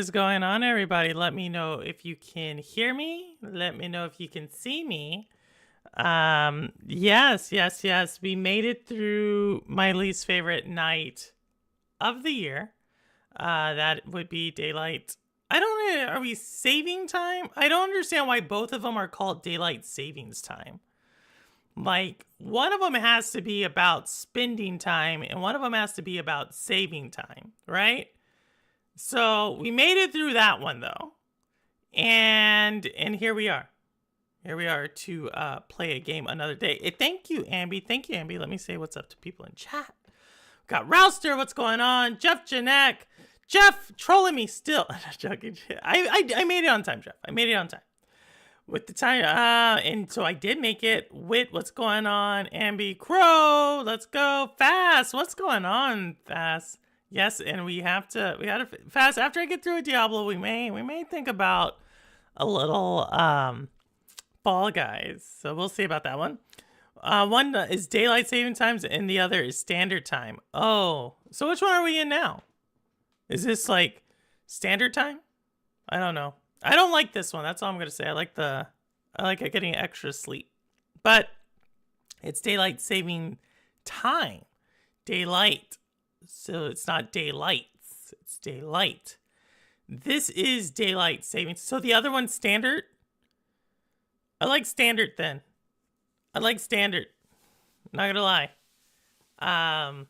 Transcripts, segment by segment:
is going on, everybody? Let me know if you can hear me. Let me know if you can see me. Yes. We made it through my least favorite night of the year. That would be daylight. I don't know. Are we saving time? I don't understand why both of them are called daylight savings time. Like, one of them has to be about spending time, and one of them has to be about saving time, right? So we made it through that one though, and here we are. Here we are to play a game another day. Thank you, Ambi. Thank you, Ambi. Let me say what's up to people in chat. We got Rouster. What's going on? Jeff Janek. Jeff trolling me still. Joking. I made it on time, Jeff. I made it on time. With the time, and so I did make it. Wit, what's going on? Ambi, Crow, let's go. Fast, what's going on? Fast. Yes, and we gotta fast. After I get through a Diablo, we may think about a little Fall Guys. So we'll see about that one. One is daylight saving times, and the other is standard time. Oh, so which one are we in now? Is this like standard time? I don't know. I don't like this one. That's all I'm gonna say. I like getting extra sleep, but it's daylight saving time. Daylight. So it's not daylights, it's daylight. This is daylight savings. So the other one's standard. I like standard then. I like standard. Not gonna lie. I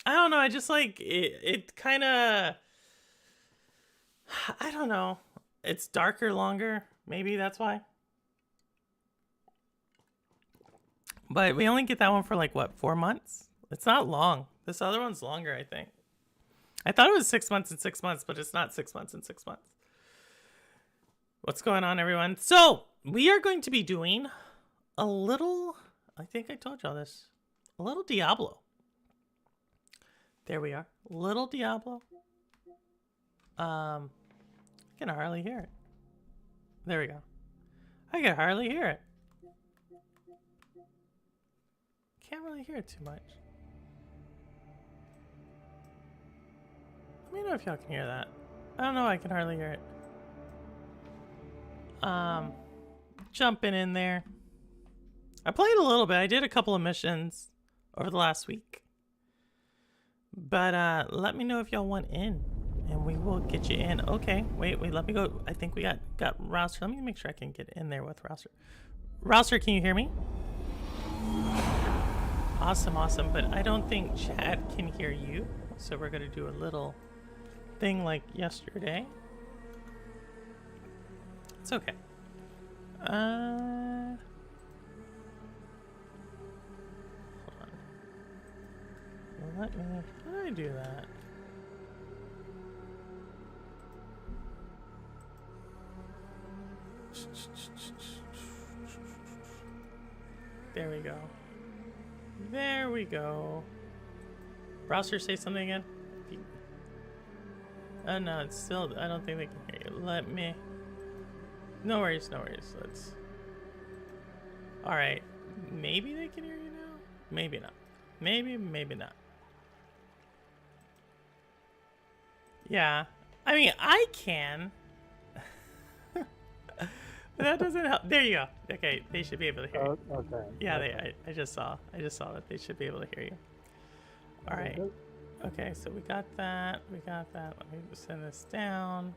don't know. I just like it. It kind of. I don't know. It's darker, longer. Maybe that's why. But we only get that one for like what, 4 months? It's not long. This other one's longer, I think. I thought it was 6 months and 6 months, but it's not 6 months and 6 months. What's going on, everyone? So we are going to be doing a little, I think I told y'all this, a little Diablo. There we are. Little Diablo. I can hardly hear it. There we go. I can hardly hear it. Can't really hear it too much. Let me know if y'all can hear that. I don't know, I can hardly hear it. Jumping in there. I played a little bit. I did a couple of missions over the last week. But let me know if y'all want in, and we will get you in. Okay, wait, let me go. I think we got Rouster. Let me make sure I can get in there with Rouster. Rouster, can you hear me? Awesome. But I don't think Chad can hear you. So we're going to do a little thing like yesterday. It's okay. Hold on. Let me. How do I do that? There we go. There we go. Browser, say something again. Oh no, it's still. I don't think they can hear you. Let me. No worries. Let's. All right. Maybe they can hear you now. Maybe not. Maybe not. Yeah. I mean, I can. But that doesn't help. There you go. Okay, they should be able to hear you. Okay. Yeah, I just saw that they should be able to hear you. All right. Okay, so we got that. Let me send this down.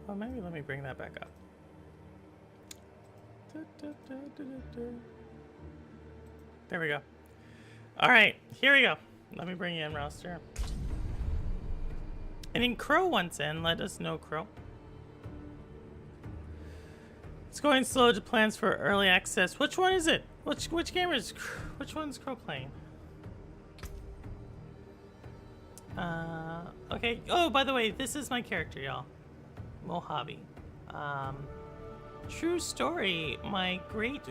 Well, maybe let me bring that back up. There we go. All right, here we go. Let me bring you in, Rouster. And then Crow wants in. Let us know, Crow. It's going slow to plans for early access. Which one is it? Which game is? Which one's Crow playing? Okay. Oh, by the way, this is my character, y'all. Mojave. True story. My great,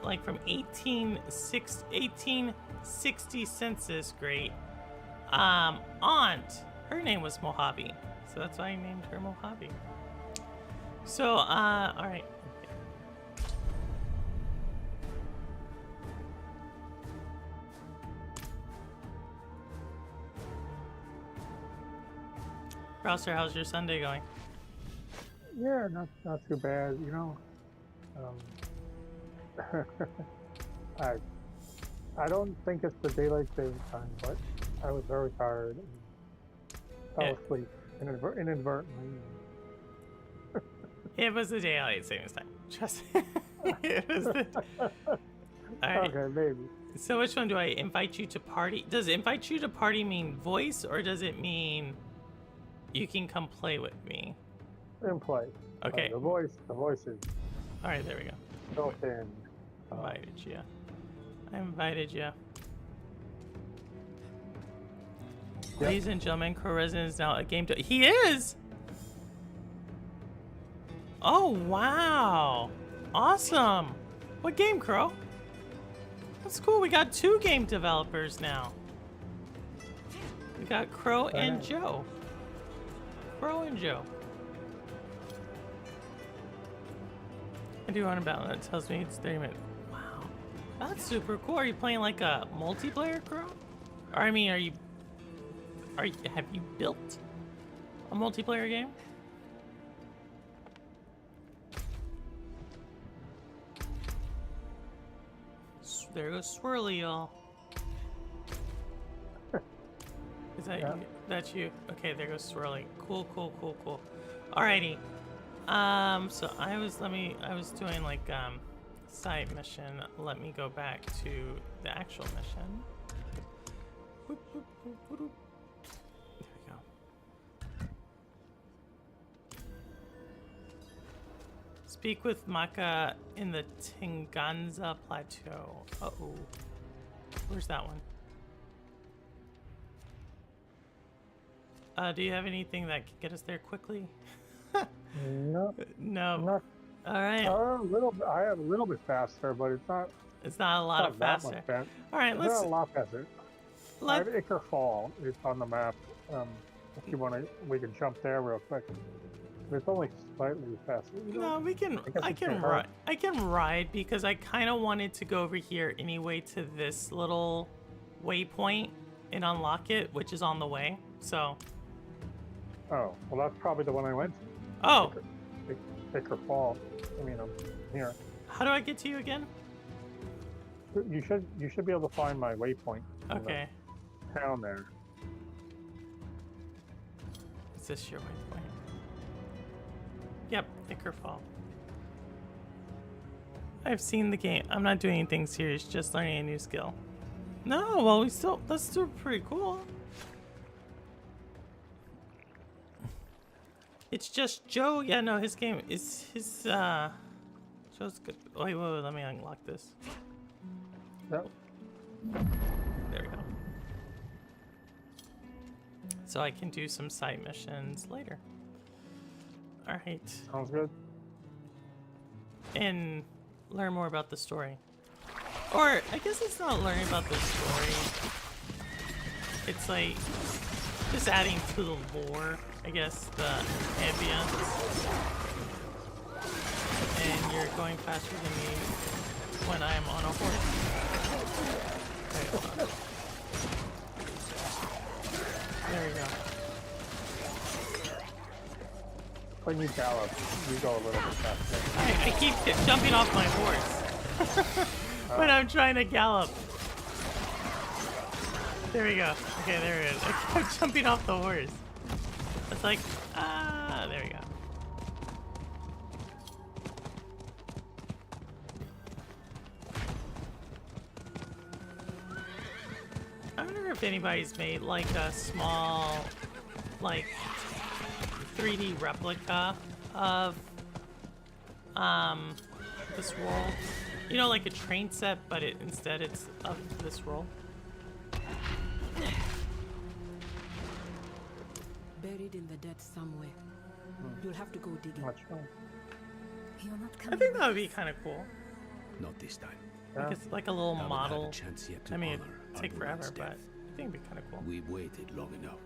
like from 1860 census, great aunt. Her name was Mojave, so that's why I named her Mojave. So, all right. Browser, how's your Sunday going? Yeah, not too bad. You know, I I don't think it's the daylight saving time, but I was very tired and Yeah, fell asleep inadvertently. it was the daylight savings time. Trust me. It was the. All right. Okay, maybe. So which one do I invite you to party? Does invite you to party mean voice, or does it mean you can come play with me? In play. Okay. The voice is All right, there we go. built in. Invited you. I invited you. Ladies and gentlemen, Crow Resident is now a game. He is. Oh wow! Awesome. What game, Crow? That's cool. We got 2 game developers now. We got Crow and Joe. Crow and Joe. I do run about that. Tells me it's 30 minutes. Wow, that's super cool. Are you playing like a multiplayer, Crow? Or I mean, have you built a multiplayer game? There goes Swirly, y'all. Is that you? That's you? Okay, there goes Swirly. Cool. Alrighty. So I was doing like side mission. Let me go back to the actual mission. There we go. Speak with Maka in the Tinganza Plateau. Uh-oh. Where's that one? Do you have anything that can get us there quickly? No. No. All right. I have a little bit faster, but it's not. It's not a lot of faster. All right, it's not a lot faster. I have Icar Fall. It's on the map. If you want to, we can jump there real quick. It's only slightly faster. No, we can. I can ride. I can ride because I kind of wanted to go over here anyway to this little waypoint and unlock it, which is on the way. So. Oh well, that's probably the one I went to. Oh. Icar Fall. I mean, I'm here. How do I get to you again? You should be able to find my waypoint. Okay. Down there. Is this your waypoint? Yep, Icar Fall. I've seen the game. I'm not doing anything serious, just learning a new skill. No, well, that's still pretty cool. It's just Joe. Yeah, no, his game is Joe's good. Wait, let me unlock this. Yep. There we go. So I can do some side missions later. Alright. Sounds good. And learn more about the story. Or, I guess it's not learning about the story. It's like just adding to the lore, I guess, the ambience. And you're going faster than me when I'm on a horse. Okay, hold on. There we go. When you gallop, you go a little bit faster. I keep jumping off my horse when I'm trying to gallop. There we go. Okay, there it is. I kept jumping off the horse. It's like, there we go. I wonder if anybody's made like a small, like, 3D replica of this world. You know, like a train set, but instead it's of this world. Buried in the dead somewhere. You'll have to go digging. You're not I coming. think that would be kind of cool. Not this time. Like it's like a little Haven't had a model. chance yet to I mean, honor it'd take our forever, woman's but death. I think it'd be kind of cool. We've waited long enough.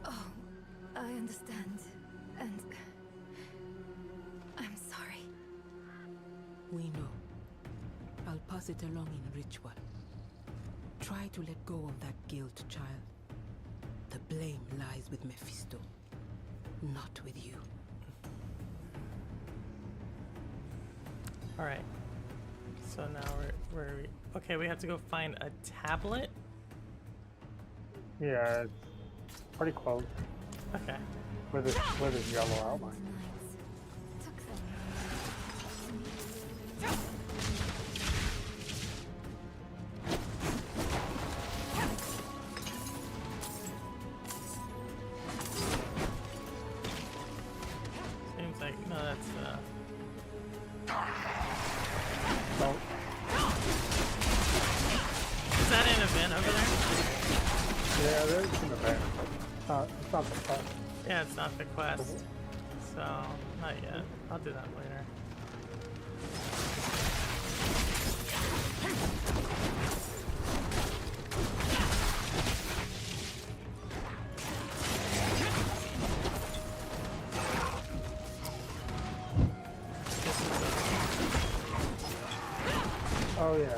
Oh, I understand. And I'm sorry. We know. I'll pass it along in ritual. Try to let go of that guilt, child. The blame lies with Mephisto, not with you. All right. So now we're okay. We have to go find a tablet. Yeah, it's pretty close Okay. with his yellow outline. Took them. Seems like no, that's So, Is that an event over there? yeah, there's an event. It's not the fun. Yeah, it's not the quest. So not yet. I'll do that later. Oh yeah.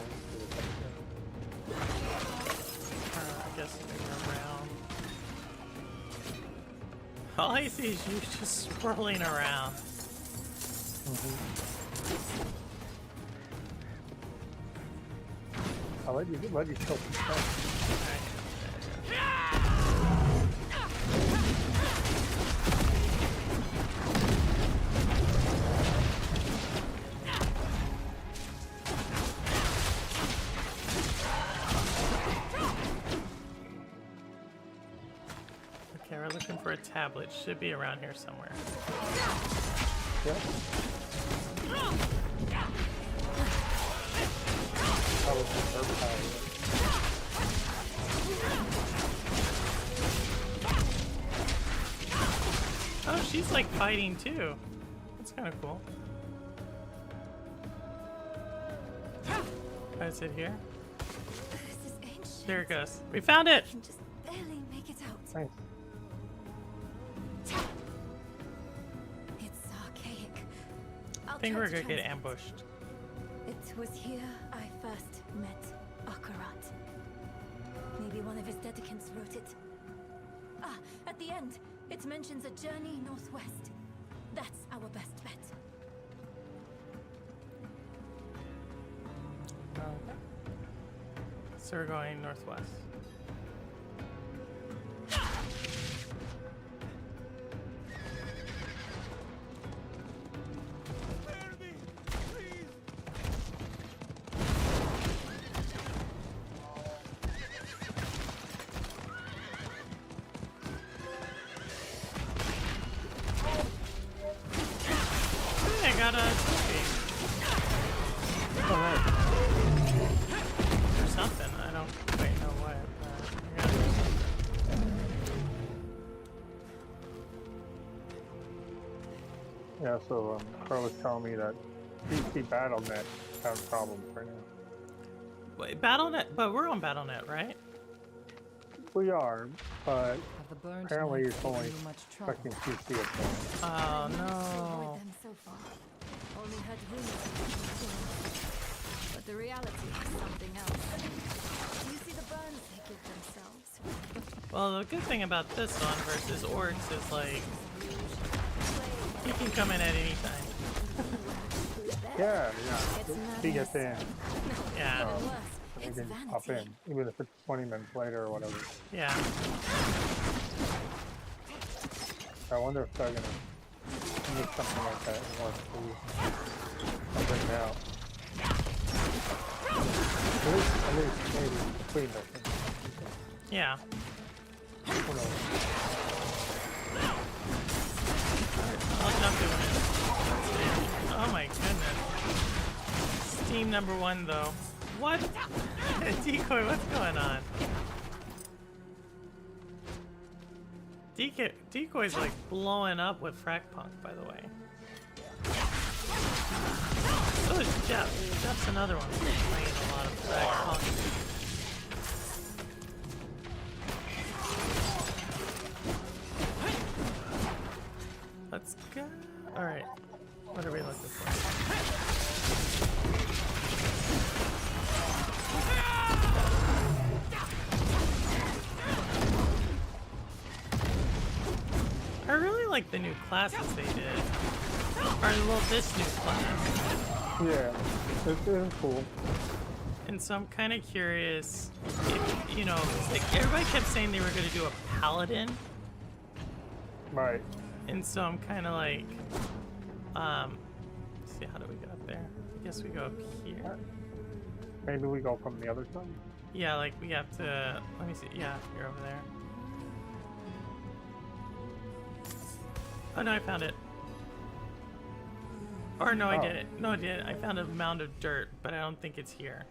I guess maybe around. All I see is you just swirling around. I'll let you kill some stuff. Alright. Okay, we're looking for a tablet. Should be around here somewhere. Yeah. That was the third time. Oh, she's like fighting too. That's kind of cool. Oh, is it here? This is ancient. There it goes. We found it! I can just barely make it out. Nice. It's archaic. I I'll think try we're to gonna get translate. ambushed. It was here I first met Akarat. Maybe one of his dedicants wrote it. Ah, at the end, it mentions a journey northwest. That's our best bet. Okay. So we're going northwest. Hey, I got a trophy. Alright. Or something. I don't quite know what. But I got Yeah, so Carl was telling me that PC BattleNet has problems right now. Wait, BattleNet, but we're on BattleNet, right? We are, but Have the burnt apparently knives it's given only you much trouble? affecting PC at the moment. Oh Avoid no. them so far. Only heard rumors of them. But the reality is something else. You see the burns they give themselves. Well, the good thing about this one versus orcs is like he can come in at any time. Yeah, It's he gets in. Yeah, Even worse, He it's can hop in, vanity. even if it's 20 minutes later or whatever. yeah. I wonder if they're gonna make something like that in War 3. Something now. At least maybe between them. Yeah. Who knows? I'll jump to it. Oh my goodness. Steam #1 though. What? Decoy, what's going on? Decoy's like blowing up with Frack Punk, by the way. So is Jeff. Jeff's another one who's playing a lot of Frack Punk. Let's go. Alright. What are we looking for? like the new classes they did. Or, well, this new class. Yeah, it is cool. And so I'm kind of curious if, you know, 'cause, like, everybody kept saying they were going to do a paladin. Right. And so I'm kind of like, let's see, how do we get up there? I guess we go up here. Maybe we go from the other side. Yeah, like we have to, let me see. Yeah, you're over there. Oh no, I found it. Or no, I didn't. No, I didn't. I found a mound of dirt, but I don't think it's here.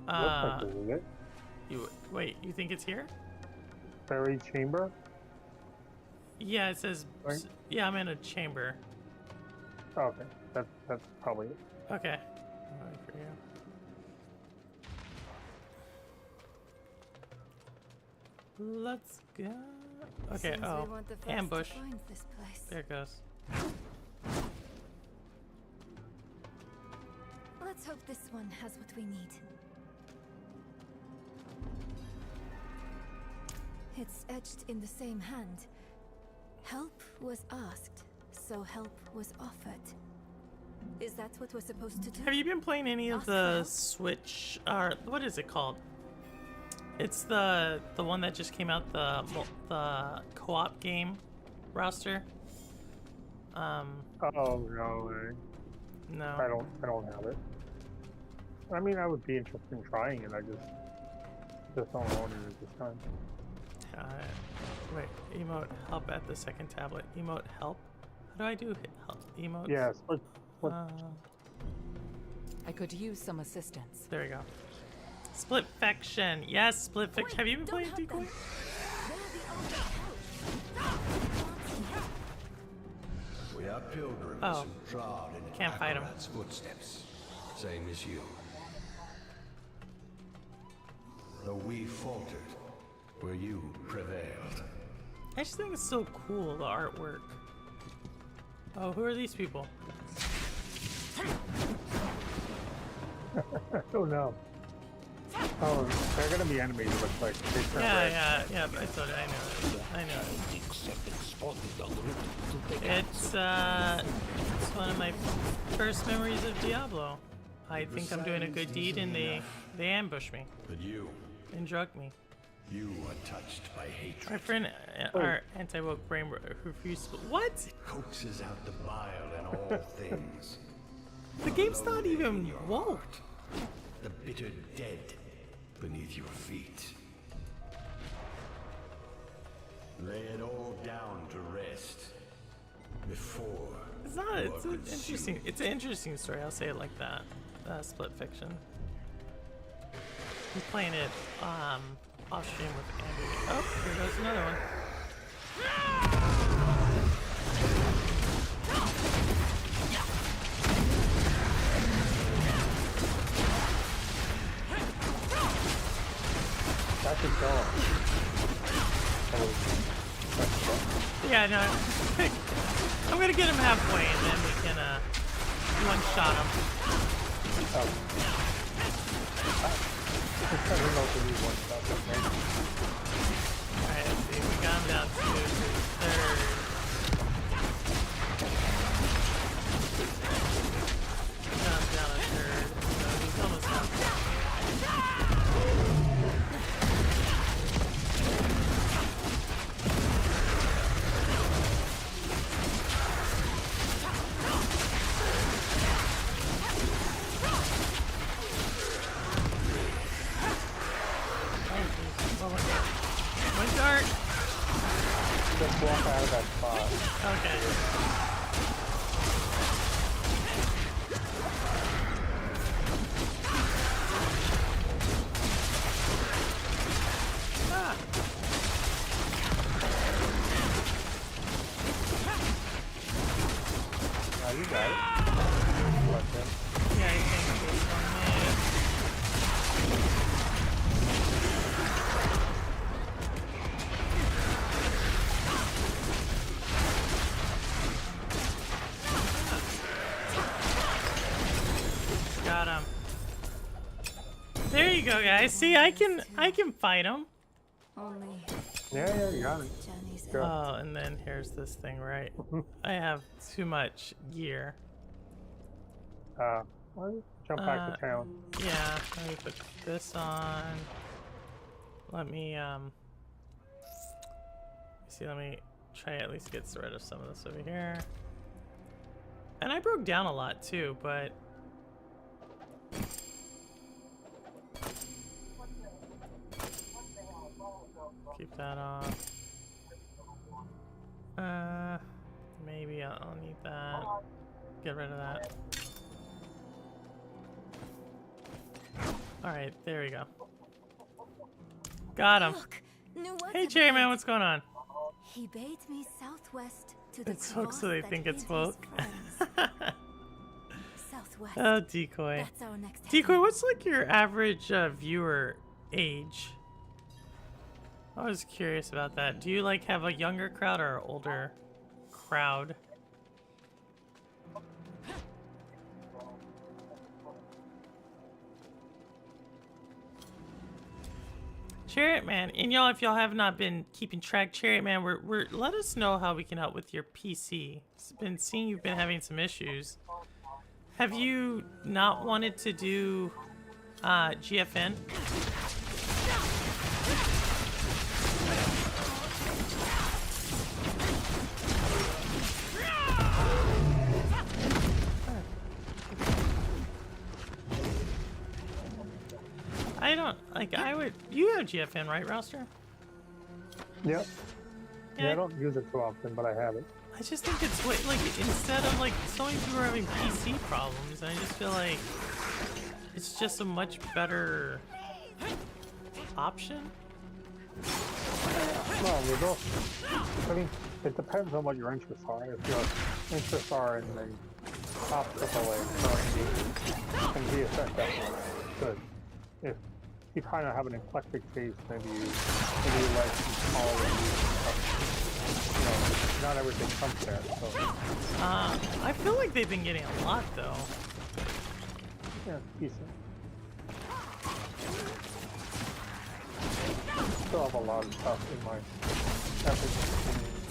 Looks like this is it. Wait, you think it's here? Buried chamber? Yeah, it says, Right. yeah, I'm in a chamber. Oh, okay, that's probably it. Okay. I'll wait for you. Let's go. Okay, Seems we oh, want the first ambush. to find this place. There it goes. Let's hope this one has what we need. It's etched in the same hand. Help was asked, so help was offered. Is that what we're supposed to do? Have you been playing any of Ask for the help? Switch, or what is it called? It's the one that just came out, the co-op game roster. Oh no, No. I don't have it. I mean, I would be interested in trying it. I just don't own it at this time. Wait, emote help at the second tablet. Emote help? How do I do help? Emote? Yes, but I could use some assistance. There we go. Split Faction. Yes, Split Faction. Have you been playing Decoy? We are pilgrims Oh. who trod in Can't fight 'em. Akarat's footsteps, same as you. Though we faltered, where you prevailed. I just think it's so cool, the artwork. Oh, who are these people? oh no. Oh, they're gonna be enemies. It looks like. They turn red. Yeah. I thought I know it. I know it. It's one of my first memories of Diablo. I think I'm doing a good deed, and they ambush me But you and drug me. are touched by My hatred. friend, our anti-woke brain refused. What? Coaxes out the bile in all things. The game's not even woke. The bitter dead beneath your feet. Lay it all down to rest before. It's not. you It's are an consumed. interesting. It's an interesting story. I'll say it like that. Split Fiction. I'm playing it off stream with Andy. Oh, here goes another one. That's a dog. Yeah, no. I'm gonna get him halfway, and then we can one-shot him. I don't know if we need one shot, okay? Alright, let's see. We got him down to third. Got him down to third. So he's almost done. One dart. Just walk out of that spot. Okay. Ah. Now you got it. Let them. Yeah, I think it's on me. Got him. There you go, guys. See, I can fight him. Only Yeah, you got it. Journey's Sure. Oh, and then here's this thing, right? I have too much gear. Well, jump back to town. Yeah, let me put this on. Let me see, let me try at least get rid of some of this over here. And I broke down a lot too, but keep that on. Maybe I'll need that. Get rid of that. Alright, there we go. Got him. Look, new words Hey have Chairman, appeared. what's going on? He bade me southwest to the It's smoke so they crevasse think that it's hid his smoke. friends. Southwest. Oh, Decoy. That's our next Decoy, heading. what's like your average viewer age? I was curious about that. Do you like have a younger crowd or an older crowd? Chariot Man, and y'all, if y'all have not been keeping track, Chariot Man, we're let us know how we can help with your PC. It's been seeing you've been having some issues. Have you not wanted to do GFN? I don't like. I would. You have GFN, right, Roster? Yep. Yeah, I don't use it too often, but I have it. I just think it's like instead of like so many people are having PC problems, I just feel like it's just a much better option. No, we both. I mean, it depends on what your interests are. If your interests are in the top AAA current and VSS, that's good. If you kind of have an eclectic taste, maybe you like some smaller stuff. You know, not everything comes there. So I feel like they've been getting a lot though. yeah, decent. Still have a lot of stuff in my Epic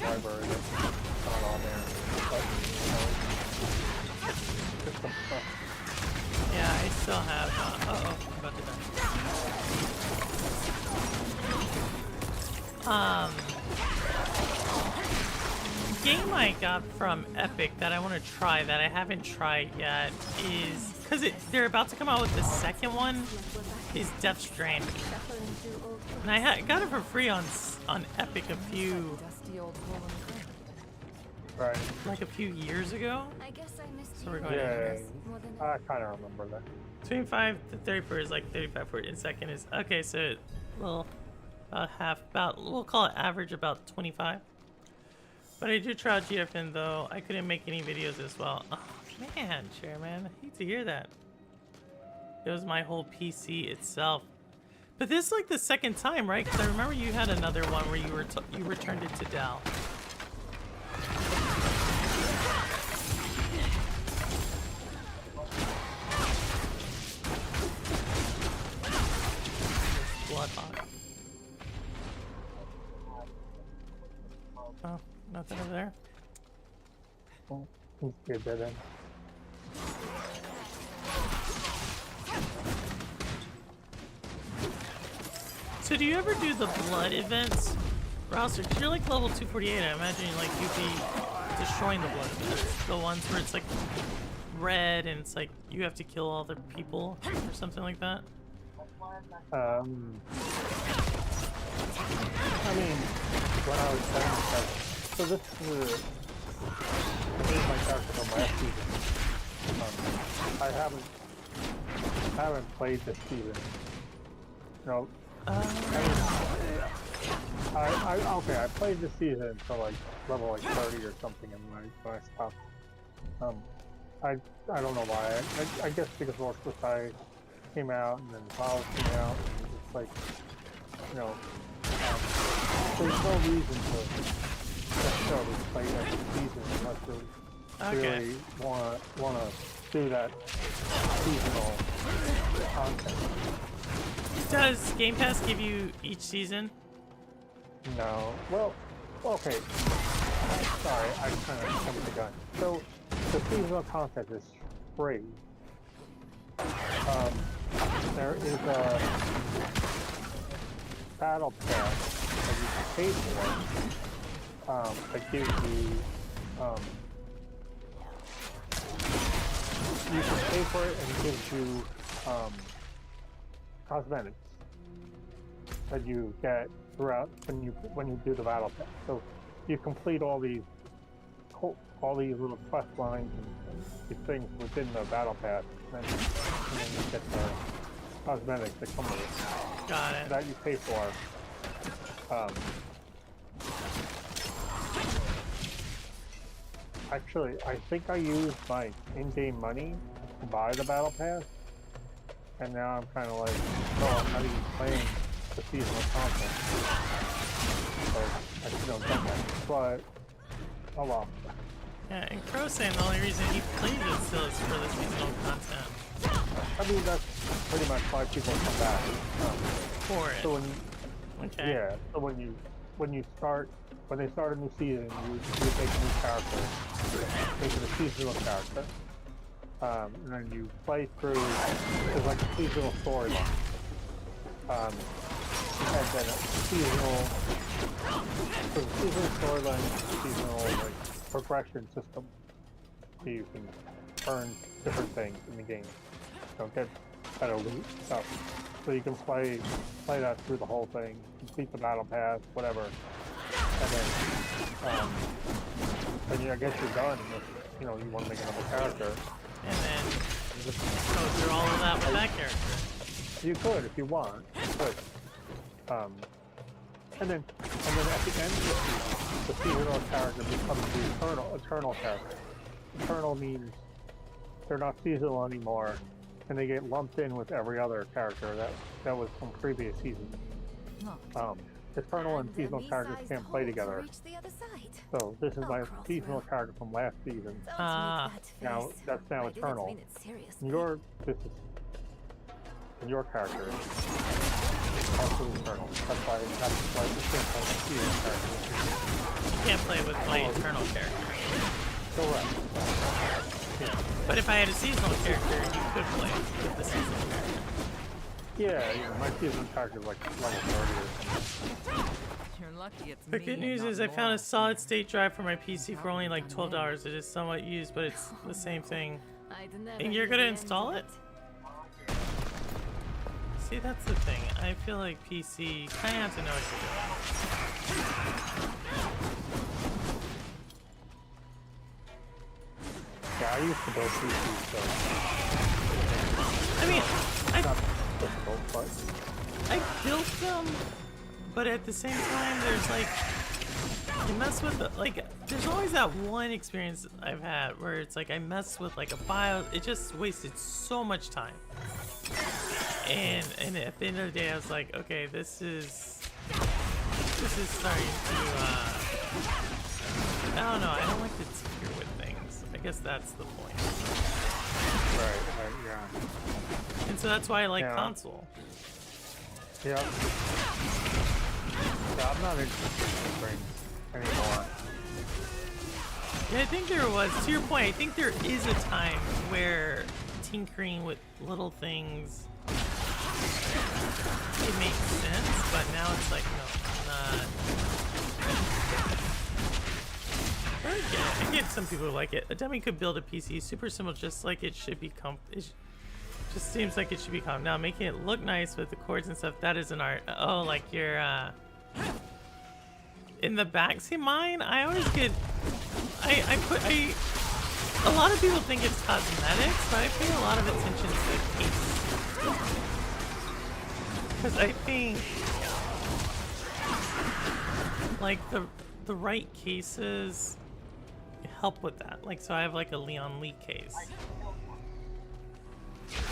library that's not on there, but you know, just some stuff. Yeah, I still have. Uh-oh, I'm about to die. Game I got from Epic that I want to try that I haven't tried yet is because they're about to come out with the second one. Is Death Stranding, and I got it for free on Epic a few Dusty old hole in the ground. Right. like a few years ago. I guess I missed So we're you. going Yeah, More than I kind of remember that. 25 to 34 is like 35 for it, and second is okay. So well, we'll call it average about 25. But I did try GFN though. I couldn't make any videos as well. Oh man, Chairman, I hate to hear that. It was my whole PC itself. But this is like the second time, right? Because I remember you had another one where you returned it to Dell. Bloodhawk. Oh, nothing over there. Well, seems to be a dead end. So do you ever do the blood events, Rouser? Because you're like level 248. I imagine like you'd be destroying the blood events. The ones where it's like red and it's like you have to kill all the people or something like that. I mean, when I was playing that, so this is my character from last season. I haven't played this season. No. Okay, I played this season until like level like 30 or something, and when I stopped. I don't know why. I guess because Orcus came out and then Flowers came out, and it's like, you know, there's no reason to necessarily play every season unless you really want to do that seasonal content. Does Game Pass give you each season? No. Well, okay. Sorry, I kind of jumped the gun. So, the seasonal content is free. There is a battle pass that you can pay for. That gives you, you can pay for it and it gives you, cosmetics that you get throughout when you do the battle pass. So you complete all these little quest lines and these things within the battle pass, and then you get the cosmetics that come with it. Got it. That you pay for. Actually, I think I used my in-game money to buy the battle pass, and now I'm kind of like, oh, I'm not even playing the seasonal content. So I should have done that, but oh well. Yeah, and Crow's saying the only reason he plays it still is for the seasonal content. I mean, that's pretty much why people come back. For it. So Okay. yeah, so when they start a new season, you take a new character, make it a seasonal character, and then you play through. There's like a seasonal storyline, and then a seasonal storyline, seasonal like progression system, so you can earn different things in the game. Get better loot stuff. So you can play that through the whole thing, complete the battle pass, whatever, and then I guess you're done. If, you want to make another character. And then go through all of that with that character. You could if you want. You could. And then at the end of the seasonal character becomes the eternal character. Eternal means they're not seasonal anymore, and they get lumped in with every other character that was from previous seasons. Eternal and seasonal characters can't play together. So this is my seasonal character from last season. Now that's now eternal. Your character is also eternal. That's why you can't play the seasonal character. You can't play with my eternal character. Correct. Yeah. But if I had a seasonal character, you could play with the seasonal character. Yeah, my seasonal character is like level 30 or something. You're lucky it's The me, good news not is I found Laura. a solid state drive for my PC for only like $12. It is somewhat used, but it's the same thing. And you're gonna install it? See, that's the thing. I feel like PC kind of have to know what you're doing. Yeah, I used to build PCs, so I mean, it's not difficult, but I built them, but at the same time, there's like, you mess with the, like, there's always that one experience I've had where it's like I messed with like a BIOS, it just wasted so much time. And at the end of the day, I was like, okay, this is starting to, I don't know, I don't like to tinker with things. I guess that's the point. right, yeah. And so that's why I like Yeah. console. Yeah. Yeah, I'm not interested in brain anymore. Yeah, I think there was, to your point, I think there is a time where tinkering with little things, it makes sense, but now it's like, no, not. I get some people who like it. A dummy could build a PC super simple, just like it should be. It just seems like it should be calm. Now, making it look nice with the chords and stuff, that is an art. Oh, like you're in the back. See, mine, I always get. A lot of people think it's cosmetics, but I pay a lot of attention to the case. Because I think like the right cases help with that. Like, so I have like a Leon Lee case.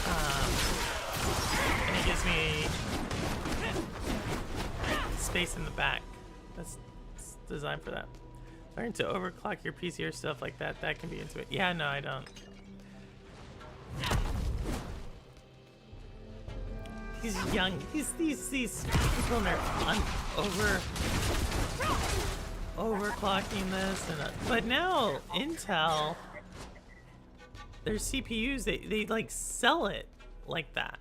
And it gives me space in the back. That's designed for that. Learn to overclock your PC or stuff like that. That can be into it. Yeah, no, I don't. These young, these people are over overclocking this, and but now Intel, their CPUs, they like sell it like that.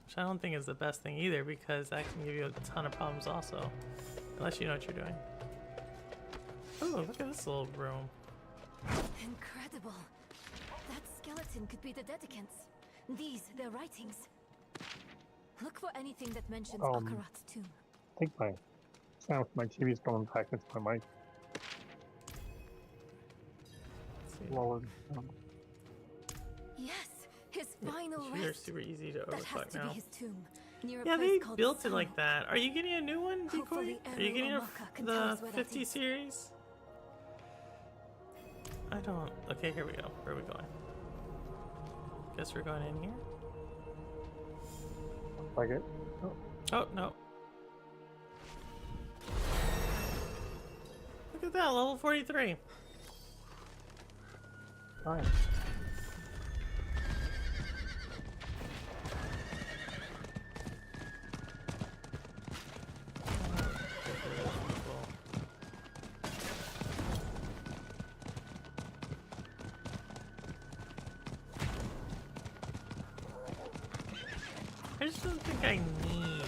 Which I don't think is the best thing either, because that can give you a ton of problems also, unless you know what you're doing. Oh, look at this little room. Incredible. That skeleton could be the Dedicants. These, their writings. Look for anything that mentions Akarat's tomb. I think my sound from my TV's going back into my mic. Lower. Yes, his final They're rest. super easy to That has overclock to now. be his tomb. Near a Yeah, place they called built it Samo. like that. Are you getting a new one, Decoy? Hopefully Are you Eru getting or Maka can tell the us where that 50 is. series? I don't. Okay, here we go. Where are we going? Guess we're going in here. Like it? Oh, Oh, no. Look at that, level 43. nice. I just don't think I need.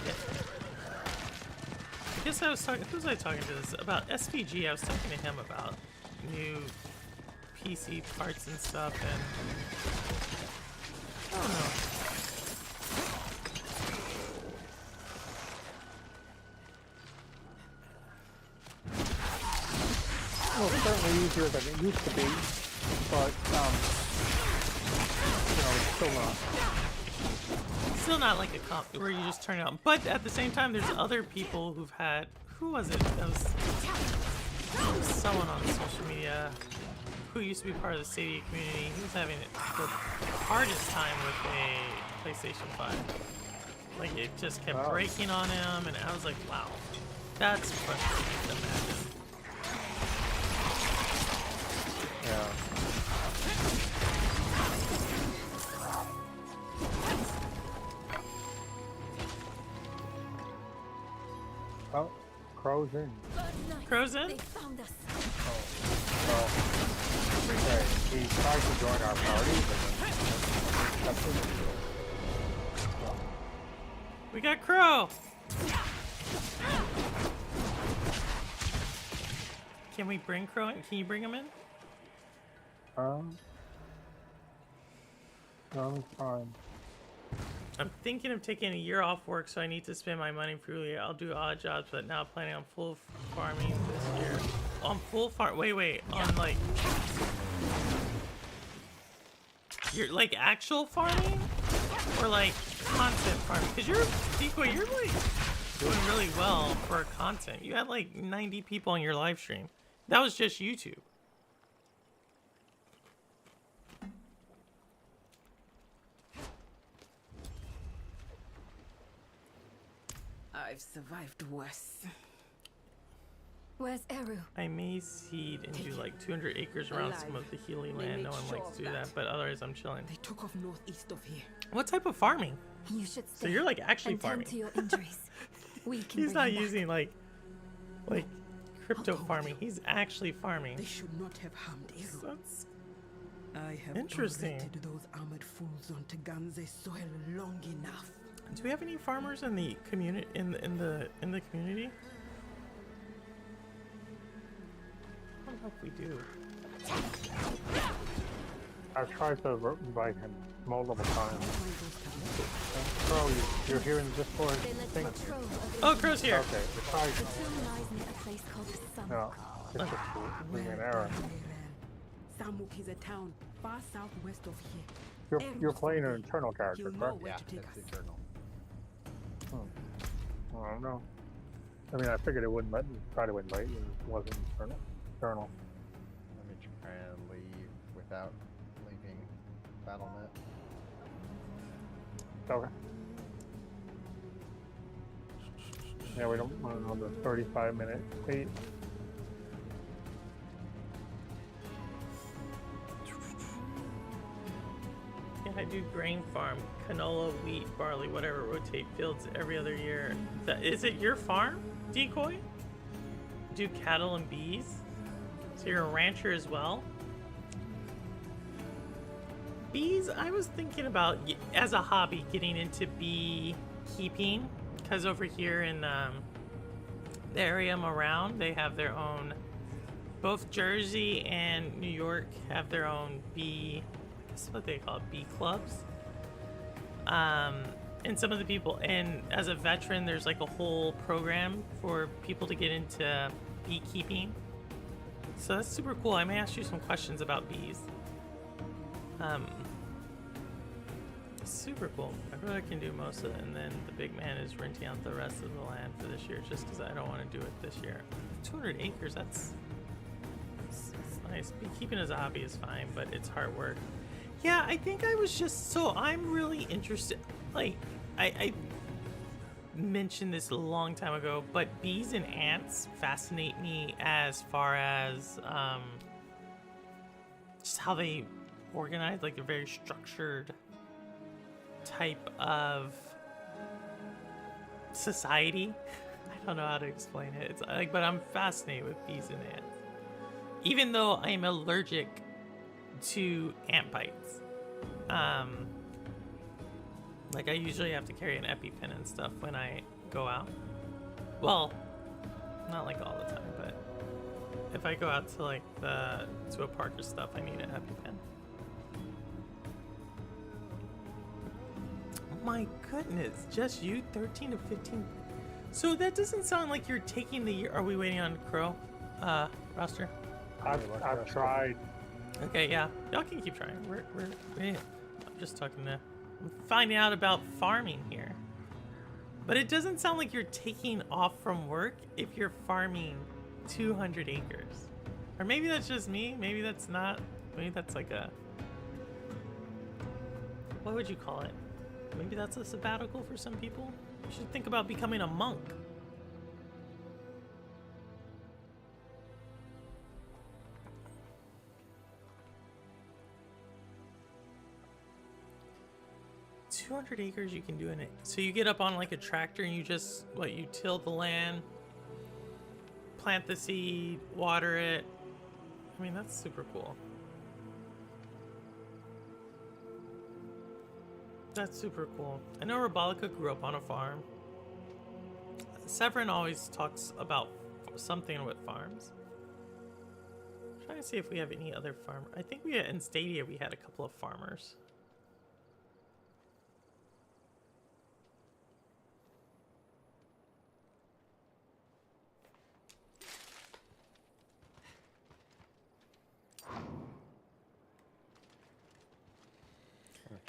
I guess I was talking. Who was I talking to this about? SVG. I was talking to him about new PC parts and stuff, and I don't know. Well, it's certainly easier than it used to be, but it's still not. Still not like a comp where you just turn it on. But at the same time, there's other people who've had. Who was it? That was someone on social media who used to be part of the Stadia community. He was having the hardest time with a PlayStation 5. Like, it just kept breaking on him, and I was like, wow, that's frustrating to imagine. Yeah. Oh, Crow's in. Crow's in? They found us. Well, okay, he tried to join our party, but that's it. We got Crow! Can we bring Crow in? Can you bring him in? No, it's fine. I'm thinking of taking a year off work, so I need to spend my money freely. I'll do odd jobs, but now planning on full farming this year. On full farm? Wait. On like... You're like actual farming? Or like content farming? Because you're, Decoy, you're like doing really well for content. You had like 90 people on your live stream. That was just YouTube. I've survived worse. Where's Eru? I may seed and do like 200 acres around some of the healing They land. made No one sure likes of to do that, that. but otherwise I'm chilling. They took off northeast of here. What type of farming? You should stay. So you're like actually and tend farming. to your injuries. We can He's bring not him back. using like crypto I'll go with farming. you. He's actually farming. They should not have harmed Eru. That's I have interesting. tolerated those armored fools on Taganze soil long enough. Do we have any farmers in the community in the community? I don't know if we do. I've tried to invite him multiple times. Crow, you're here in the Discord They let thing? patrol of Oh, Crow's here. Okay, the try. The tomb lies near a place called Samuk. No, it's just leaving an error. Samuk is a town far southwest of here. You're playing an internal character, He'll know correct? where Yeah, to take that's us. eternal. Well, I don't know. I mean, I figured it wouldn't let me try to invite you. It wasn't internal. Let me try and leave without leaving BattleNet. Okay. Yeah, we don't want another 35-minute wait. Yeah, I do grain farm, canola, wheat, barley, whatever, rotate fields every other year. Is it your farm, Decoy? Do cattle and bees? So you're a rancher as well? Bees, I was thinking about, as a hobby, getting into bee keeping. Because over here in the area I'm around, they have their own, both Jersey and New York have their own bee, that's what they call it, bee clubs. And some of the people, and as a veteran, there's like a whole program for people to get into beekeeping. So that's super cool. I may ask you some questions about bees. Super cool. I really can do most of it, and then the big man is renting out the rest of the land for this year, just because I don't want to do it this year. 200 acres, that's nice. Beekeeping as a hobby is fine, but it's hard work. Yeah, I think I was just, so I'm really interested, like, I mentioned this a long time ago, but bees and ants fascinate me as far as just how they organize, like a very structured type of society. I don't know how to explain it. It's like, but I'm fascinated with bees and ants, even though I am allergic to ant bites. Like I usually have to carry an EpiPen and stuff when I go out. Well, not like all the time, but if I go out to like to a park or stuff, I need an EpiPen. Oh my goodness, just you, 13 to 15. So that doesn't sound like you're taking the year. Are we waiting on Crow, roster? I've tried. Okay, yeah, y'all can keep trying. I'm just talking to. I'm finding out about farming here. But it doesn't sound like you're taking off from work if you're farming 200 acres. Or maybe that's just me. Maybe that's not. Maybe that's like a. What would you call it? Maybe that's a sabbatical for some people. You should think about becoming a monk. $200 acres you can do in it. So you get up on like a tractor and you just, you till the land, plant the seed, water it. I mean, that's super cool. That's super cool. I know Rabalica grew up on a farm. Severin always talks about something with farms. I'm trying to see if we have any other farm. I think in Stadia we had a couple of farmers.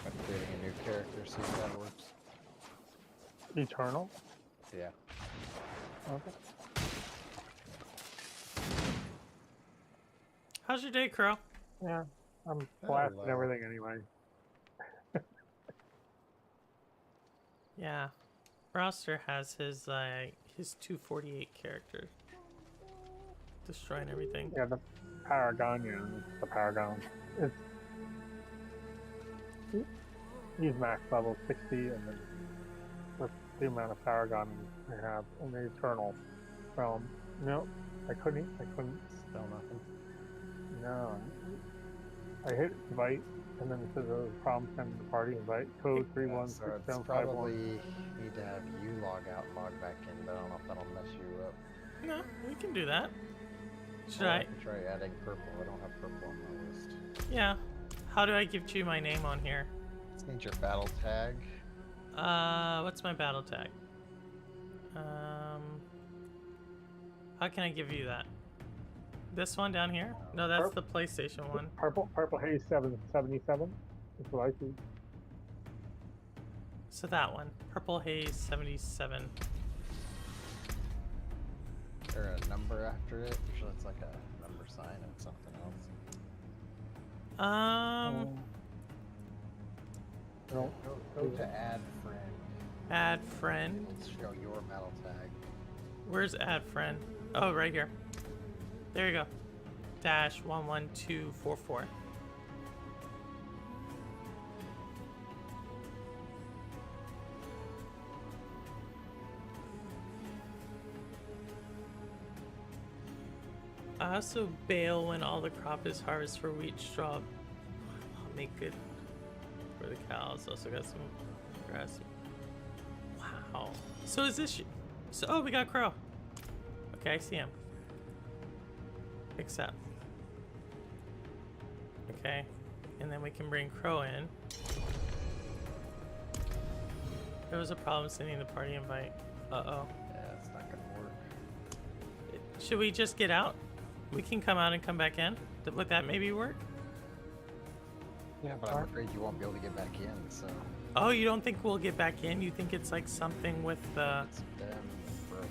I'm creating a new character, see if that works. Eternal? Yeah. Okay. How's your day, Crow? Yeah, I'm blasting Hello. everything anyway. Yeah. Roster has his 248 character. Destroying everything. Yeah, the Paragon, the Paragon. It's he's max level 60, and then with the amount of Paragon I have in the Eternal realm. No, I couldn't. Still nothing. No, I hit invite, and then it says a problem send the party invite code So it's 316751. probably need to have you log out and log back in, but I don't know if that'll mess you up. No, we can do that. Should Or I? can try adding purple. I don't have purple on my list. Yeah. How do I give you my name on here? Just need your battle tag. What's my battle tag? How can I give you that? This one down here? No, that's the PlayStation one. Purple Haze 777. That's what I see. So that one. Purple Haze 77. Is there a number after it? Usually it's like a number sign and something else. Go to add friend. Add friend. It'll show your battle tag. Where's add friend? Oh, right here. There you go. Dash 11244. I also bale when all the crop is harvested for wheat straw. I'll make good for the cows. Also got some grass. Wow. So is this? So oh, we got crow. Okay, I see him. Accept. Okay, and then we can bring crow in. There was a problem sending the party invite. Uh-oh. Yeah, it's not gonna work. Should we just get out? We can come out and come back in. Would that maybe work? Yeah, but I'm afraid you won't be able to get back in, so... Oh, you don't think we'll get back in? You think it's like something with the... It's damn broken,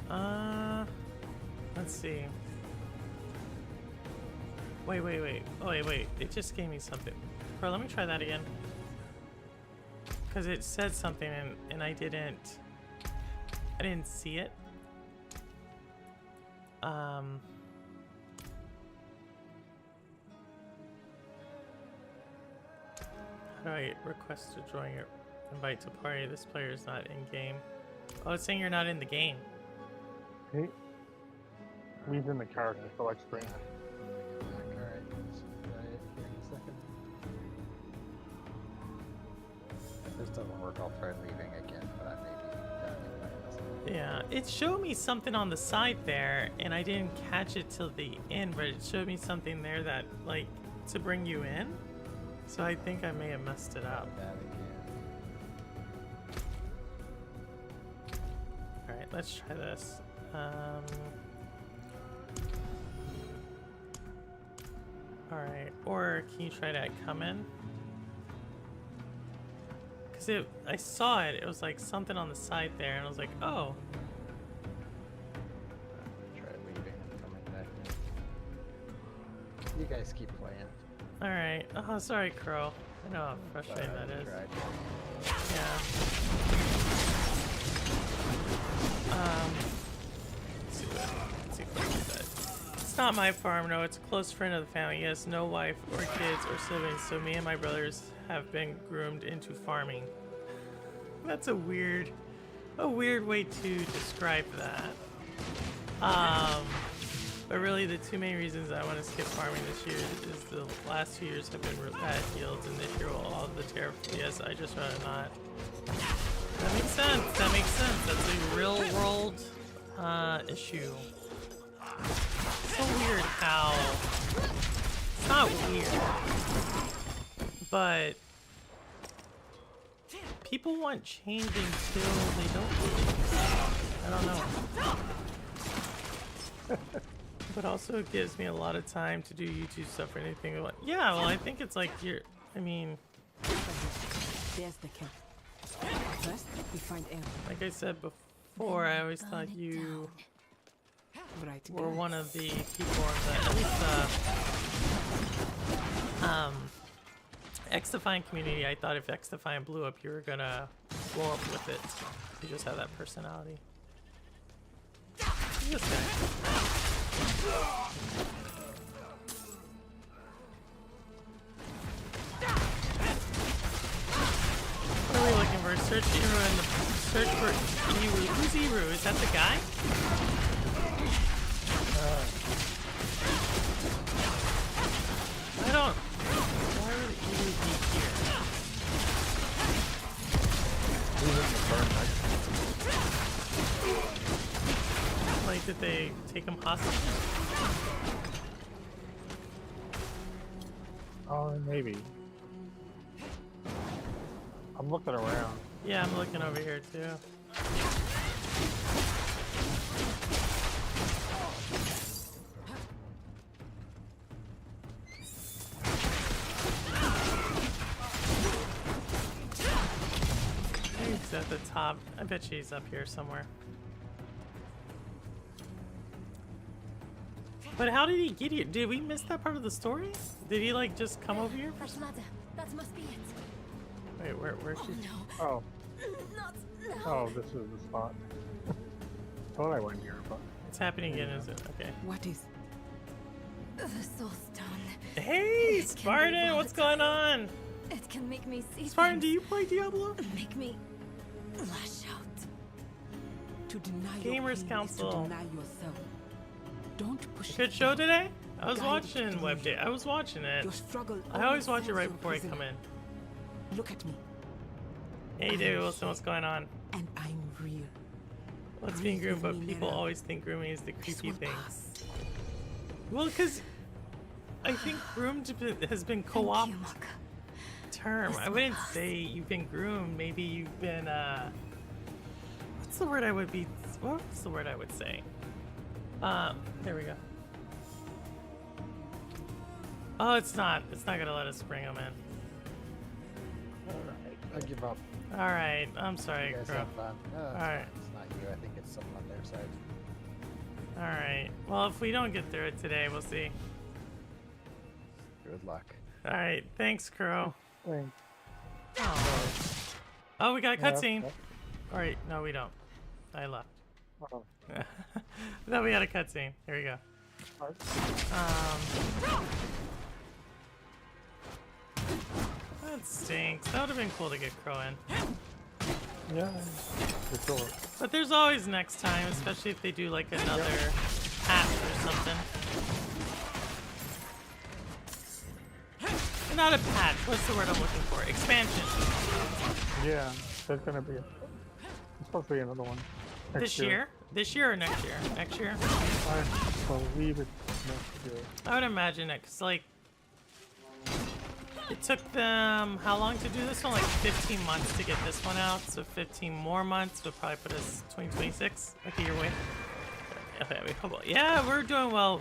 yeah, I don't know. Let's see. Wait. Oh, wait. It just gave me something. Bro, let me try that again. Because it said something and I didn't see it. How do I request to join your invite to party? This player is not in game. Oh, it's saying you're not in the game. Hey, he's in the character select screen. Alright, let's try it here in a second. If this doesn't work, I'll try leaving again, but I may be done if Yeah, it showed me something on the side there, and I didn't catch it till the end, but it showed me something there that, like, to bring you in. So I think I may have messed it up. Alright, let's try this. Alright, or can you try to come in? Because I saw it, it was like something on the side there, and I was like, oh. Try leaving and coming back in. You guys keep playing. Alright. Oh, sorry, Crow. I know how frustrating that is. Yeah. Let's see what he said. It's not my farm, no. It's a close friend of the family. He has no wife or kids or siblings, so me and my brothers have been groomed into farming. That's a weird way to describe that. But really, the two main reasons I want to skip farming this year is the last 2 years have been bad yields, and this year will all the tariff. Yes, I just rather not. That makes sense. That makes sense. That's a real world issue. It's so weird how it's not weird, but people want change until they don't. I don't know. But also it gives me a lot of time to do YouTube stuff or anything. Yeah, well, I think it's like I mean, There's the camp. First, we find air. like I said before, I always thought you Right. were one of the people in the, at least X-Define community. I thought if X-Define blew up, you were gonna blow up with it. You just have that personality. This guy. What are we looking for? Search Eru in the search for Eru. Who's Eru? Is that the guy? I don't. Why would Eru be here? Like, did they take him hostage? Oh, maybe. I'm looking around. Yeah, I'm looking over here too. He's at the top. I bet she's up here somewhere. But how did he get here? Did we miss that part of the story? Did he like just come over here? That ladder. That must be it. Wait, where's she? No. Oh, Not now. oh, this is the spot. Thought I went here, but It's happening again, is it? Okay. What is? The soul stone. Hey, It can be Spartan, what's going on? It can make me see Spartan, do things. you play Diablo? Make me lash out. to deny your Gamers pain Council. is to deny yourself. Don't push Good it show down. today? I was Guide watching through Web Day. I was watching it. Your struggle I always watch it serves right your before I prisoner. come in. Look at me, Hey, David Wilson, what's going on? and I'm real. What's being Breathe groomed? with But me, people Nera. always think grooming is the This creepy will thing. pass. Well, because I think groomed has been Thank co-op you, Maka. term. This I will wouldn't pass. say you've been groomed. Maybe you've been what's the word I would be? What's the word I would say? There we go. Oh, it's not. It's not gonna let us bring them in. Alright, I give up. All right. I'm sorry, You guys Crow. have fun. No, it's All fine. right. It's not you. I think it's someone on their side. All right. Well, if we don't get through it today, we'll see. Good luck. All right. Thanks, Crow. Thanks. Oh, we got a Yeah, cutscene. okay. All right. No, we don't. I left. Oh, No, we got a cutscene. Here we go. alright. That stinks. That would have been cool to get Crow in. Yeah, for sure. But there's always next time, especially if they do like another patch or something. Not a patch. What's the word I'm looking for? Expansion. Yeah, there's gonna be it's supposed to be another one. next This year? This year or next year? Next year? I believe it's next year. I would imagine it, cause like it took them how long to do this one? Like 15 months to get this one out. So 15 more months would probably put us 2026, like a year away. Okay, yeah, we're doing well,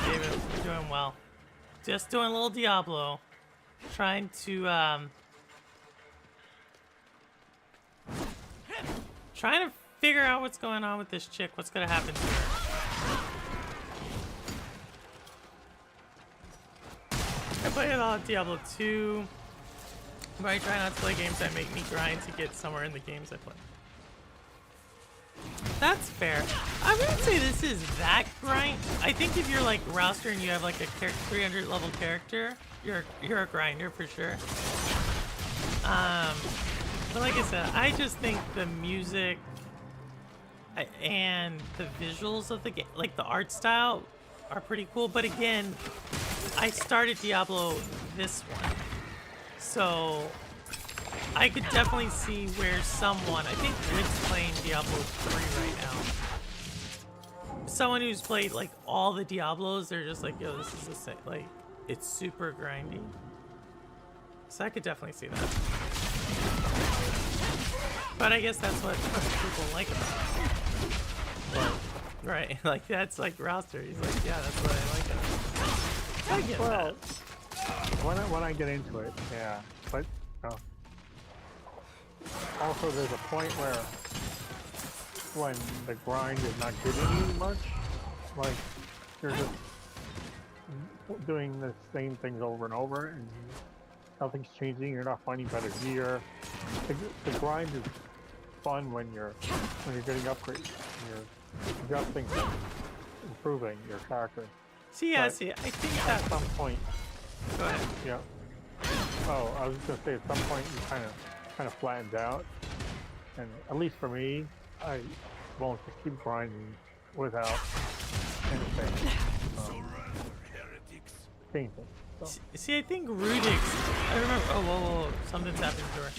David. We're doing well. Just doing a little Diablo, trying to figure out what's going on with this chick. What's gonna happen to her? I play a lot of Diablo 2, but I try not to play games that make me grind to get somewhere in the games I play. That's fair. I wouldn't say this is that grind. I think if you're like roster and you have like a 300 level character, you're a grinder for sure. But like I said, I just think the music and the visuals of the game, like the art style, are pretty cool. But again, I started Diablo this one, so I could definitely see where someone, I think Rick's playing Diablo 3 right now. Someone who's played like all the Diablos, they're just like, yo, this is the same, like, it's super grindy. So I could definitely see that. But I guess that's what people like about it. But, right, like that's like roster. He's like, yeah, that's what I like about it. I get Well, that. when I get into it, yeah. But also there's a point where when the grind is not giving you much, like you're just doing the same things over and over, and nothing's changing. You're not finding better gear. The grind is fun when you're getting upgrades. You're adjusting things, improving your character. See, yeah, but see, I think At that. some point, Go ahead. yeah. Oh, I was just gonna say at some point you kind of flattens out, and at least for me, I won't just keep grinding without anything changing. So, See, I think Rudig's. I remember. Oh, whoa, something's happening to her.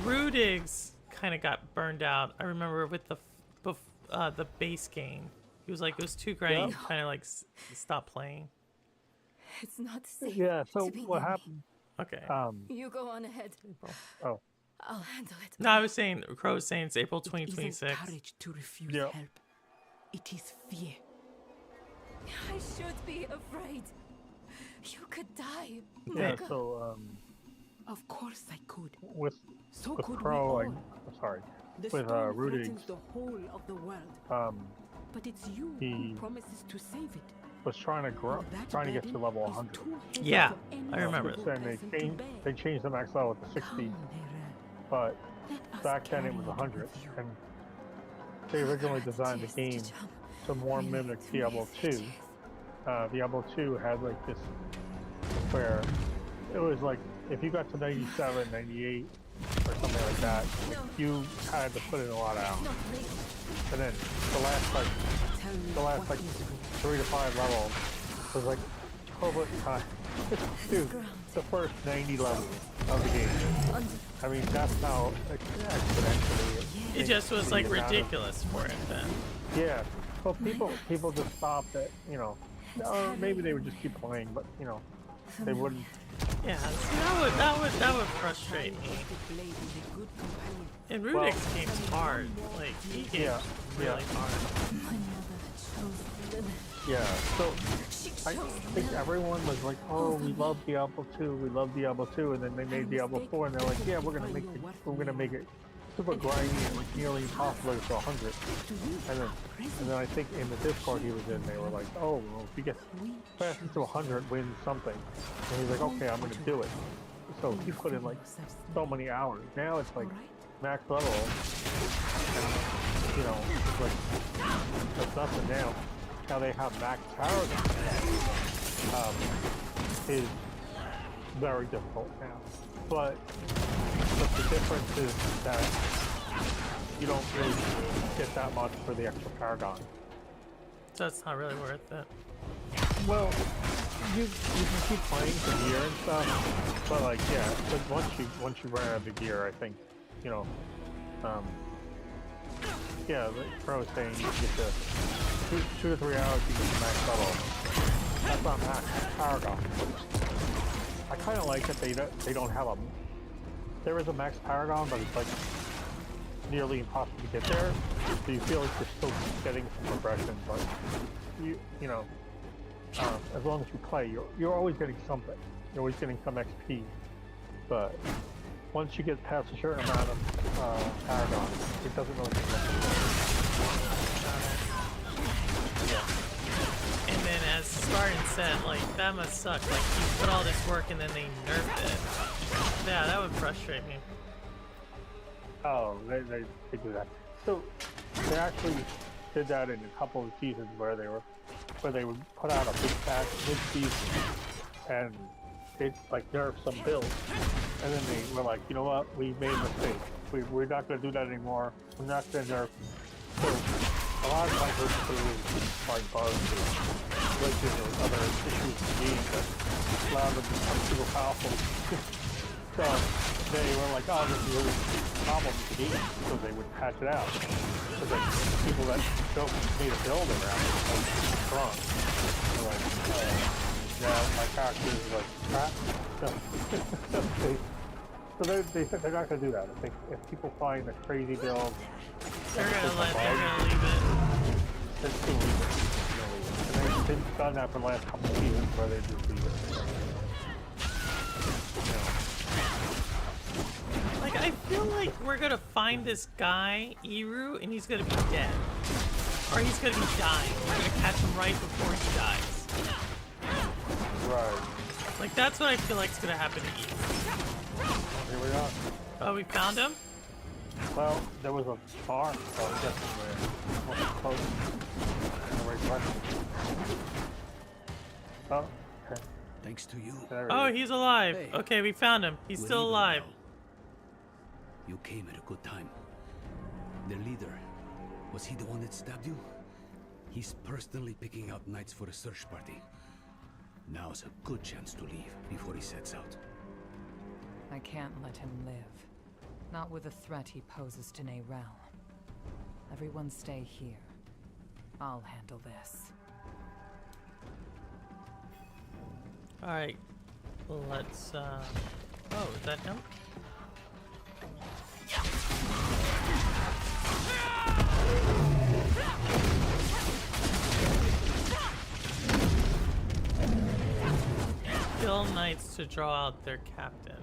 Rudig's kind of got burned out. I remember with the base game. He was like, it was too grindy. Yeah. Kind of like stop playing. It's not safe yeah. So to be what near me. happened? Okay. You go on ahead. Oh, I'll handle it. No, I was saying, Crow was saying it's April It 2026. isn't courage to refuse Yeah. help. It is fear. I should be afraid. You could die. yeah. Maka. So Of course I could. with So with could Crow, we all. sorry, The with storm Rudig, threatens the whole of the world, but it's you he who promises to save it. was trying to grow, That trying to get to burden level is 100. too heavy Yeah, for any I remember it. single Then person to bear. they changed the max level to 60, Come, Nera. but Let us back then it carry was it 100, with you. and they originally Akarat designed the tears game to jump. to more Really, mimic to Diablo me, 2. tears. Diablo 2 had like this, where it was like if you got to 97, 98, or or something like that, you had to put in a lot of hours. And then the last like 3 to 5 levels was like equivalent time. Dude, the first 90 levels of the game. I mean, that's how exponentially It just was like ridiculous for it then. Yeah. Well, people just stopped at, you know, or maybe they would just keep playing, but you know, they wouldn't. Yeah, see, that would frustrate me. And Rudik's game's hard. Like he game's really hard. Yeah. So I think everyone was like, "Oh, we love Diablo 2. We love Diablo 2," and then they made Diablo 4, and they're like, "Yeah, we're gonna make it super grindy and like nearly impossible to 100." And then I think in the Discord he was in, they were like, "Oh, well, if he gets fastest to 100, wins something." And he's like, "Okay, I'm gonna do it." So he put in like so many hours. Now it's like max level, and you know, it's like that's nothing now. Now they have max power. Is very difficult now, but the difference is that you don't really get that much for the extra Paragon. So it's not really worth it. Well, you can keep playing for gear and stuff, but like yeah, but once you run out of the gear, I think, you know, yeah, like Pro was saying, you get to 2 to 3 hours you get to max level. That's not max Paragon. I kind of like that they don't have a. There is a max Paragon, but it's like nearly impossible to get there. So you feel like you're still getting some progression, but you know, as long as you play, you're always getting something. You're always getting some XP. But once you get past a certain amount of Paragon, it doesn't really make much difference. Yeah. And then as Spartan said, like that must suck. Like you put all this work and then they nerfed it. Yeah, that would frustrate me. Oh, they do that. So they actually did that in a couple of seasons where they would put out a big patch mid-season and they'd like nerf some builds, and then they were like, you know what, we made a mistake. We're not going to do that anymore. We're not going to nerf. So a lot of times those find bugs or glitches or other issues in the game that allow them to become super powerful. So they were like, oh, this is a problem with the game, so they would patch it out. So that people that made a build around it like strong. They're like, yeah, my character is like crap. So they said they're not going to do that. I think if people find a crazy build, They're gonna leave it. they're still leave it. And they've done that for the last couple of seasons where they just leave it. You know. Like I feel like we're gonna find this guy, Eru, and he's gonna be dead. Or he's gonna be dying. We're gonna catch him right before he dies. Right. Like that's what I feel like is gonna happen to Eru. Here we are. Oh, we found him? Well, there was a bar, so I'm guessing we're close. In the right direction. Oh, okay. Thanks to you. There Oh, he is. he's alive. Hey. Okay, we found him. He's We're still even alive. now. You came at a good time. Their leader, was he the one that stabbed you? He's personally picking out knights for a search party. Now's a good chance to leave before he sets out. I can't let him live. Not with the threat he poses to Neyrel. Everyone stay here. I'll handle this. Alright. Let's oh, is that him? Kill knights to draw out their captain.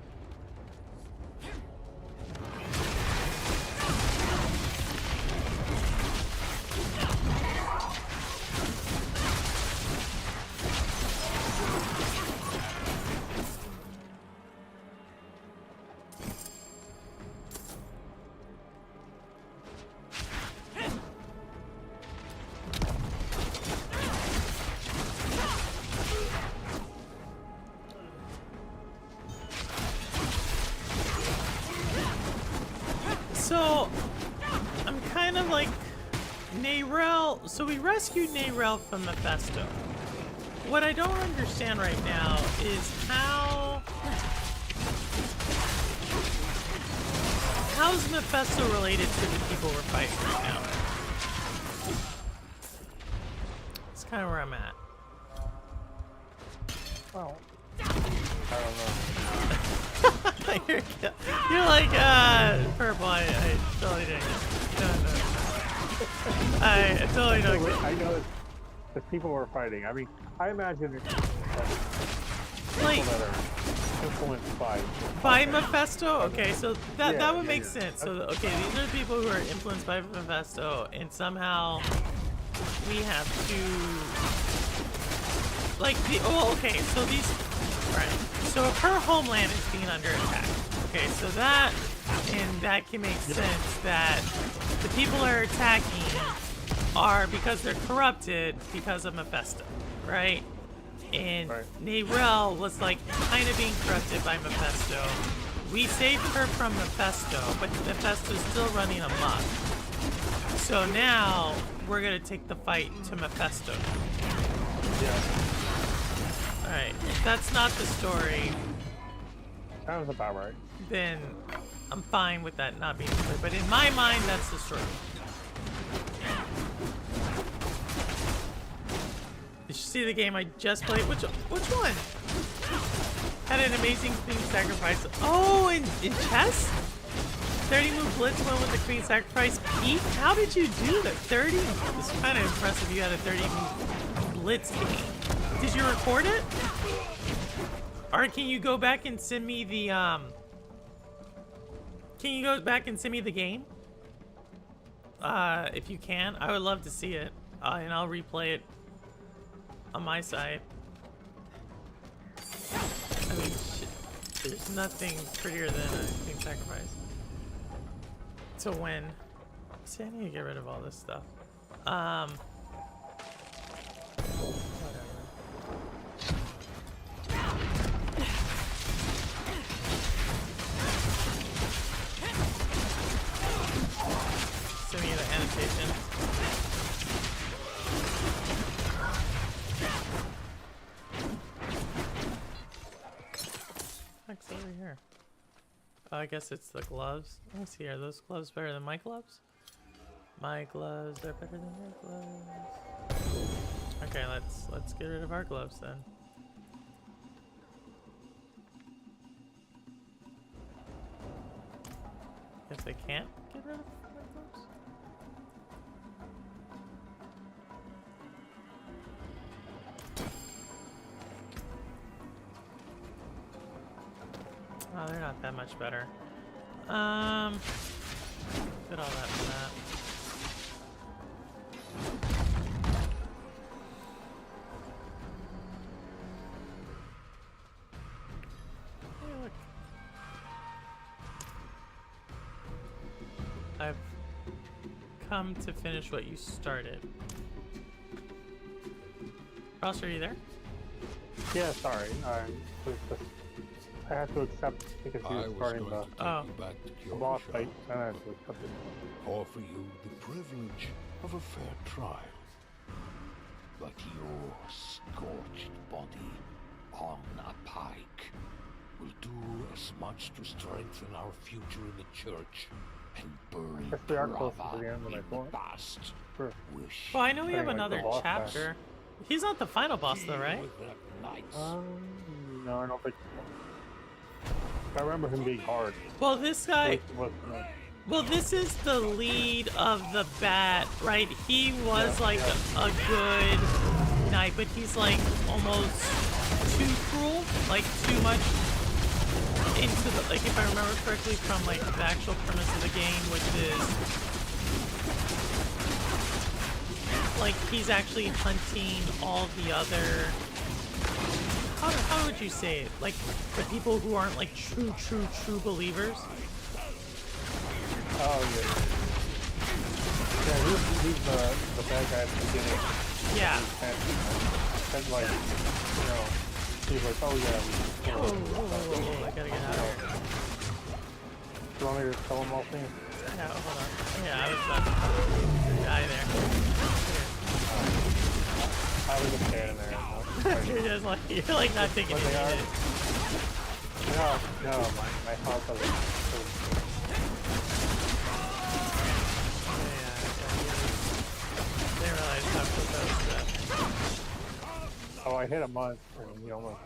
Nayrel. So we rescued Nayrel from Mephisto. What I don't understand right now is how's Mephisto related to the people we're fighting right now? That's kind of where I'm at. Well, I don't know. You're like, Purple, I totally didn't. No. I totally don't get. I know the people we're fighting. I mean, I imagine it's Like, people that are influenced by Mephisto? Okay, so that would make yeah. sense. So, okay, these are people who are influenced by Mephisto, and somehow we have to, like, okay, so these, right, so if her homeland is being under attack, okay, so that can make sense that the people are attacking are because they're corrupted because of Mephisto, right? And Nayrel was like kind of being corrupted by Mephisto. We saved her from Mephisto, but Mephisto's still running amok. So now we're gonna take the fight to Mephisto. Yeah. Alright, if that's not the story, Sounds about right. then I'm fine with that not being the story. But in my mind, that's the story. Did you see the game I just played? Which one? Had an amazing Queen Sacrifice. Oh, in chess? 30 move blitz went with the Queen Sacrifice peak? How did you do that? 30? It's kind of impressive you had a 30 move blitz game. Did you record it? Or can you go back and send me the, Can you go back and send me the game? If you can. I would love to see it. And I'll replay it on my side. I mean, shit, there's nothing prettier than a Queen Sacrifice to win. See, I need to get rid of all this stuff. Send me the annotation. What's over here? Oh, I guess it's the gloves. Let me see. Are those gloves better than my gloves? My gloves are better than your gloves. Okay, let's get rid of our gloves then. Guess I can't get rid of my gloves. Oh, they're not that much better. Did all that for that. Hey, look. I've come to finish what you started. Ross, are you there? Yeah, sorry. I had to accept because he was starting the boss fight, and I had to accept it. Offer you the privilege of a fair trial. But your scorched body on a pike will do as much to strengthen our future in the church and bury Guess we are close to Brava the end in when I the thought. past. Sure. Wish Well, I know we have Like the another boss chapter. He's not the final boss though, right? with that knights. No, I don't think so. I remember him being hard. Well, this guy... Was, Well, this is the lead of the bat, right? He was like a good knight, but he's like almost too cruel, like too much into the, like if I remember correctly from like the actual premise of the game, which is like he's actually hunting all the other, how would you say it? Like the people who aren't like true believers. oh yeah. Yeah, he's the bad guy at the beginning. Yeah. And like, you know, he's like, oh yeah. Oh, I gotta get out of here. Do you want me to tell him all things? Yeah, hold on. Yeah, I was about to die there. we're just standing there. you're like not taking But it. they are. No, my health doesn't. They realize how close Oh, I hit him once, and he almost.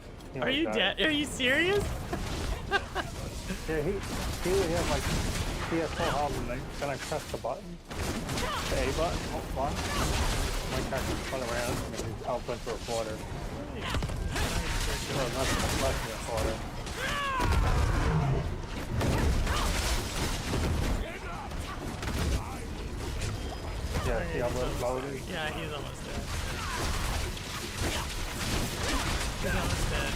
Are you died. dead? Are you serious? Yeah, he would have like he has full health, and then I press the button, the A button, one. My character spun around, and his health went to a quarter. Or less than a quarter. Yeah, see how loaded? Yeah, he's almost dead. He's almost dead.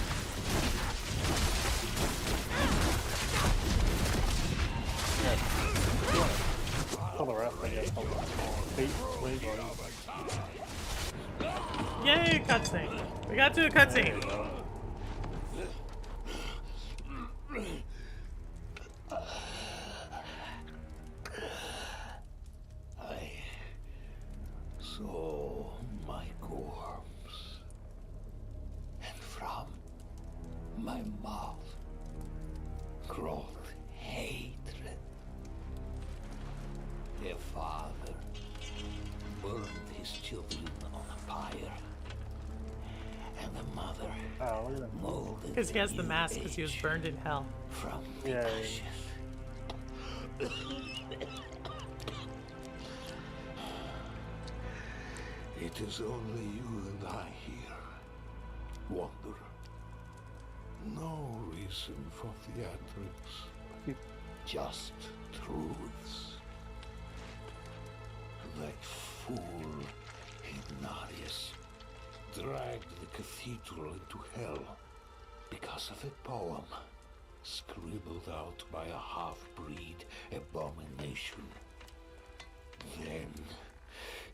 All the rest, I guess. Yay, cutscene. We got to a cutscene. I saw my corpse, and from my mouth crawled hatred. A father burned his children on a pyre, and the mother Oh, look at him. molded Because he has the new mask because he was age burned in hell. from the Yeah. ashes. It is only you and I here, Wanderer. No reason for theatrics, just truths. That fool Ignatius dragged the cathedral into hell because of a poem scribbled out by a half-breed abomination. Then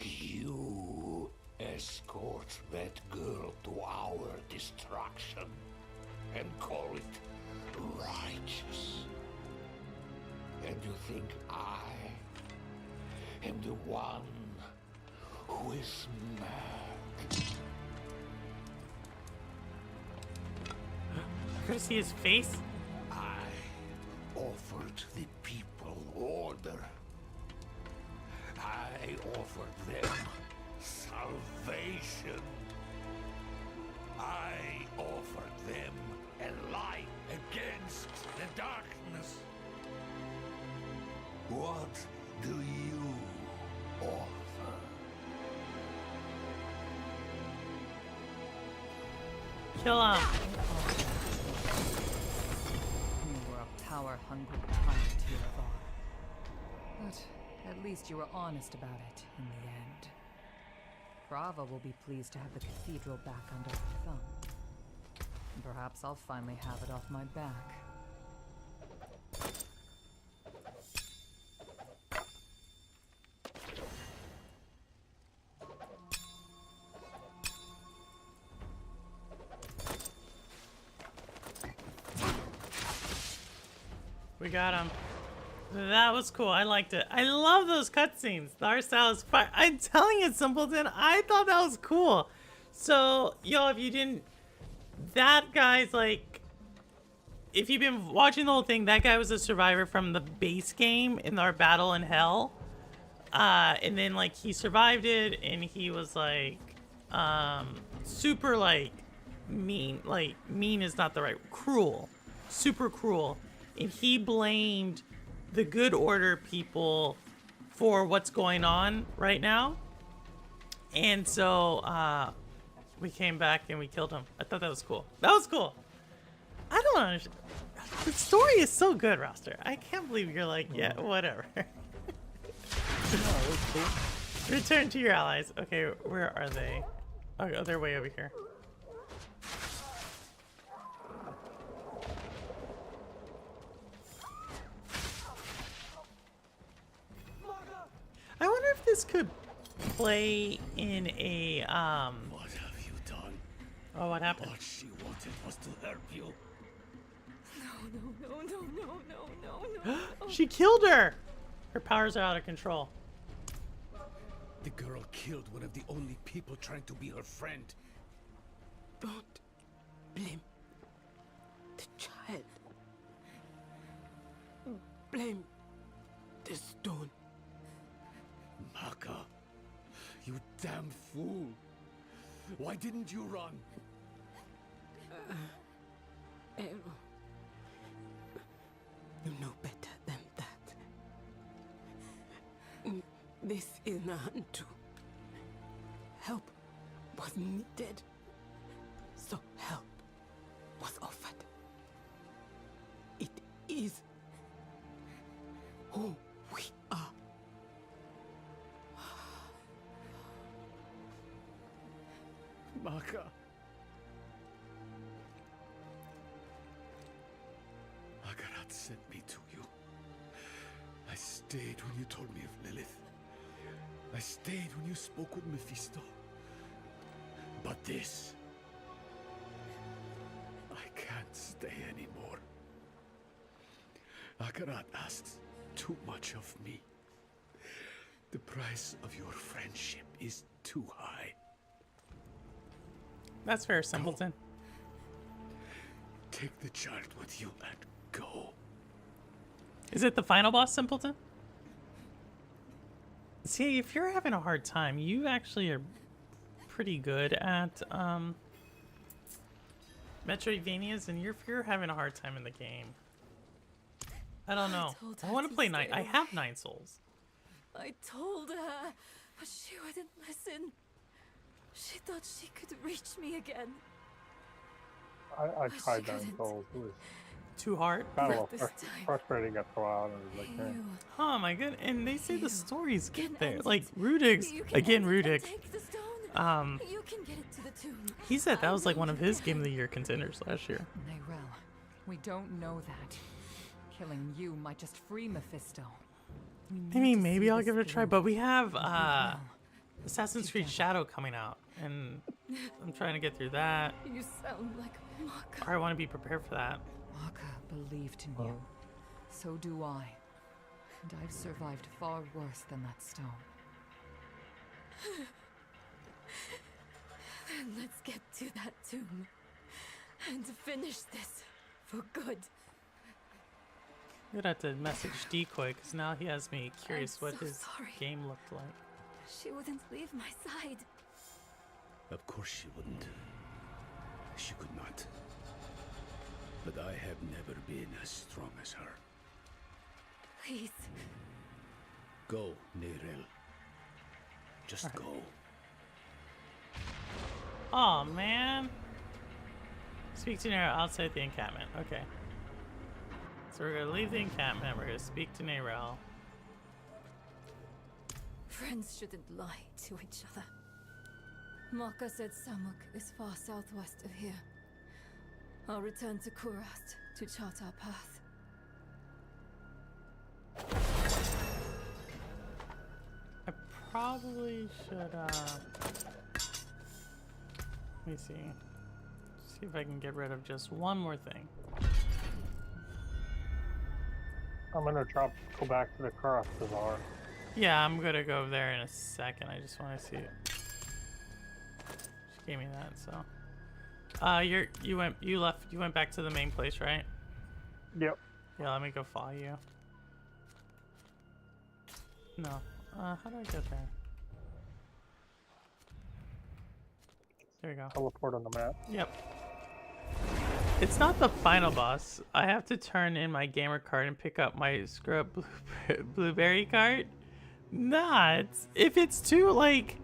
you escort that girl to our destruction and call it righteous. And you think I am the one who is mad? I'm gonna see his face. I offered the people order. I offered them salvation. I offered them a light against the darkness. What do you offer? Kill him. You were a power-hungry tyrant, you thought. But at least you were honest about it in the end. Brava will be pleased to have the cathedral back under her thumb. And perhaps I'll finally have it off my back. We got him. That was cool. I liked it. I love those cutscenes. The art style is fire. I'm telling you, Simpleton, I thought that was cool. So, yo, if you didn't... That guy's like... If you've been watching the whole thing, that guy was a survivor from the base game in our battle in hell. And then, like, he survived it, and he was, like, super, like, mean. Like, mean is not the right... Cruel. Super cruel. And he blamed the Good Order people for what's going on right now. And so we came back and we killed him. I thought that was cool. That was cool. I don't understand. The story is so good, Roster. I can't believe you're like, yeah, whatever. Return to your allies. Okay, where are they? Oh, they're way over here. I wonder if this could play in a What have you done? Oh, what happened? What she wanted was to help you. She killed her. Her powers are out of control. The girl killed one of the only people trying to be her friend. Don't blame the child. Blame the stone. Maka, you damn fool. Why didn't you run? Aaron, you know better than that. This is Nahantu. Help was needed, so help was offered. It is who we are. Maka. Akarat sent me to you. I stayed when you told me of Lilith. I stayed when you spoke with Mephisto. But this... I can't stay anymore. Akarat asks too much of me. The price of your friendship is too high. That's fair, Simpleton. Take the child with you and go. Is it the final boss, Simpleton? See, if you're having a hard time, you actually are pretty good at Metroidvanias, and if you're having a hard time in the game, I don't know. I want to play Nine. I have 9 souls. I told her, but she wouldn't listen. She thought she could reach me again. I tried she that couldn't. goal. It was Too hard? kind of This a time. frustrating after a while. And it was like, eh. You Oh my god! And they say the story's can good there. end Like it. Rudik's You can again. end it and Rudik. take the stone. You can get it to the tomb. He said that I was like know one of you his can. Game of the Year contenders last year. Nyrel, we don't know that. Killing you might just free Mephisto. We I need mean, to maybe see I'll this give it a try. through. But we have Well, Assassin's Creed Shadow coming out, and I'm trying to get through that. You sound like Maka. Or I want to be prepared for that. Maka believed in you. So do I. And I've survived far worse than that stone. Then let's get to that tomb and finish this for good. I'm gonna have to message Decoy because now he has me curious I'm what so his sorry. game looked like. She wouldn't leave my side. Of course she wouldn't. She could not. But I have never been as strong as her. Please. Go, Neyrel. Just go. Oh man. Speak to Nero outside the encampment. Okay. So we're gonna leave the encampment. We're gonna speak to Nerel. Friends shouldn't lie to each other. Maka said Samuk is far southwest of here. I'll return to Kurast to chart our path. I probably should let me see. See if I can get rid of just one more thing. I'm gonna go back to the Kurast Bazaar. Yeah, I'm gonna go there in a second. I just want to see it. She gave me that, so. You went back to the main place, right? Yep. Yeah, let me go follow you. No. How do I get there? There we go. Teleport on the map. Yep. It's not the final boss. I have to turn in my gamer card and pick up my scrub blueberry card. Nah, if it's too like,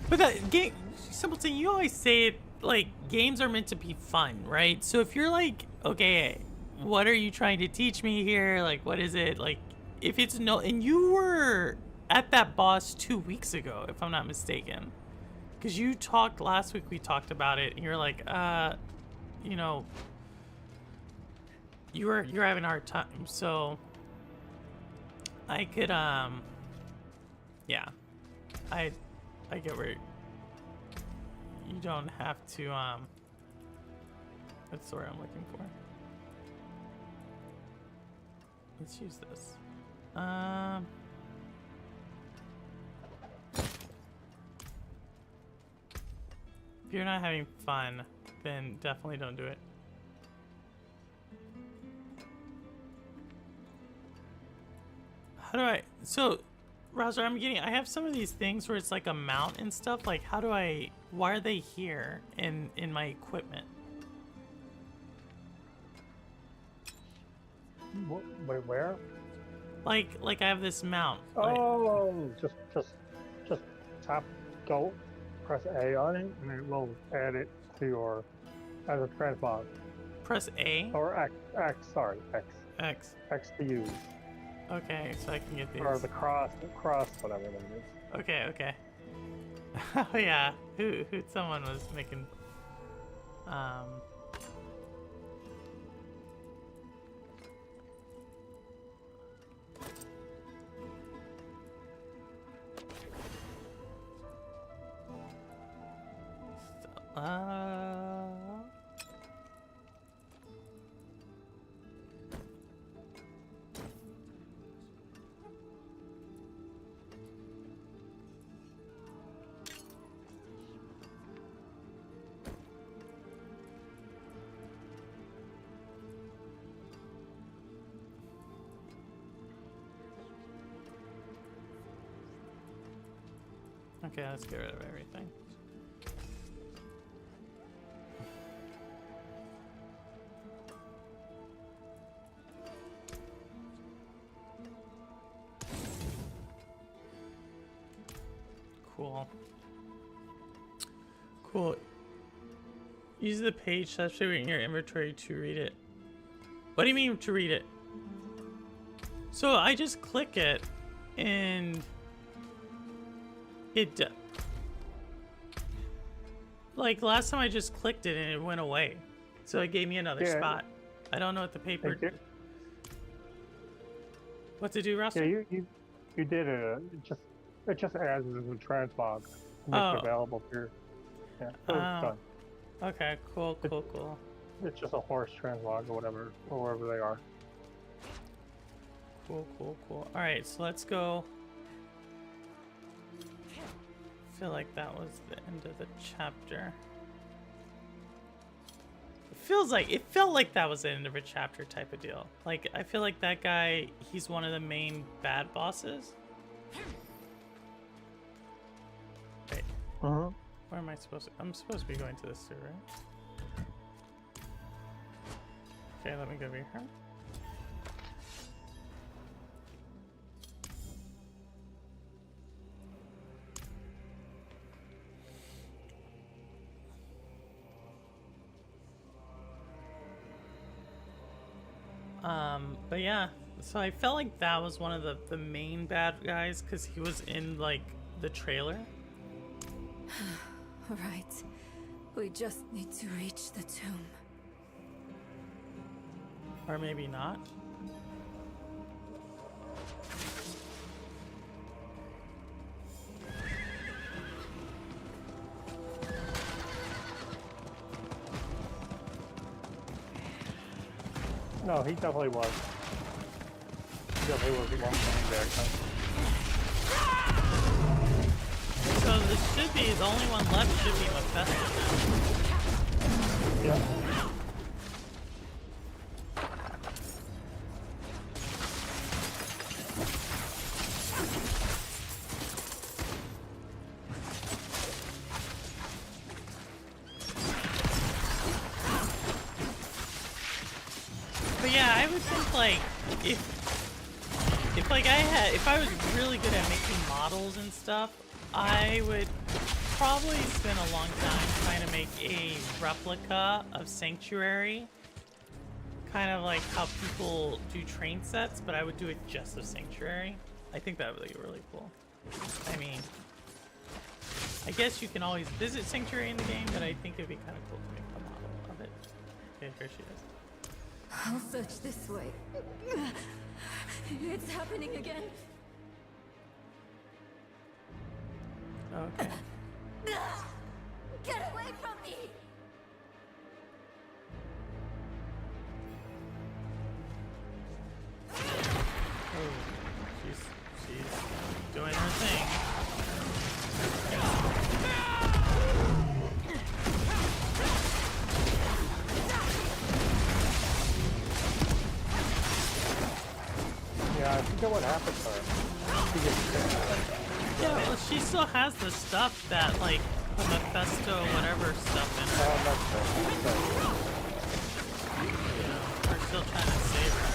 but that game, Simpleton, you always say it like games are meant to be fun, right? So if you're like, okay, what are you trying to teach me here? Like, what is it? Like, if it's no, and you were at that boss 2 weeks ago, if I'm not mistaken, because you talked last week. We talked about it, and you're like, you know, you're having a hard time, so I could yeah, I get where you don't have to that's the word I'm looking for. Let's use this. If you're not having fun, then definitely don't do it. How do I... So, Rouser, I have some of these things where it's like a mount and stuff. Like, how do I... Why are they here in my equipment? Wait, where? Like I have this mount. Oh, just tap, go, press A on it, and it will add it to your as a transmog. Press A? Or X, sorry, X. X to use. Okay, so I can get these. Or the cross, whatever that is. Okay. Oh yeah, who someone was making, okay, let's get rid of everything. Cool. Use the page slash in your inventory to read it. What do you mean to read it? So I just click it and it like last time I just clicked it and it went away. So it gave me another spot. I don't know what the paper what to do, Russ? Yeah, you did it. It just adds as a transmog. Make it available here. Yeah, so it's done. Okay, cool. It's just a horse transmog or whatever, or wherever they are. Cool. Alright, so let's go. I feel like that was the end of the chapter. It felt like that was the end of a chapter type of deal. Like, I feel like that guy, he's one of the main bad bosses. Wait. Uh-huh. Where am I supposed to... I'm supposed to be going to this too, right? Okay, let me go over here. But yeah, so I felt like that was one of the main bad guys because he was in like the trailer. Right. We just need to reach the tomb. Or maybe not. No, he definitely was. He definitely was the one thing there. So this should be, the only one left should be Mephisto now. Yeah. But yeah, I would think like if I was really good at making models and stuff, I would probably spend a long time trying to make a replica of Sanctuary. Kind of like how people do train sets, but I would do it just of Sanctuary. I think that would be really cool. I mean, I guess you can always visit Sanctuary in the game, but I think it'd be kind of cool to make a model of it. Okay, here she is. I'll search this way. It's happening again. Okay. Get away from me! Oh, she's doing her thing. forget what happened to her. She gets sick. Yeah, well, she still has the stuff that, like, the Mephisto whatever stuff in her. Oh, that's right. We're still trying to save her.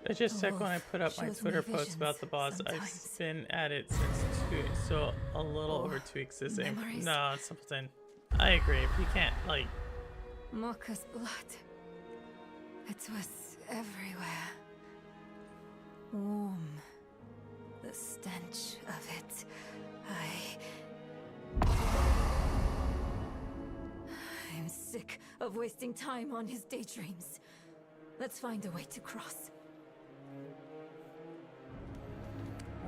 I just checked when I put up my shows Twitter me post about the boss. visions I've sometimes. been at it since 2, so a little over 2 weeks. The same. memories. No, it's something. I agree. If you can't, like, Mocha's blood. It was everywhere. Warm. The stench of it. I'm sick of wasting time on his daydreams. Let's find a way to cross.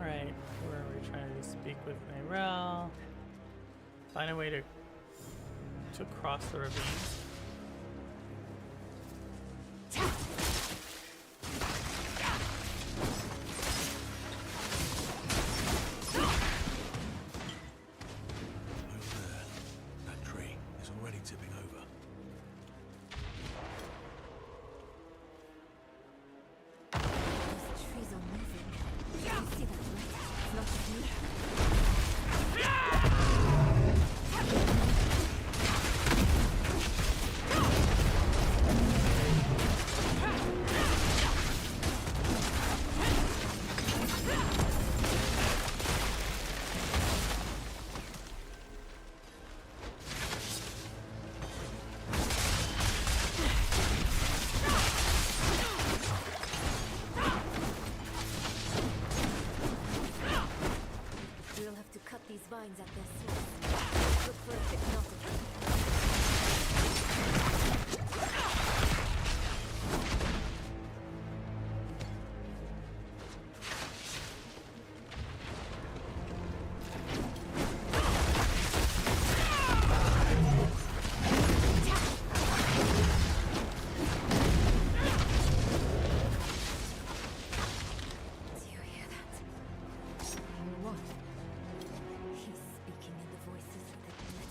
all right, where are we trying to speak with Mayrel? Find a way to cross the ravine. Over there. That tree is already tipping over. Those trees are moving. You see that, right? It's not just me. We'll have to cut these vines at their source. Look for a hypnotic. Do you hear that? What? He's speaking in the voices of the dead.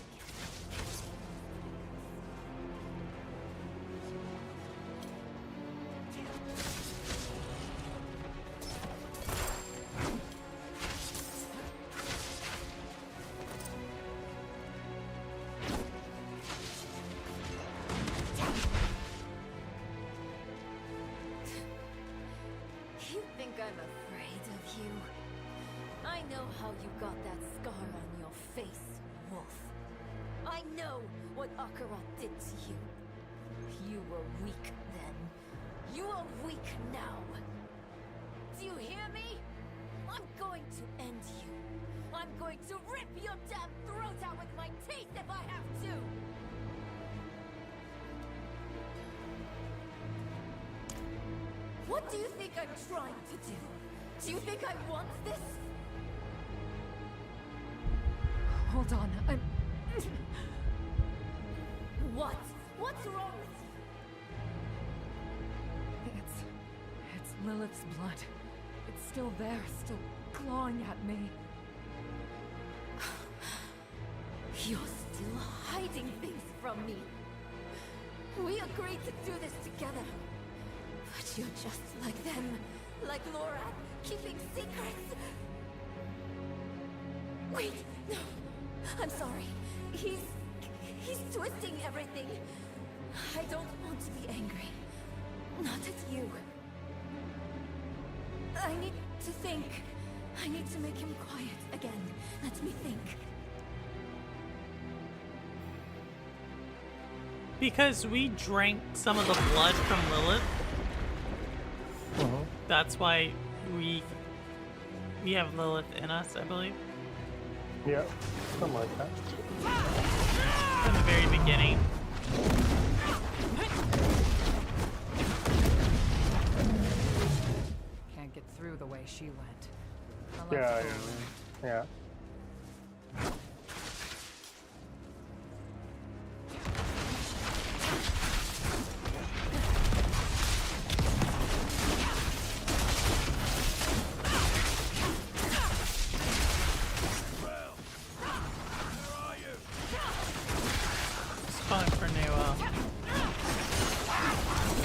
You think I'm afraid of you? I know how you got that scar on your face, Wolf. I know what Akarat did to you. You were weak then. You are weak now. Do you hear me? I'm going to end you. I'm going to rip your damn throat out with my teeth if I have to! What do you think I'm trying to do? Do you think I want this? Hold on, I'm... What? What's wrong with you? It's Lilith's blood. It's still there, still clawing at me. You're still hiding things from me. We agreed to do this together. But you're just like them. Like Laura, keeping secrets. Wait, no. I'm sorry. He's twisting everything. I don't want to be angry. Not at you. I need to think. I need to make him quiet again. Let me think. Because we drank some of the blood from Lilith. That's why we have Lilith in us, I believe. Yeah, something like that. From the very beginning. Can't get through the way she went. I'll have Yeah, to go yeah, yeah.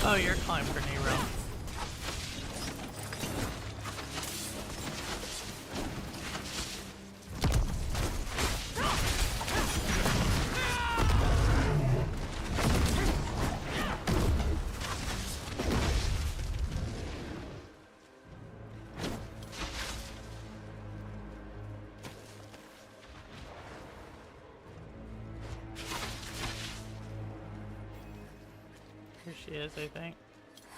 Oh, you're calling for Nero. Here she is, I think.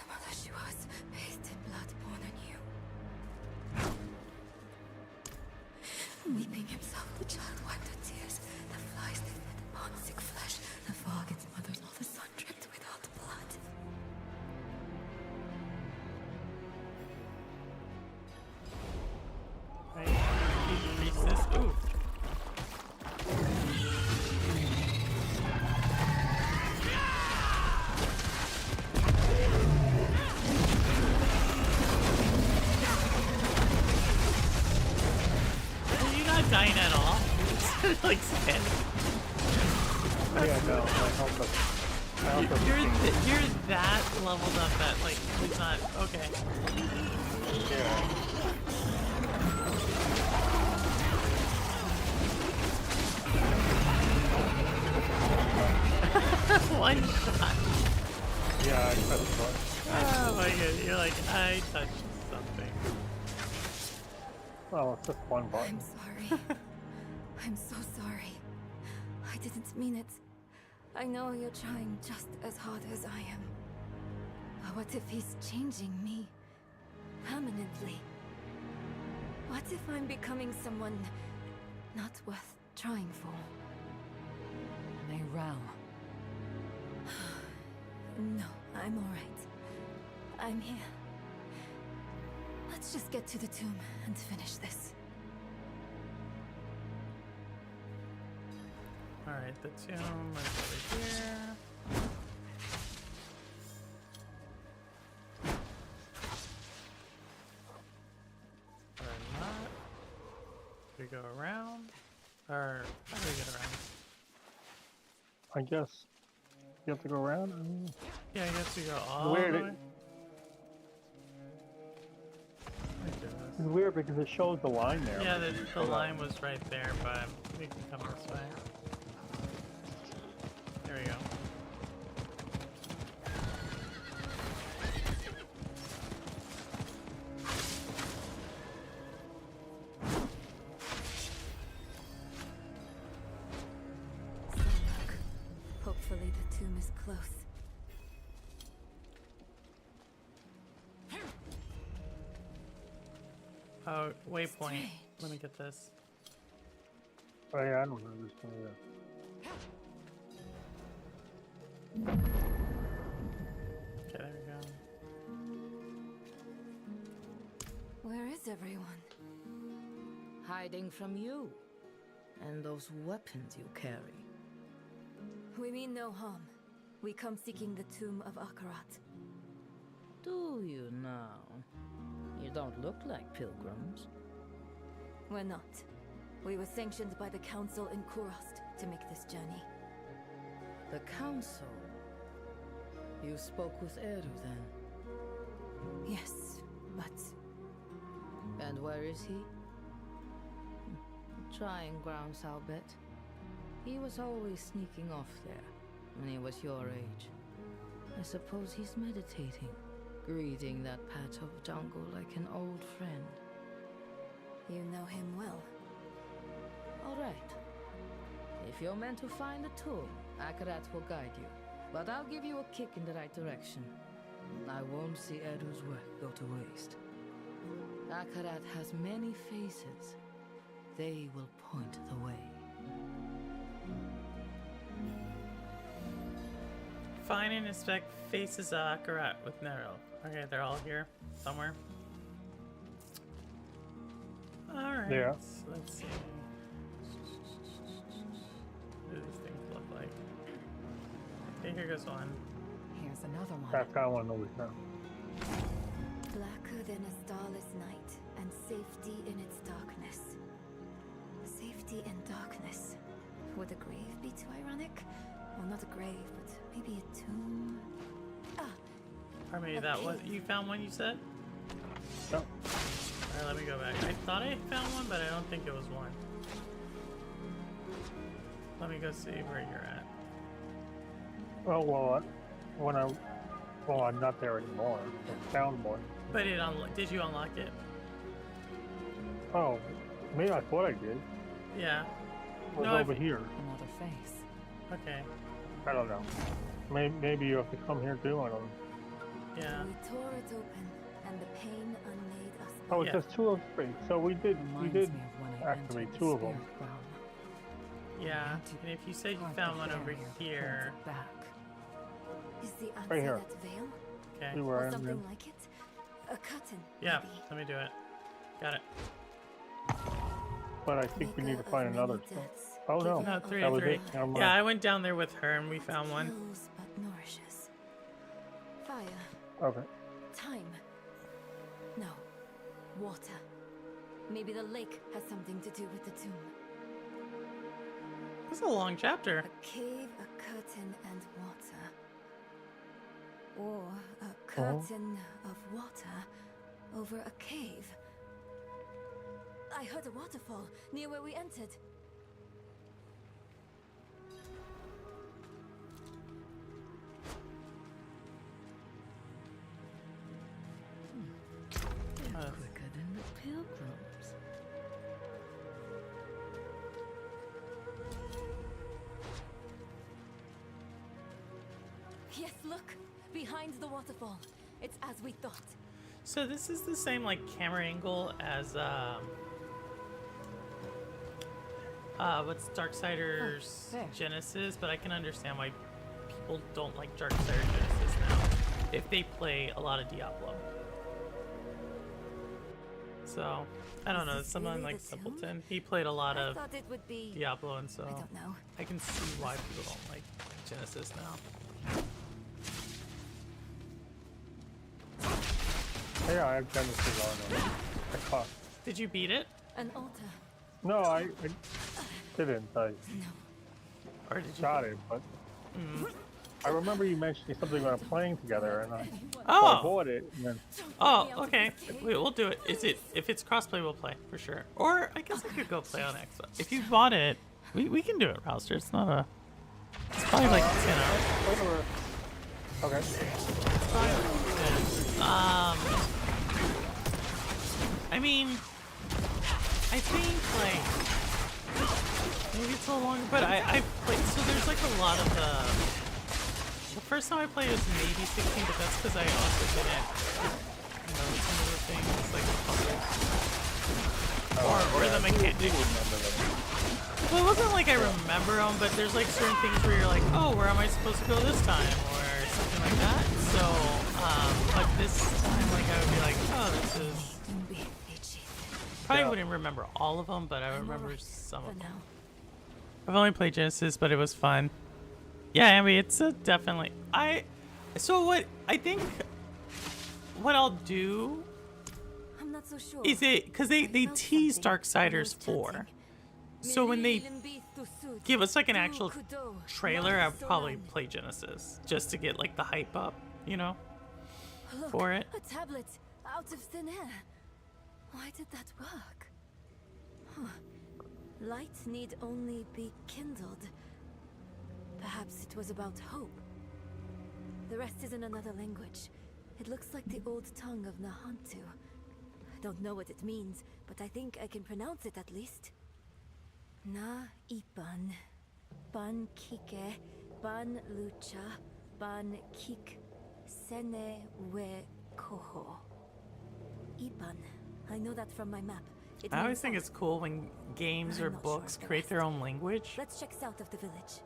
Mother, she was bathed in blood born anew. Weeping himself, the child wiped her tears. The flies they fed upon sick flesh. The fog its mother's all the sun dripped without blood. Right. Priestess. Ooh. Dying at all? Like standing. Yeah, no, I help us. You're that leveled up that like he's not okay. Yeah. One shot. Yeah, I touched one. Oh my god, you're like, I touched something. Well, it's just one button. I'm sorry. I'm so sorry. I didn't mean it. I know you're trying just as hard as I am. But what if he's changing me? Permanently? What if I'm becoming someone not worth trying for? Nero. No, I'm alright. I'm here. Let's just get to the tomb and finish this. Alright, the tomb is over here. Or not. We go around? Or how do we get around? I guess you have to go around. I mean, Yeah, I guess we go all Weird. the way. My goodness. it's weird because it shows the line there. Yeah, but it the doesn't show that. line was right there, but we can come this way. There we go. So look. Hopefully the tomb is close. Oh, waypoint. Strange. Let me get this. Oh yeah, I don't understand that. Okay, there we go. Where is everyone? Hiding from you. And those weapons you carry. We mean no harm. We come seeking the tomb of Akarat. Do you now? You don't look like pilgrims. We're not. We were sanctioned by the council in Kurost to make this journey. The council? You spoke with Eru then? Yes, but And where is he? Trying grounds, I'll bet. He was always sneaking off there when he was your age. I suppose he's meditating, greeting that patch of jungle like an old friend. you know him well. All right. If you're meant to find the tomb, Akarat will guide you. But I'll give you a kick in the right direction. I won't see Eru's work go to waste. Akarat has many faces. They will point the way. Find and inspect faces of Akarat with Nero. Okay, they're all here somewhere. Alright. Yeah. Let's see. What do these things look like? Okay, here goes one. Here's another one. That's how I want to know now. Blacker than a starless night, and safety in its darkness. Safety in darkness. Would a grave be too ironic? Well, not a grave, but maybe a tomb. Ah, Or maybe that was... You found one, you said? No. Alright, let me go back. I thought I found one, but I don't think it was one. Let me go see where you're at. Oh, well, well, I'm not there anymore. I found one. But did you unlock it? Oh, maybe I thought I did. Yeah. It was No, over here. Another face. Okay. I don't know. Maybe you have to come here too. I don't know. Yeah. We tore it open, and the pain unmade us. Oh, it Yeah. says 203. So we did Reminds did me of when I activate entered the two of them. spirit realm. Yeah. And if you said you Carve found the one over barrier that here... holds it back. Is the answer Right here. that veil? Okay. We Or were in something there. like it? A curtain, Yeah, maybe. let me do it. Got it. But I think we need to Maker of find another. many deaths, Oh no, No, giver three that to was three. it. Never mind. Yeah, I went down there with her and we found one. Kills but nourishes. Fire, Okay. time. No, water. Maybe the lake has something to do with the tomb. This is a long chapter. A cave, a curtain, and water. Or a curtain of water over a cave. I heard a waterfall near where we entered. Quicker than the pilgrims. Yes, look! Behind the waterfall. It's as we thought. So this is the same like camera angle as what's Darksiders there. Genesis, but I can understand why people don't like Darksiders Genesis now if they play a lot of Diablo. So I don't Is know, this someone really like the tomb? Simpleton, he played a lot I of thought it would be... Diablo, and so I don't know. I can see why people don't like Genesis now. Yeah, I've done this before. I caught. Did you beat it, An altar. No, I didn't. I No. or did you? got it, but I remember you mentioning something about playing together, and I Oh, bought it. And then, oh, okay. We'll do it. Is it if it's crossplay, we'll play for sure. Or I guess I could go play on Xbox. If you bought it, we can do it, Rouster. It's not a. It's probably like 10 hours. whatever. Okay. I mean, I think like maybe it's a little longer, but I played. So there's like a lot of the first time I played was maybe 16, but that's because I also didn't know some of the things like the puzzles or the mechanics. Well, it wasn't like I remember them, but there's like certain things where you're like, oh, where am I supposed to go this time, or something like that. So, but this time, like I would be like, oh, this is. Probably wouldn't remember all of them, but I remember some of them. I've only played Genesis, but it was fun. Yeah, I mean, it's a definitely. So what I think, what I'll do I'm not so sure. is it because they tease Darksiders 4. So when they give us like an actual trailer, I'd probably play Genesis just to get like the hype up, you know, for it. A tablet out of thin air. Why did that work? Huh. Light need only be kindled. Perhaps it was about hope. The rest is in another language. It looks like the old tongue of Nahantu. I don't know what it means, but I think I can pronounce it at least. Na ipan, ban kike, ban lucha, ban kik, sene we koho. Ipan. I know that from my map. It I always means think south. it's cool when games or I'm not sure books of the create their rest. own language. Let's check south of the village.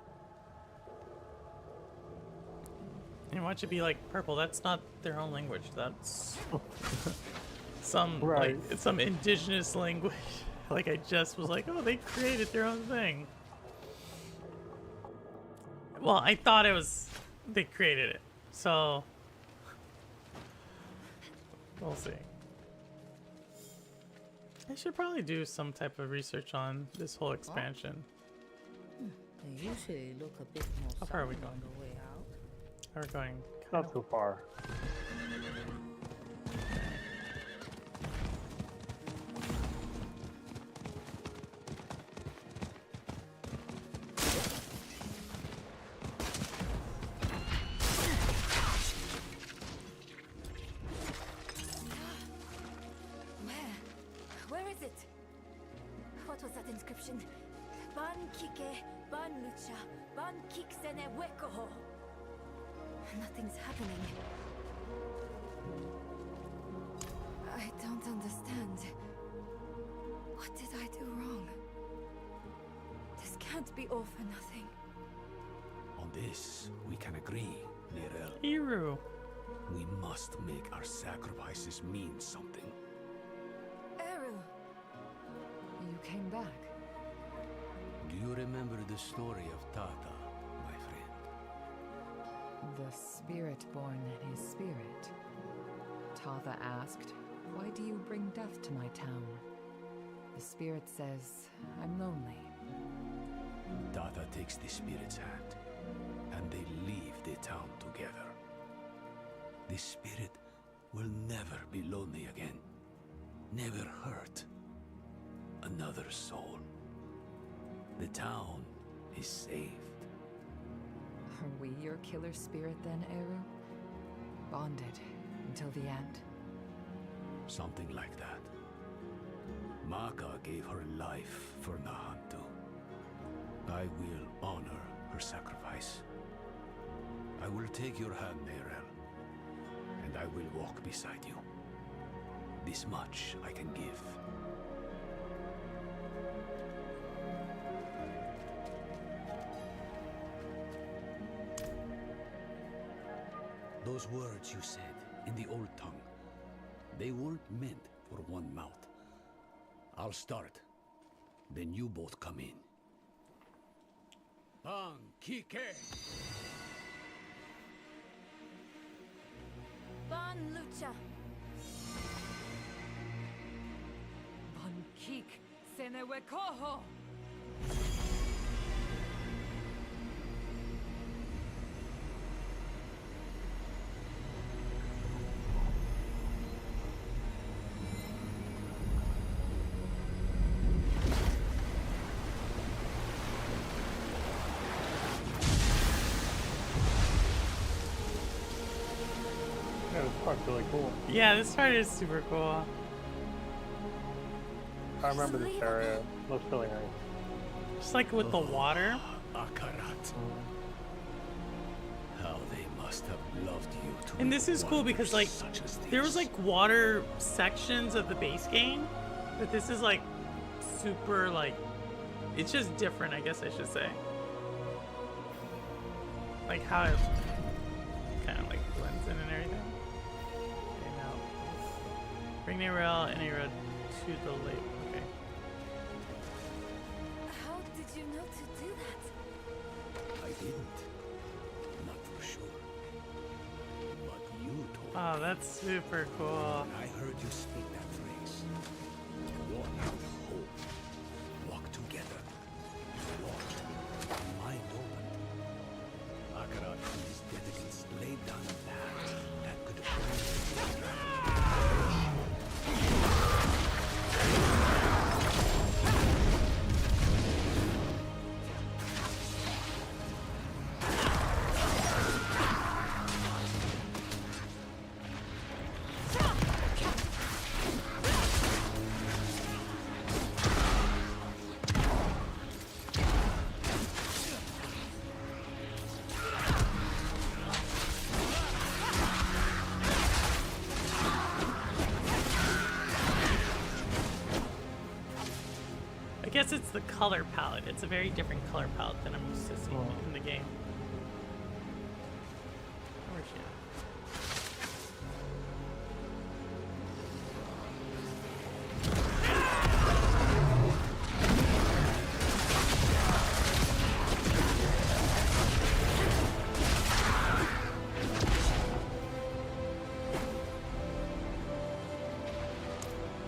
And watch it be like purple. That's not their own language. That's some Right. like it's some indigenous language. Like I just was like, oh, they created their own thing. Well, I thought it was they created it. So we'll see. I should probably do some type of research on this whole expansion. They usually look a bit more How far are we somber going? on the way out. We're going Not too far. Where is it? What was that inscription? Ban kike, ban lucha, ban kiksene wekoho. Nothing's happening. I don't understand. What did I do wrong? This can't be all for nothing. On this, we can agree, Nirel. Hero. We must make our sacrifices mean something. Eru! You came back. Do you remember the story of Tata, my friend? The spirit born his spirit. Tatha asked, "Why do you bring death to my town?" The spirit says, "I'm lonely." Tata takes the spirit's hand, and they leave the town together. The spirit will never be lonely again. Never hurt another soul. The town is saved. Are we your killer spirit then, Eru? Bonded until the end? Something like that. Maka gave her life for Nahantu. I will honor her sacrifice. I will take your hand, Nerel, and I will walk beside you. This much I can give. Those words you said in the old tongue, they weren't meant for one mouth. I'll start, then you both come in. Bang, Kike! Ban lucha! Bankik senewekoho! Yeah, this part's really cool. Yeah, this part is super cool. I remember this area. It looks really nice. Just like with the water. Akarat. How they must have loved you to And this is cool because like such as there was this. like water sections of the base game, but this is like super like it's just different, I guess I should say. Like how it kind of like blends in and everything. Okay, now bring the rail and a road to the lake. Okay. How did you know to do that? I didn't. Not for sure. But you told me. Oh, that's super cool. When I heard you speak that phrase. Walk home. Walk together. Walk. Mind open. Akarat and his dedicants laid down a path that could I guess it's the color palette. It's a very different color palette than I'm used to seeing in the game. Where's she at?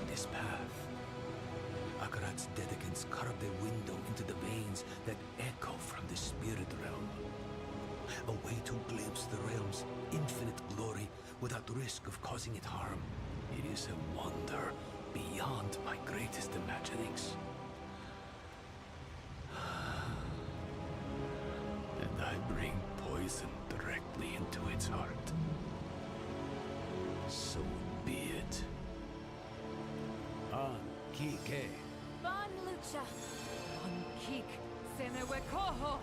this path. Akarat's dedicants carved a window into the veins that echo from the spirit realm. A way to glimpse the realm's inner risk of causing it harm. It is a wonder beyond my greatest imaginings. And I bring poison directly into its heart. So be it. Kike. Bon Lucha. Kik Senewe Koho.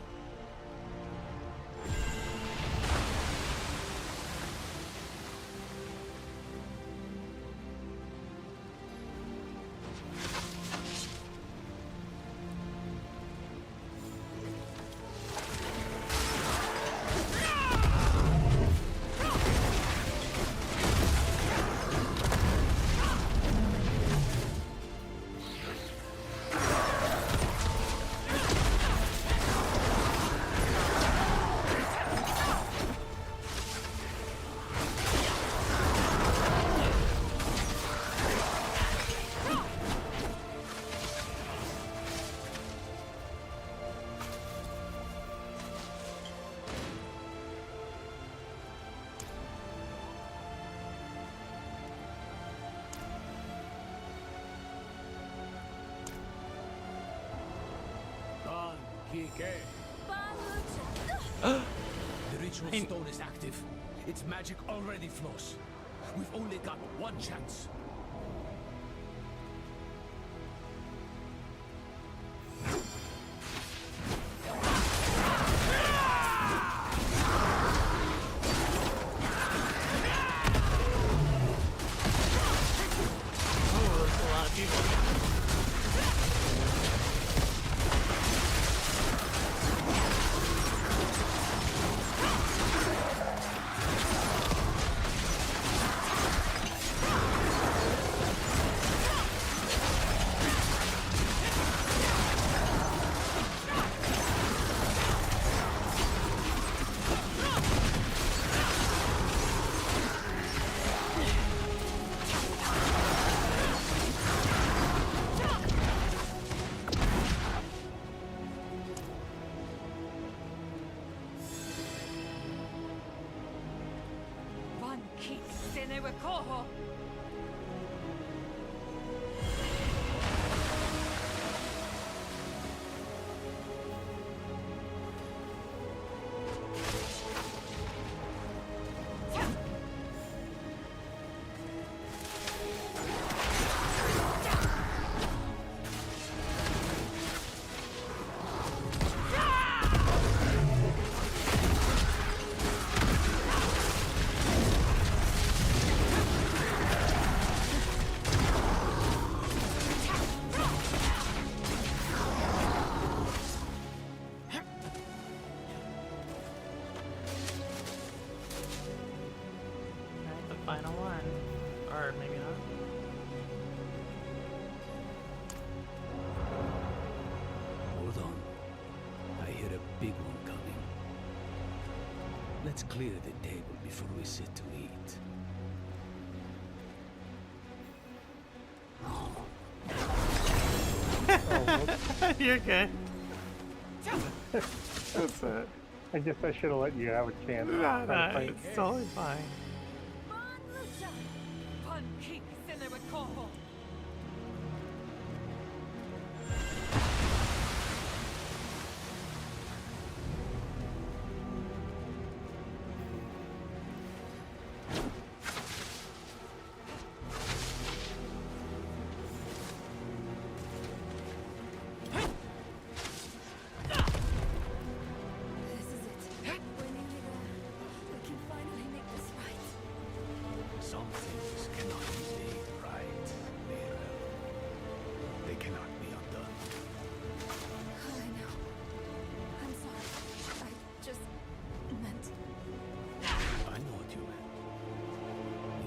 Kike. Bon Lucha. The ritual stone is active. Its magic already flows. We've only got one chance. Oh, there's a lot of people. Kik Senewe Koho. The final one. Or maybe not. Hold on. I hear a big one coming. Let's clear the table before we sit to eat. You're good. That's it. I guess I should have let you have a chance. No, it's totally fine. Bon Lucha. Bon Kik Senewe Koho. This is it. We're nearly there. We can finally make this right. Some things cannot be made right, Mira. They cannot be undone. I know. I'm sorry. I just meant. I know what you meant.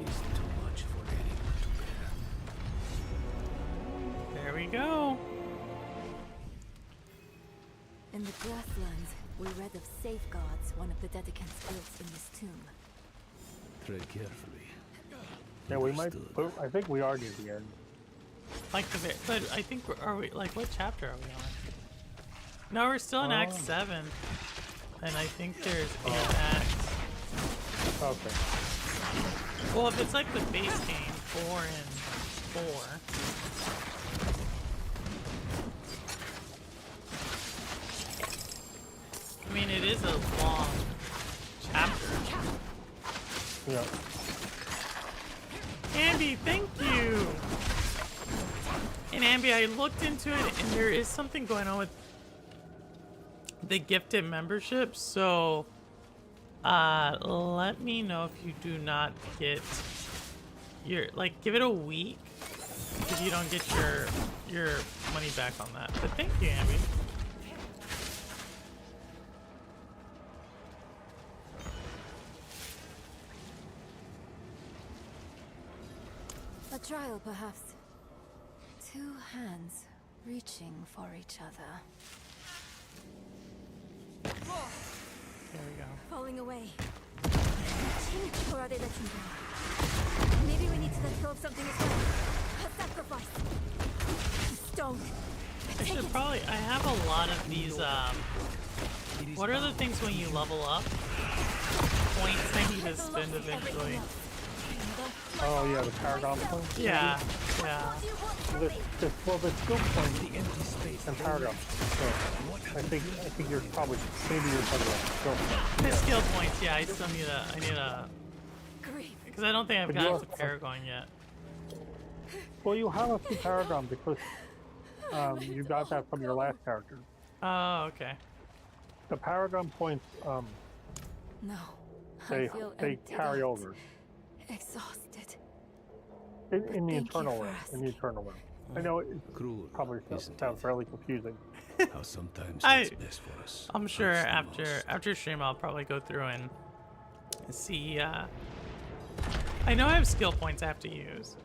It is too much for anyone to bear. There we go. In the Grasslands, we read of safeguards one of the Dedicants built in this tomb. Tread carefully. Yeah, we might. Understood. I think we are near the end. Like the but I think are we like what chapter are we on? No, we're still in Act 7. And I think there's 8 acts. Okay. Well, if it's like the base game, 4 and 4. I mean, it is a long chapter. Yeah. Ambi, thank you! And Ambi, I looked into it, and there is something going on with the gifted membership, so let me know if you do not get your, like, give it a week if you don't get your money back on that. But thank you, Ambi. A trial, perhaps. Two hands reaching for each other. There we go. Falling away. Or are they letting go? Maybe we need to let go of something as well. A sacrifice. Stone. I should probably, I have a lot of these, what are the things when you level up? Points I need to spend eventually. Oh yeah, the Paragon points. Yeah, yeah. Well, the skill points and Paragon. So I think you're probably maybe you're talking about skill points. The skill points, yeah. I still need a, because I don't think I've But gotten you to Paragon yet. Well, you have a few Paragon because you got that from your last character. Oh, okay. The Paragon points, No. they carry over. Exhausted. In the Thank you internal for realm. In the internal realm. I know it Cruel, probably isn't sounds it? fairly confusing. How sometimes I- what's best for us. I'm sure hurts the most. after stream I'll probably go through and see. I know I have skill points I have to use.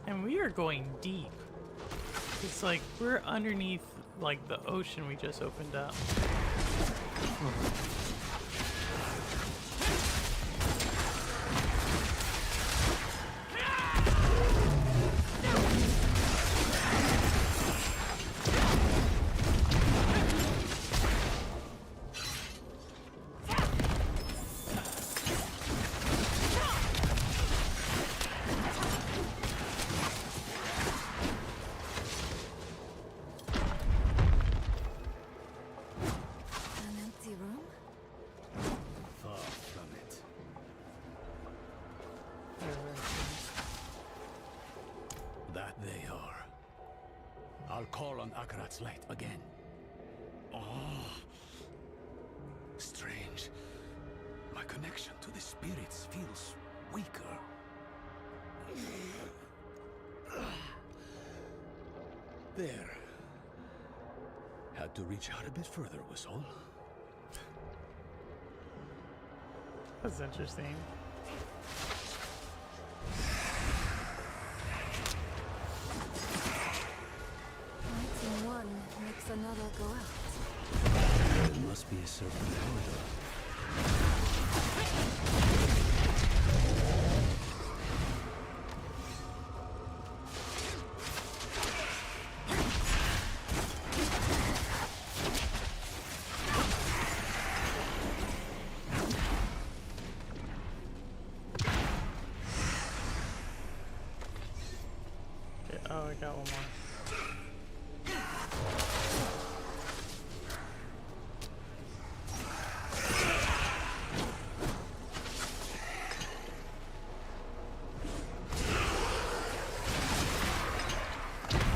And we are going deep. It's like we're underneath like the ocean we just opened up. An empty room? Far from it. That they are. I'll call on Akarat's light again. Oh, strange. My connection to the spirits feels weaker. There. Had to reach out a bit further, was all. That's interesting. Lighting one makes another go out. There must be a certain corridor. Okay, oh, I got one more.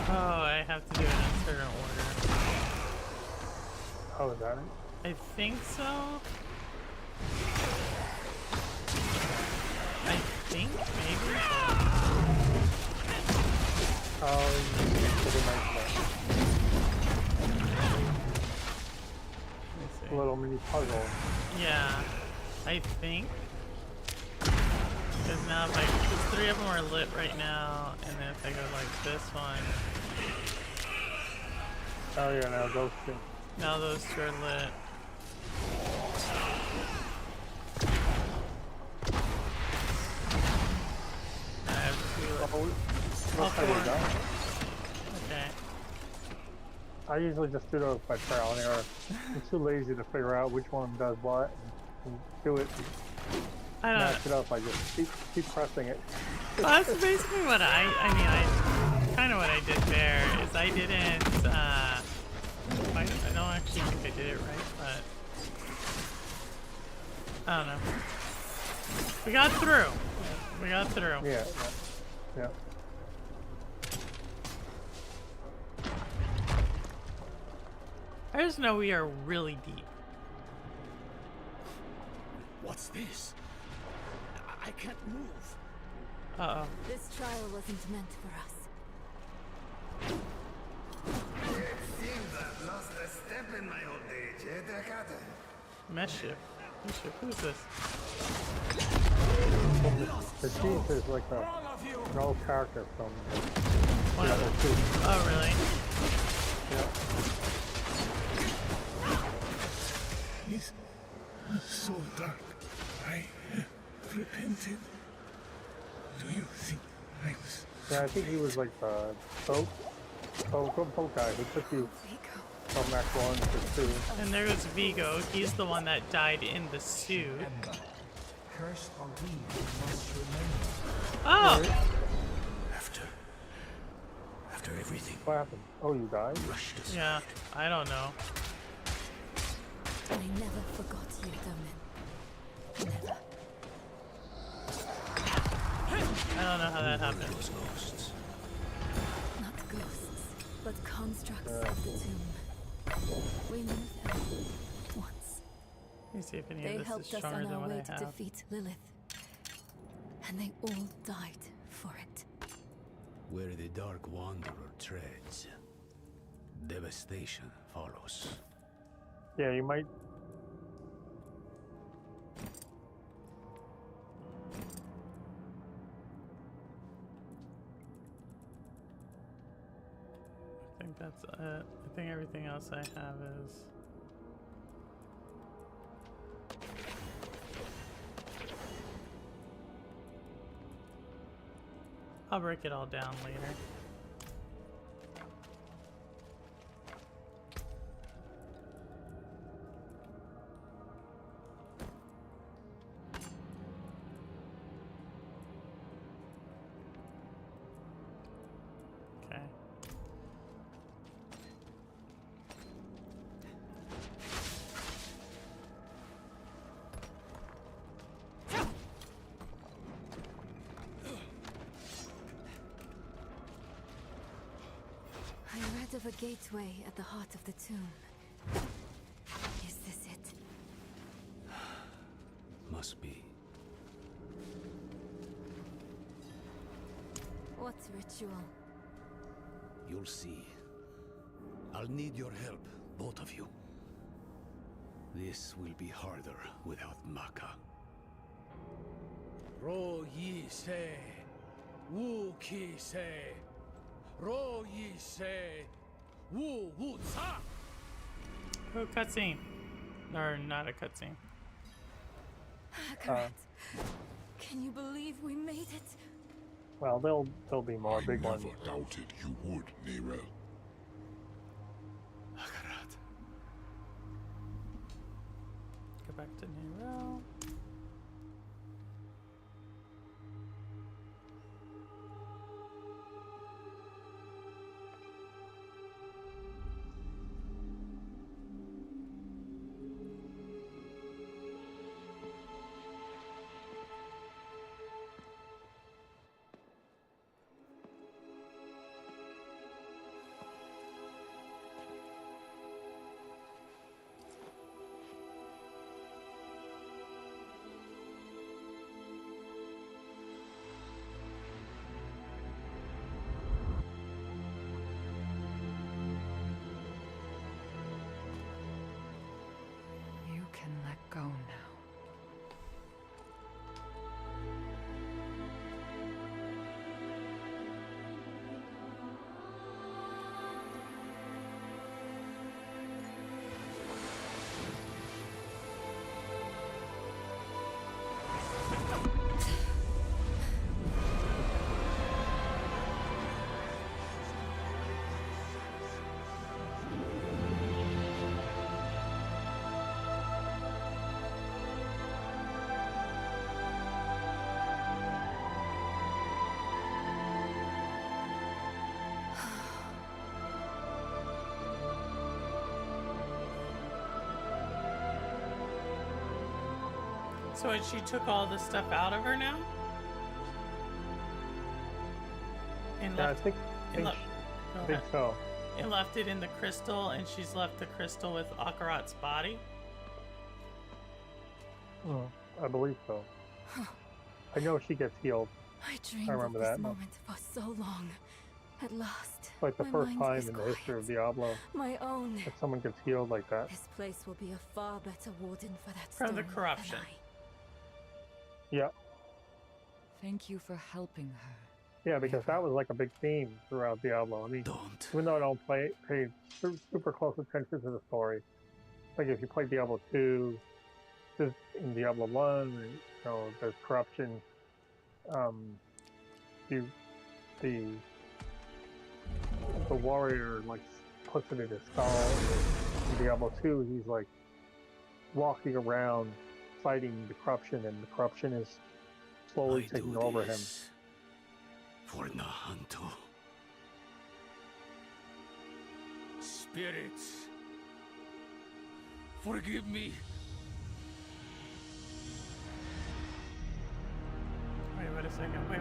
Oh, I have to do it in a certain order. Oh, is that it? I think so. I think maybe. Oh, you did mention Let me that. see. Little mini puzzle. Yeah, I think. Because now if I, because 3 of them are lit right now, and then if I go like this one, Oh yeah, now those two. now those 2 are lit. I have 2 lit. Oh, Oh, looks like 4. we got it. Okay. I usually just do those by trial and error. I'm too lazy to figure out which one does what and do it. I don't Match it up. I just keep pressing it. Well, that's basically what I kind of what I did there is I didn't, I don't actually think I did it right, but I don't know. We got through. We got through. Yeah. I just know we are really deep. What's this? I can't move. Uh-oh. This trial wasn't meant for us. It seems I've lost a step in my old age, eh, Dakata? Mischief. Who's this? The chief is like an old character from One of Diablo them. 2. Oh, really? Yeah. It's so dark. I have repented. Do you think I was... Yeah, I think he was like the folk guy who took you from Act 1 to 2. And there was Vigo. He's the one that died in the suit. Cursed are we who must remain. Oh! After everything. What happened? Oh, you died? Yeah, I don't know. I never forgot you, Domin. Never. I don't know how that happened. Ghosts. Not ghosts, but constructs of the tomb. We knew them once. Let me see if any They of this helped is us stronger on than our what way I to have. defeat Lilith. And they all died for it. Where the Dark Wanderer treads, devastation follows. Yeah, you might. I think that's it. I think everything else I have is... I'll break it all down later. Okay. I read of a gateway at the heart of the tomb. Is this it? Must be. What ritual? You'll see. I'll need your help, both of you. This will be harder without Maka. Ro yi se, wu ki se, ro yi se, wu wu sa. Oh, cutscene. Or not a cutscene. Akarat. Can you believe we made it? Well, there'll be more big ones. I never doubted you would, Nero. Akarat. Go back to Nero. So she took all the stuff out of her now? And Yeah, I left, think and left, go I think ahead. so. And left it in the crystal, and she's left the crystal with Akarat's body? I believe so. I know she gets healed. I dreamed remember of this that. moment for so long. At last, It's like the my first mind time is in the history quiet. of Diablo My own. that someone gets healed like that. This place will be a far better warden for that From the stone corruption. than Yeah, Thank you for helping her. yeah, because that was like a big theme throughout Diablo. I mean, Don't. even though I don't pay super close attention to the story, like if you play Diablo 2, in Diablo 1, you know, there's corruption. The warrior like puts it in his skull. In Diablo 2, he's like walking around fighting the corruption, and the corruption is slowly I taking do over him. this for Nahanto. Spirits, forgive me. Wait a second. Wait.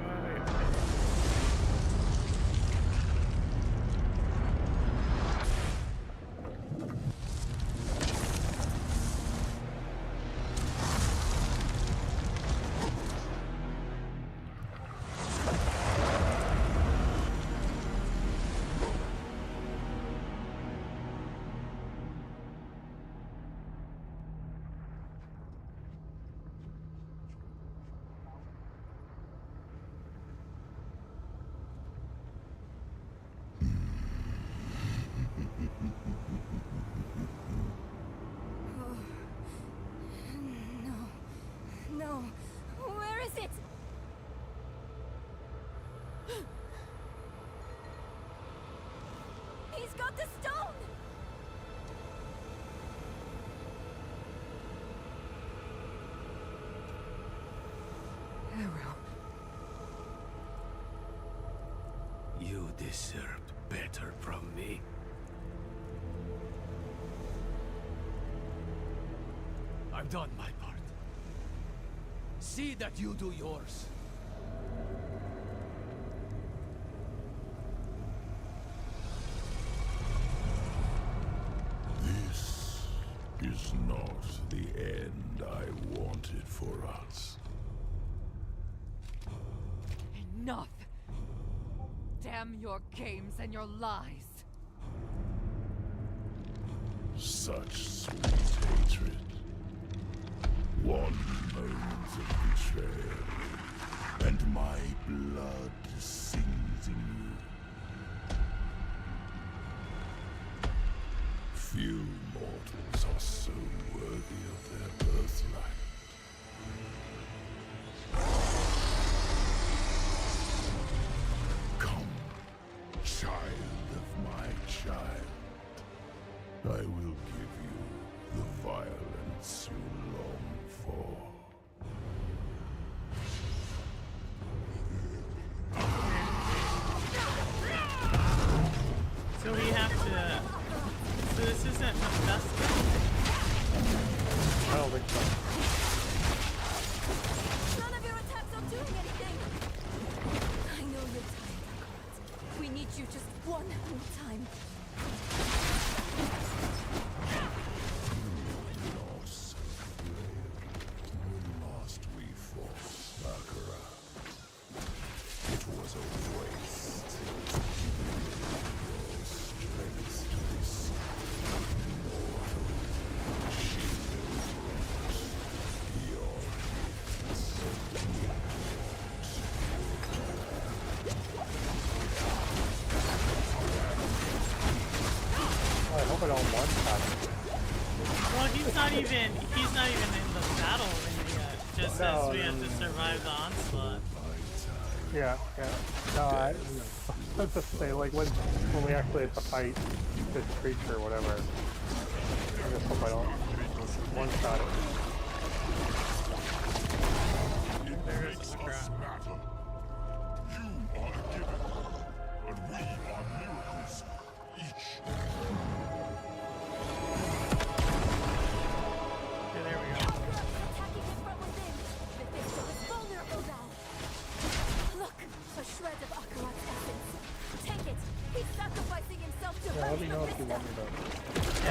No. Where is it? He's got the stone! Arrow. You deserved better from me. I've done my part. See that you do yours. This is not the end I wanted for us. Enough! Damn your games and your lies! Such sweet hatred. One moment of betrayal, and my blood sings in you. Few mortals are so worthy of their birthright. Come, child of my child. I will give you the violence you long for. So we have to. So this isn't Mephisto? I don't think so. None of your attacks are doing anything! I know you're tired, Akarat. We need you just one more time. Loss of Grail. Lost we fought Baccarat. It was a waste. Your strength to this immortal shield. Your I hope I don't one-shot him. Well, he's not even in the battle ring yet. Just says we have to survive the onslaught. Yeah. No, I was just say like when we actually have to fight this creature or whatever. I just hope I don't one-shot it. There is the crap. matter. You are a given, and we are miracles, each. Okay, there we go. Attacking him from within. shred of Akarat's essence. Take it. He's sacrificing himself to Yeah, let hurt me know if you want me Mephisto. to.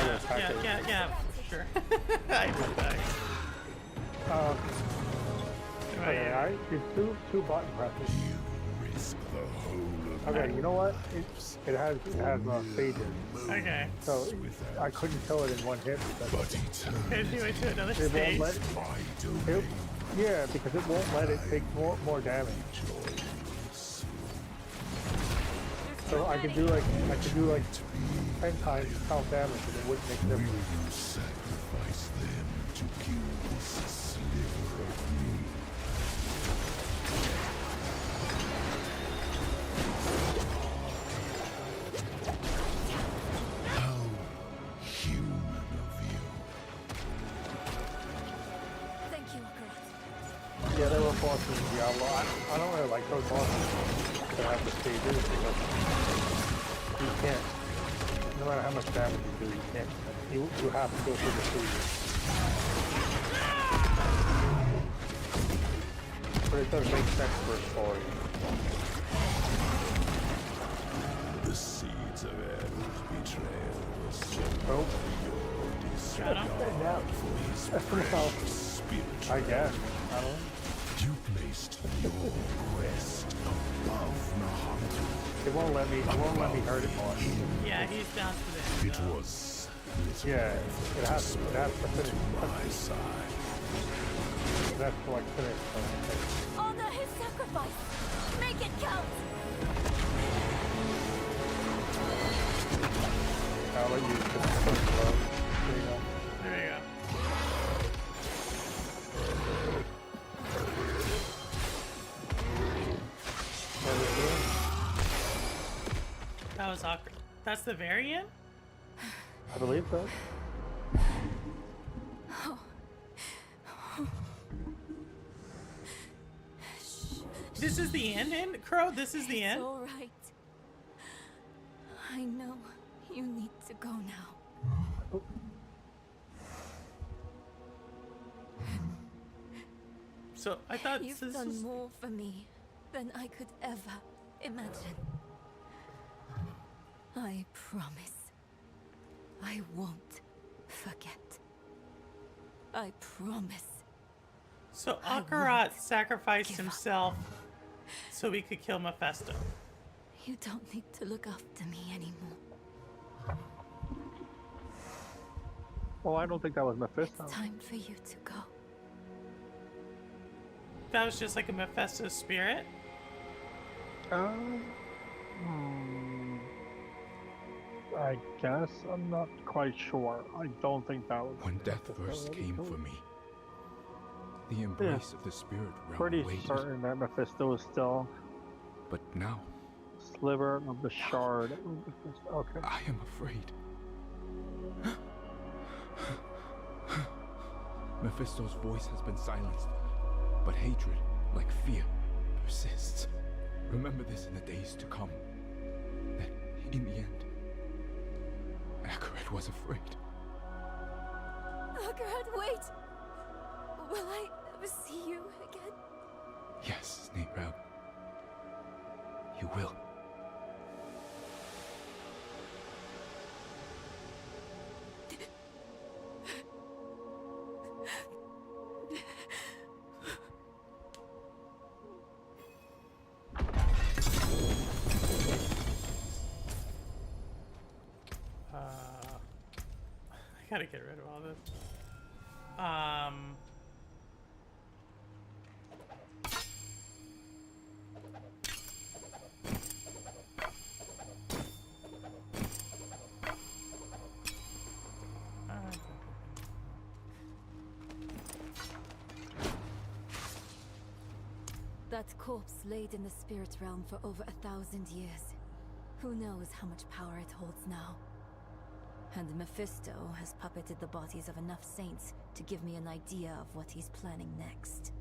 Yeah, for sure. I would die. Okay, I do two button presses. Okay, you know what? It has stages. Okay. So I couldn't kill it in one hit. Could do it to another It stage. won't let yeah, because it won't let it take more damage. So I could do like 10 times count damage and it wouldn't make a difference. Sacrifice them to kill this sliver of me. How human of you. Thank you, Akarat. Yeah, there were bosses in Diablo. I don't really like those bosses that have the stages because you can't, no matter how much damage you do, you can't, you have to go through the stages. But it does make sense for a story. The seeds of Eru's betrayal will sow Oh. your disregard for his Well, precious spiritual. I guess. I don't know. You placed your quest above Nahantu. It won't let me hurt it more. Yeah, he's down to this. It was little Yeah, it has to finish. my side. It has to like finish. Honor his sacrifice. Make it count. I'll let you just slow. There you go. There you go. That was awkward. That's the very end? I believe so. This is the end, Crow? This is the end? It's all right. I know you need to go now. So I thought You've this done was... more for me than I could ever imagine. I promise. I won't forget. I promise. So I Akarat won't sacrificed give up. himself so we could kill Mephisto. You don't need to look after me anymore. Well, I don't think that was Mephisto. It's time for you to go. That was just like a Mephisto spirit? I guess I'm not quite sure. I don't think that was. When death first came for me, the embrace of the spirit realm Pretty waited. certain that Mephisto is still But now, sliver of the shard. Okay. I am afraid. Mephisto's voice has been silenced, but hatred, like fear, persists. Remember this in the days to come. That in the end, Akarat was afraid. Akarat, wait! Will I ever see you again? Yes, Snake Rab. You will. I gotta get rid of all this. That corpse laid in the spirit realm for over 1,000 years. Who knows how much power it holds now? And Mephisto has puppeted the bodies of enough saints to give me an idea of what he's planning next.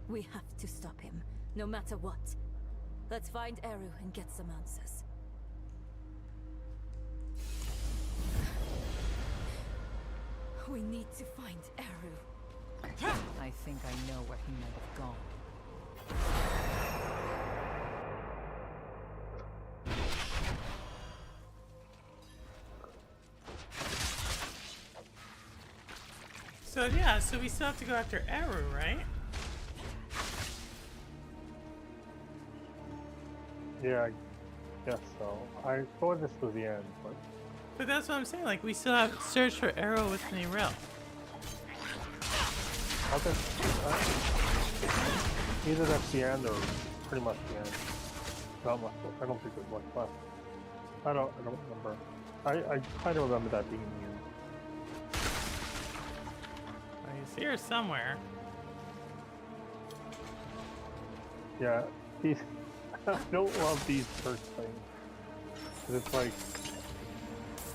We have to stop him, no matter what. Let's find Eru and get some answers. We need to find Eru. I think I know where he might have gone. So yeah, so we still have to go after Eru, right? Yeah, I guess so. I thought this was the end, but But that's what I'm saying. Like we still have to search for Eru with Nirel. I think either that's the end or pretty much the end. Not much. I don't think there's much left. I don't remember. I kind of remember that being the end. Well, he's here somewhere. Yeah, these. I don't love these first things. 'Cause it's like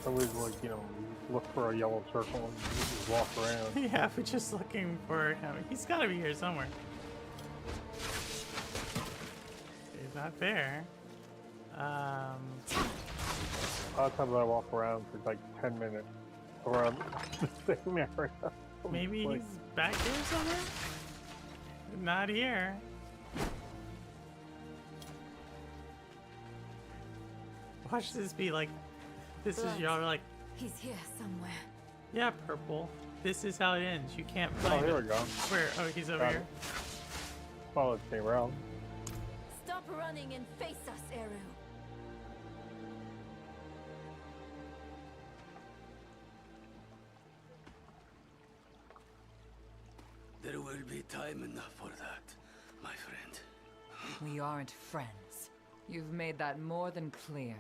always like, you know, you look for a yellow circle and you just walk around. Yeah, we're just looking for him. He's got to be here somewhere. He's not there. A lot of times I walk around for like 10 minutes around the same area. Maybe Like, he's back here somewhere? Not here. Watch this be like, this is y'all like, He's here somewhere. yeah, purple. This is how it ends. You can't oh, find here it. we go. Where? Oh, he's over Got here. it. Follow the same route. Stop running and face us, Eru. There will be time enough for that, my friend. We aren't friends. You've made that more than clear.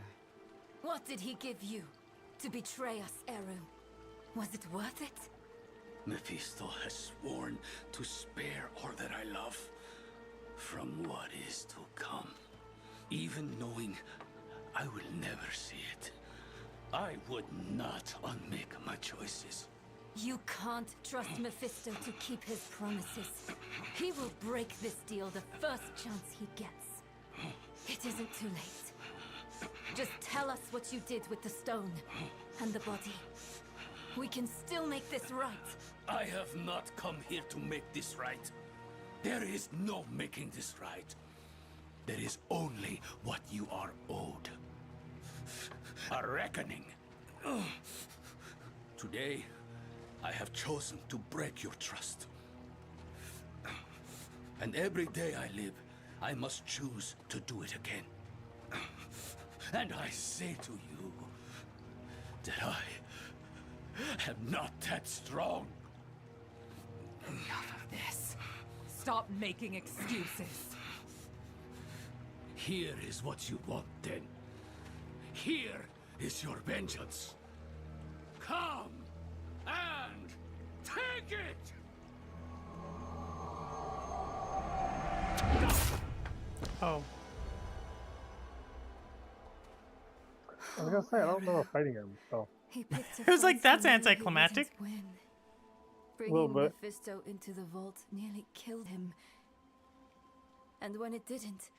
What did he give you to betray us, Eru? Was it worth it? Mephisto has sworn to spare all that I love from what is to come. Even knowing I will never see it, I would not unmake my choices. You can't trust Mephisto to keep his promises. He will break this deal the first chance he gets. It isn't too late. Just tell us what you did with the stone and the body. We can still make this right. I have not come here to make this right. There is no making this right. There is only what you are owed. A reckoning. Today, I have chosen to break your trust. And every day I live, I must choose to do it again. And I say to you that I am not that strong. Enough of this. Stop making excuses. Here is what you want, then. Here is your vengeance. Come and take it! Oh. I was gonna say, I don't remember fighting him, so. He picked a It was like, fight that's he knew he anticlimactic. wouldn't win. Little Bringing bit. Mephisto into the vault nearly killed him. And when it didn't,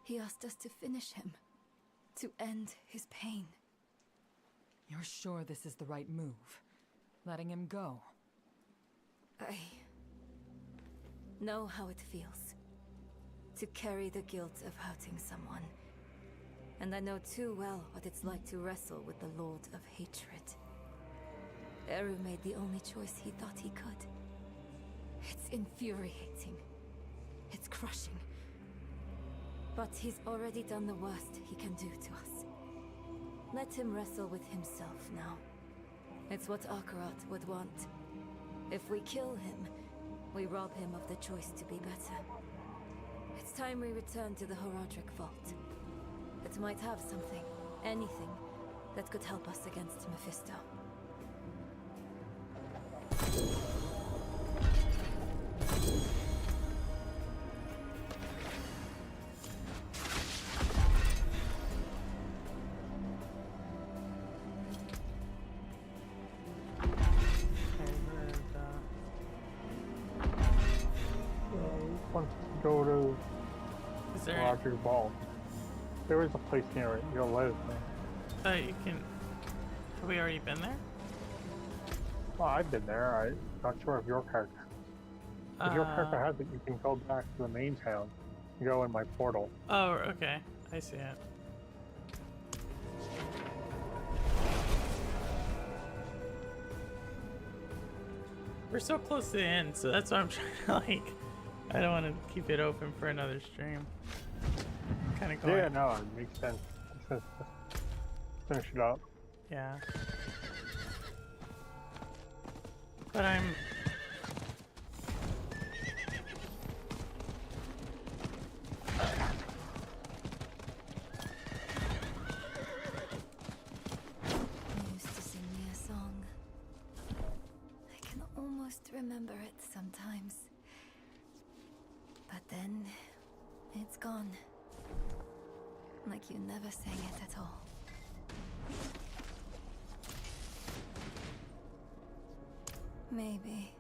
he asked us to finish him. To end his pain. You're sure this is the right move? Letting him go? I know how it feels. To carry the guilt of hurting someone. And I know too well what it's like to wrestle with the Lord of Hatred. Eru made the only choice he thought he could. It's infuriating. It's crushing. But he's already done the worst he can do to us. Let him wrestle with himself now. It's what Akarat would want. If we kill him, we rob him of the choice to be better. It's time we return to the Horadric Vault. It might have something, anything, that could help us against Mephisto. Once you go to Is there? Roger Ball, there is a place near it. You'll let us know. Oh, you can. Have we already been there? Well, I've been there. I'm not sure if your character. If your character has it, you can go back to the main town and go in my portal. Oh, okay. I see it. We're so close to the end, so that's why I'm trying to like. I don't want to keep it open for another stream. Kind of going. Yeah, no, it makes sense. Just finish it up. Yeah. But I'm. Used to sing me a song. I can almost remember it sometimes. But then, it's gone. Like you never sang it at all. Maybe.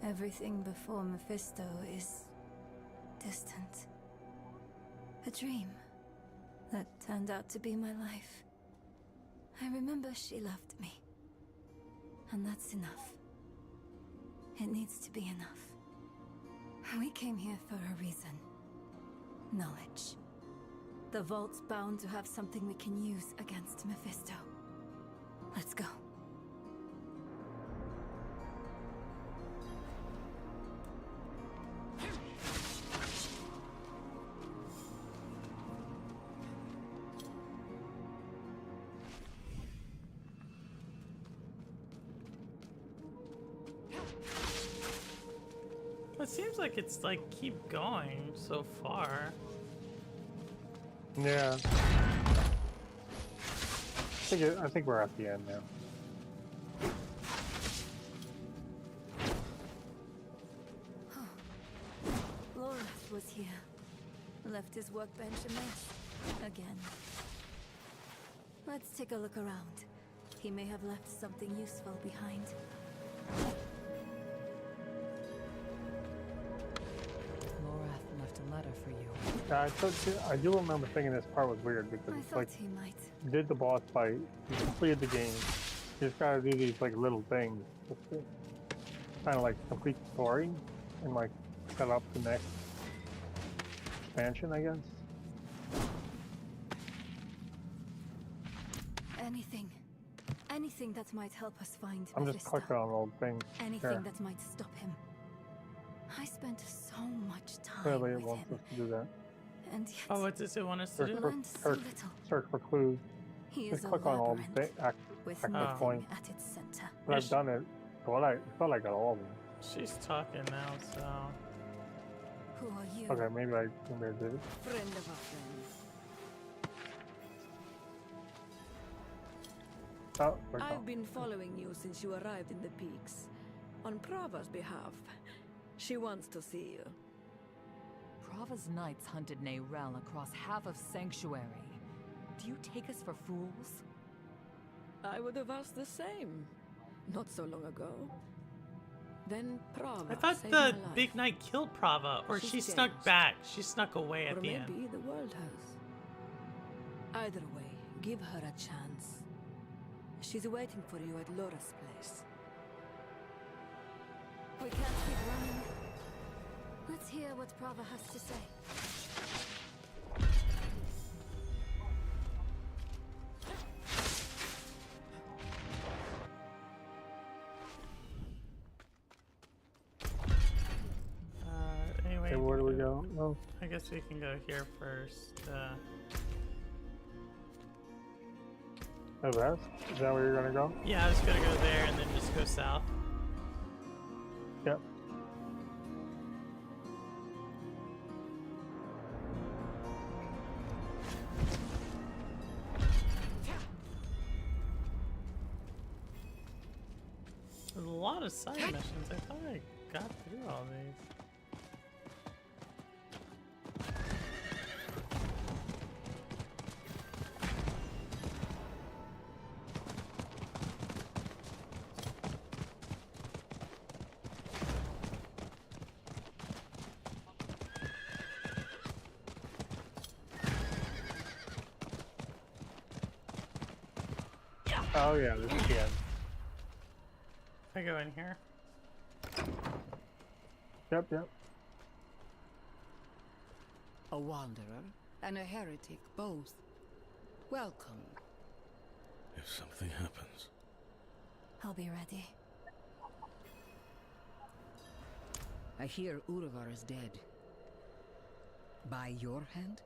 Everything before Mephisto is distant. A dream that turned out to be my life. I remember she loved me. And that's enough. It needs to be enough. We came here for a reason. Knowledge. The vault's bound to have something we can use against Mephisto. Let's go. It seems like it's like keep going so far. Yeah. I think we're at the end now. Lorath was here. Left his workbench a mess. Again. Let's take a look around. He may have left something useful behind. Lorath left a letter for you. I do remember thinking this part was weird because I it's thought like he might. you did the boss fight, you completed the game, you just gotta do these like little things, kind of like complete the story and like set up the next expansion, I guess. Anything that might help us find I'm just Mephisto. clicking on old things. Anything Here. that might stop him. I spent so much time Clearly it with wants him, us to do that. and yet Oh, what does it want us to do? learned so little. Search for clues. He Just is a click on all the labyrinth with active nothing points. at its center. But I've done it. I felt like I got all of them. She's talking now, so. Who are you? Okay, maybe I did it. Friend of our friend. Oh, there we go. I've been following you since you arrived in the peaks. On Prava's behalf. She wants to see you. Prava's knights hunted Neyrel across half of Sanctuary. Do you take us for fools? I would have asked the same. Not so long ago. Then Prava I thought saved the my life. big knight killed Prava, or She's she snuck changed. back. She snuck away at Or the maybe end. the world has. Either way, give her a chance. She's waiting for you at Laura's place. We can't keep running. Let's hear what Prava has to say. Anyway, Okay, where do we go? Oh, I guess we can go here first. oh, that? Is that where you're gonna go? Yeah, I was gonna go there and then just go south. Yep. There's a lot of side missions. I thought I got through all these. Oh yeah, this is the end. If I go in here. Yep. A wanderer and a heretic, both. Welcome. If something happens, I'll be ready. I hear Urivar is dead. By your hand?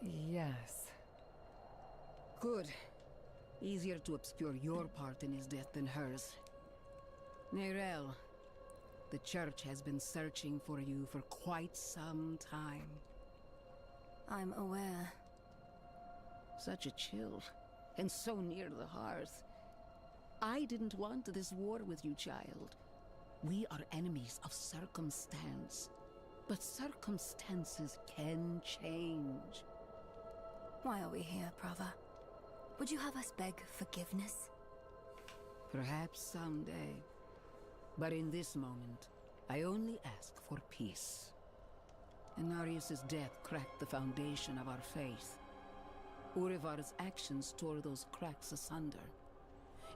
Yes. Good. Easier to obscure your part in his death than hers. Neyrelle, the church has been searching for you for quite some time. I'm aware. Such a chill, and so near the hearth. I didn't want this war with you, child. We are enemies of circumstance. But circumstances can change. Why are we here, Prava? Would you have us beg forgiveness? Perhaps someday. But in this moment, I only ask for peace. Inarius' death cracked the foundation of our faith. Urivar's actions tore those cracks asunder.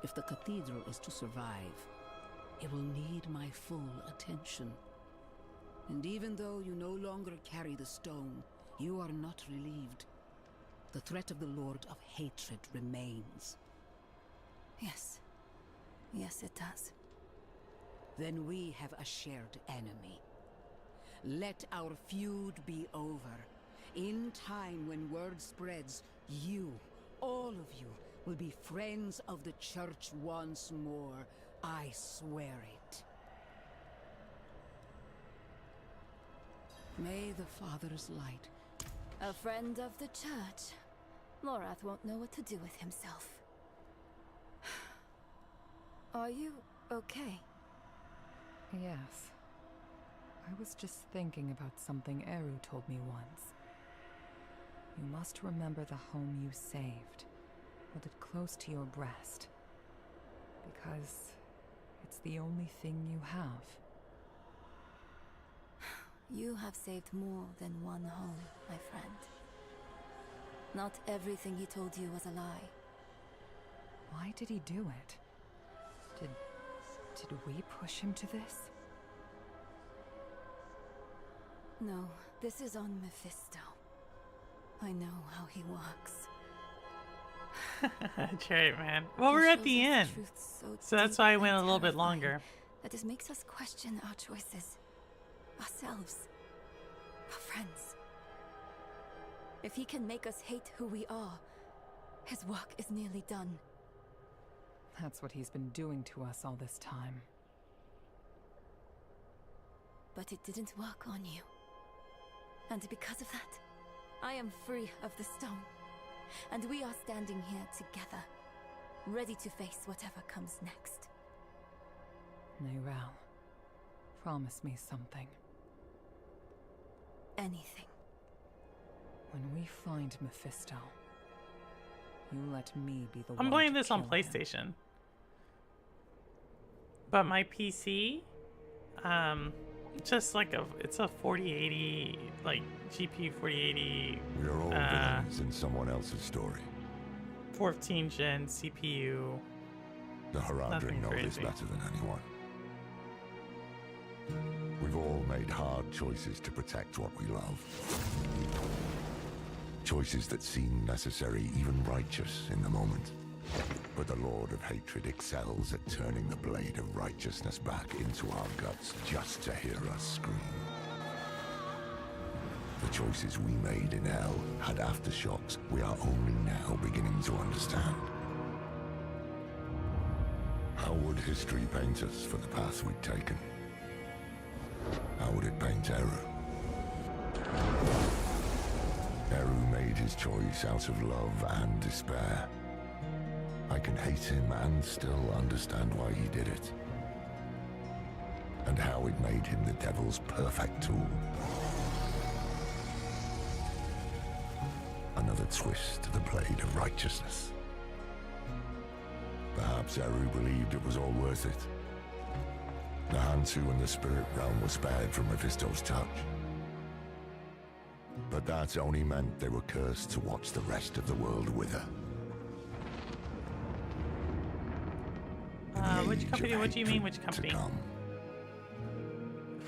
If the cathedral is to survive, it will need my full attention. And even though you no longer carry the stone, you are not relieved. The threat of the Lord of Hatred remains. Yes. Yes, it does. Then we have a shared enemy. Let our feud be over. In time, when word spreads, you, all of you, will be friends of the Church once more. I swear it. May the Father's light... A friend of the Church. Lorath won't know what to do with himself. Are you okay? Yes. I was just thinking about something Eru told me once. You must remember the home you saved. Hold it close to your breast. Because it's the only thing you have. You have saved more than one home, my friend. Not everything he told you was a lie. Why did he do it? Did we push him to this? No, this is on Mephisto. I know how he works. That's right, man. Well, we're at the end. So that's why I went a little bit longer. That it makes us question our choices. Ourselves. Our friends. If he can make us hate who we are, his work is nearly done. That's what he's been doing to us all this time. But it didn't work on you. And because of that, I am free of the stone. And we are standing here together, ready to face whatever comes next. Neyrelle, promise me something. Anything. When we find Mephisto, you let me be the one. I'm playing to this on kill him. PlayStation. But my PC, just like it's a 4080, like GPU 4080. We are all villains in someone else's story. 14 gen CPU. The Haradrim Nothing know this crazy. better than anyone. We've all made hard choices to protect what we love. Choices that seem necessary, even righteous in the moment. But the Lord of Hatred excels at turning the blade of righteousness back into our guts just to hear us scream. The choices we made in hell had aftershocks we are only now beginning to understand. How would history paint us for the path we'd taken? How would it paint Eru? Eru made his choice out of love and despair. I can hate him and still understand why he did it. And how it made him the devil's perfect tool. Another twist to the blade of righteousness. Perhaps Eru believed it was all worth it. The Hantu and the spirit realm were spared from Mephisto's touch. But that only meant they were cursed to watch the rest of the world wither. Which company? What do you mean, which company?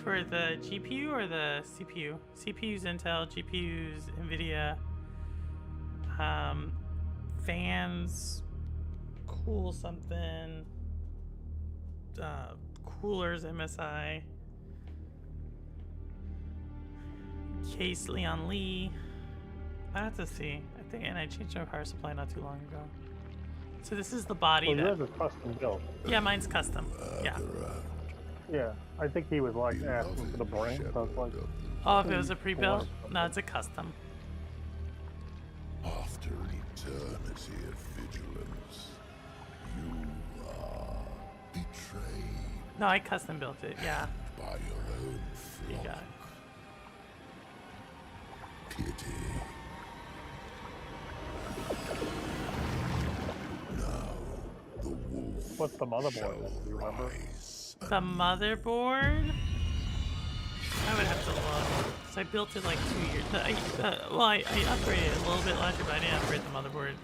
For the GPU or the CPU? CPU's Intel, GPU's NVIDIA. Fans, cool something. Coolers MSI. Case Leon Lee. I have to see. I think, and I changed my power supply not too long ago. So this is the body Well, that. yours is custom built. Yeah, mine's custom. Yeah. Yeah, I think he was like asking for the brain, so it's like. Oh, if it was a pre-built? No, it's a custom. After eternity of vigilance, you are betrayed No, I custom built it. Yeah. by your own You flock. got it. Pity. Now the wolf. What's the motherboard? Do you remember? The motherboard? I would have to look. So I built it like 2 years. Well, I upgraded it a little bit last year, but I didn't upgrade the motherboard.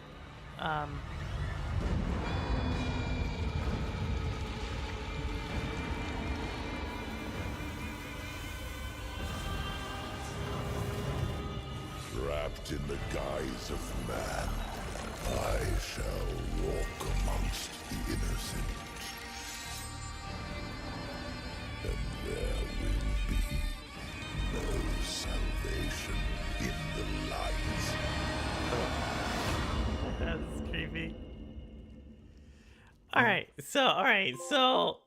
Wrapped in the guise of man, I shall walk amongst the innocent. And there will be no salvation in the light. That's creepy. Alright, so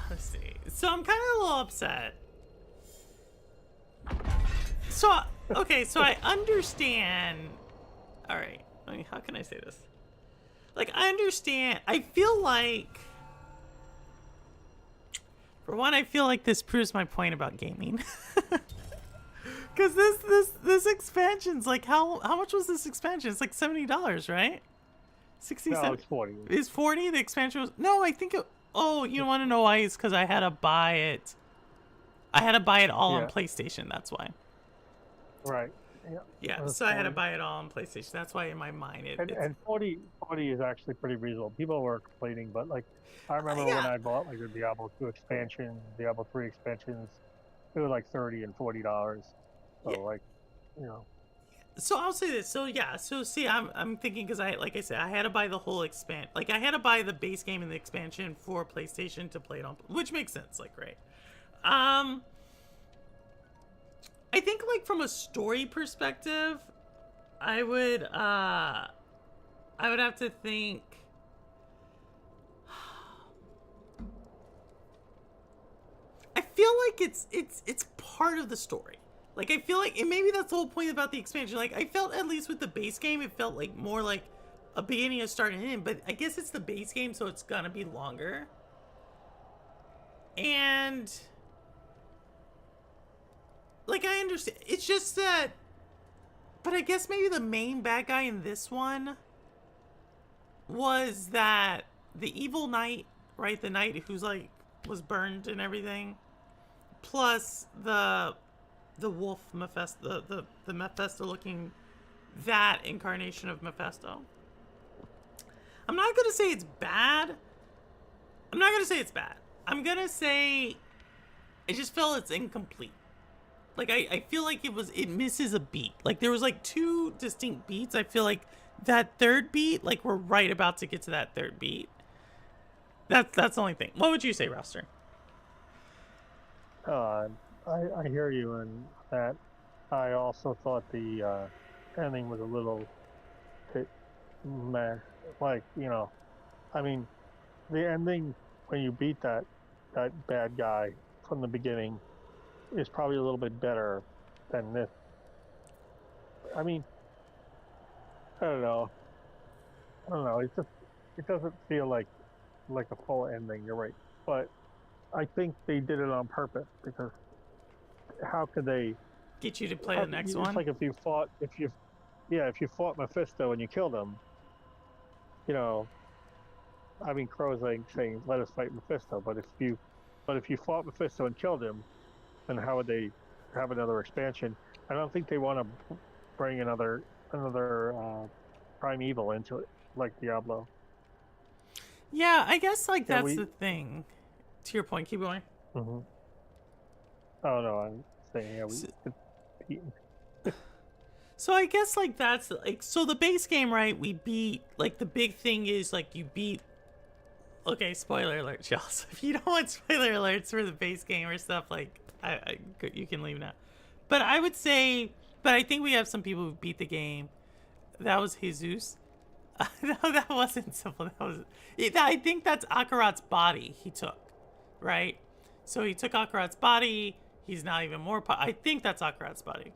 let's see. So I'm kind of a little upset. So, okay, so I understand. Alright, I mean, how can I say this? Like, I understand. I feel like, for one, I feel like this proves my point about gaming. Because this expansion's like, how much was this expansion? It's like $70, right? 60 No, it's 40. Is 40? The expansion was, no, I think it, oh, you want to know why? It's because I had to buy it. I had to buy it all on PlayStation, that's why. Right. Yeah. Yeah, so I had to buy it all on PlayStation. That's why in my mind And 40 is actually pretty reasonable. People were complaining, but like I remember when I bought like the Diablo 2 expansion, Diablo 3 expansions, it was like $30 and $40. So like, you know. So I'll say this. So yeah. So see, I'm thinking because like I said, I had to buy the whole like I had to buy the base game and the expansion for PlayStation to play it on, which makes sense. Like, right. I think like from a story perspective, I would have to think. I feel like it's part of the story. Like, I feel like, and maybe that's the whole point about the expansion. Like, I felt, at least with the base game, it felt like more like a beginning, a start, and end. But I guess it's the base game, so it's gonna be longer. And, like, I understand. It's just that, but I guess maybe the main bad guy in this one was that the evil knight, right? The knight who's, like, was burned and everything. Plus the wolf Mephisto, the Mephisto looking, that incarnation of Mephisto. I'm not gonna say it's bad. I'm gonna say I just feel it's incomplete. Like I feel like it misses a beat. Like there was like 2 distinct beats. I feel like that third beat, like we're right about to get to that third beat. That's the only thing. What would you say, Roster? I hear you in that. I also thought the ending was a little bit meh. Like, you know, I mean, the ending when you beat that bad guy from the beginning is probably a little bit better than this. I mean, I don't know. It doesn't feel like a full ending. You're right, but I think they did it on purpose because how could they get you to play the next one? It's like if you fought Mephisto and you killed him, you know, I mean, Crow's saying let us fight Mephisto, but if you fought Mephisto and killed him, then how would they have another expansion? I don't think they want to bring another primeval into it like Diablo. Yeah, I guess like that's the thing. To your point, keep going. Mm-hmm. Oh no, I'm saying So I guess like that's like, so the base game, right? We beat, like the big thing is like you beat okay, spoiler alert, y'all. So if you don't want spoiler alerts for the base game or stuff, like, you can leave now. But I would say, but I think we have some people who beat the game. That was Jesus. No, that wasn't simple. That was. I think that's Akarat's body he took, right? So he took Akarat's body. He's not even more. I think that's Akarat's body.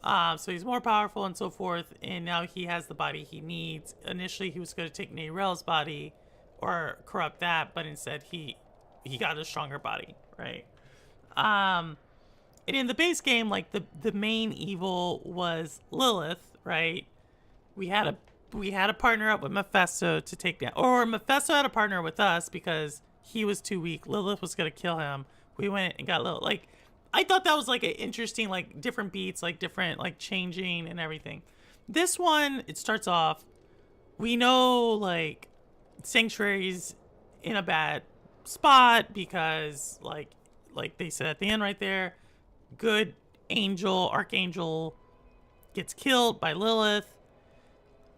So he's more powerful and so forth, and now he has the body he needs. Initially, he was going to take Neyrel's body, or corrupt that, but instead he got a stronger body, right? And in the base game, like the main evil was Lilith, right? We had a partner up with Mephisto to take down, or Mephisto had a partner with us because he was too weak. Lilith was gonna kill him. We went and got Lilith. Like, I thought that was like an interesting, like, different beats, like different, like, changing and everything. This one, it starts off, we know, like, Sanctuary's in a bad spot because, like they said at the end right there, good archangel gets killed by Lilith.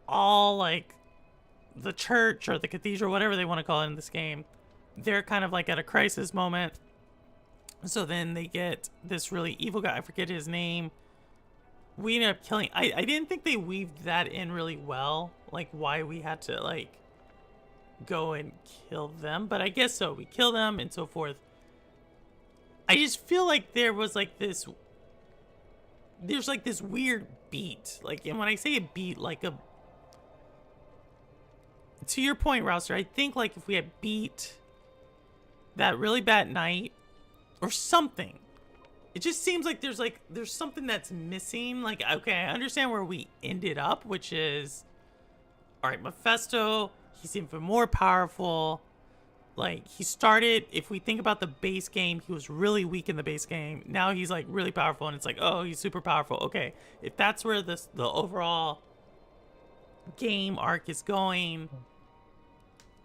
All, like, the church or the cathedral, whatever they want to call it in this game, they're kind of like at a crisis moment. So then they get this really evil guy, I forget his name. We ended up killing. I didn't think they weaved that in really well, like why we had to, like, go and kill them, but I guess so. We kill them and so forth. I just feel like there was like this, there's like this weird beat, like, and when I say a beat, like a, to your point, Rouster, I think like if we had beat that really bad night or something, it just seems like there's something that's missing. Like, okay, I understand where we ended up, which is, all right, Mephisto, he's even more powerful. Like, he started, if we think about the base game, he was really weak in the base game. Now he's like really powerful, and it's like, oh, he's super powerful. Okay, if that's where the overall game arc is going,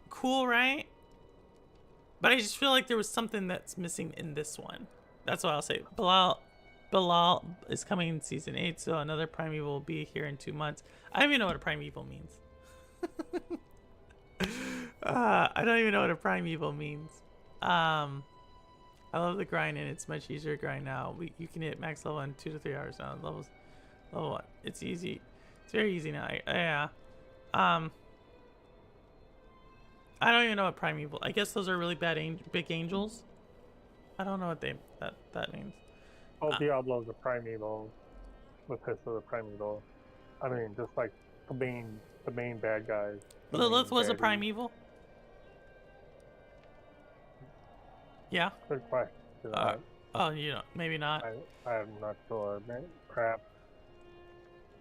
cool, right? But I just feel like there was something that's missing in this one. That's what I'll say. Bilal is coming in season 8, so another Primeval will be here in 2 months. I don't even know what a Primeval means. I don't even know what a Primeval means. I love the grind, and it's much easier to grind now. You can hit max level in 2 to 3 hours now. Level 1. It's easy. It's very easy now. Yeah. I don't even know what Primeval. I guess those are really bad big angels. I don't know what that means. Oh, Diablo's a Primeval. Mephisto's a Primeval. I mean, just like the main bad guys. Lilith was a Primeval? Yeah? Good question. Oh, you know, maybe not. I'm not sure. Perhaps.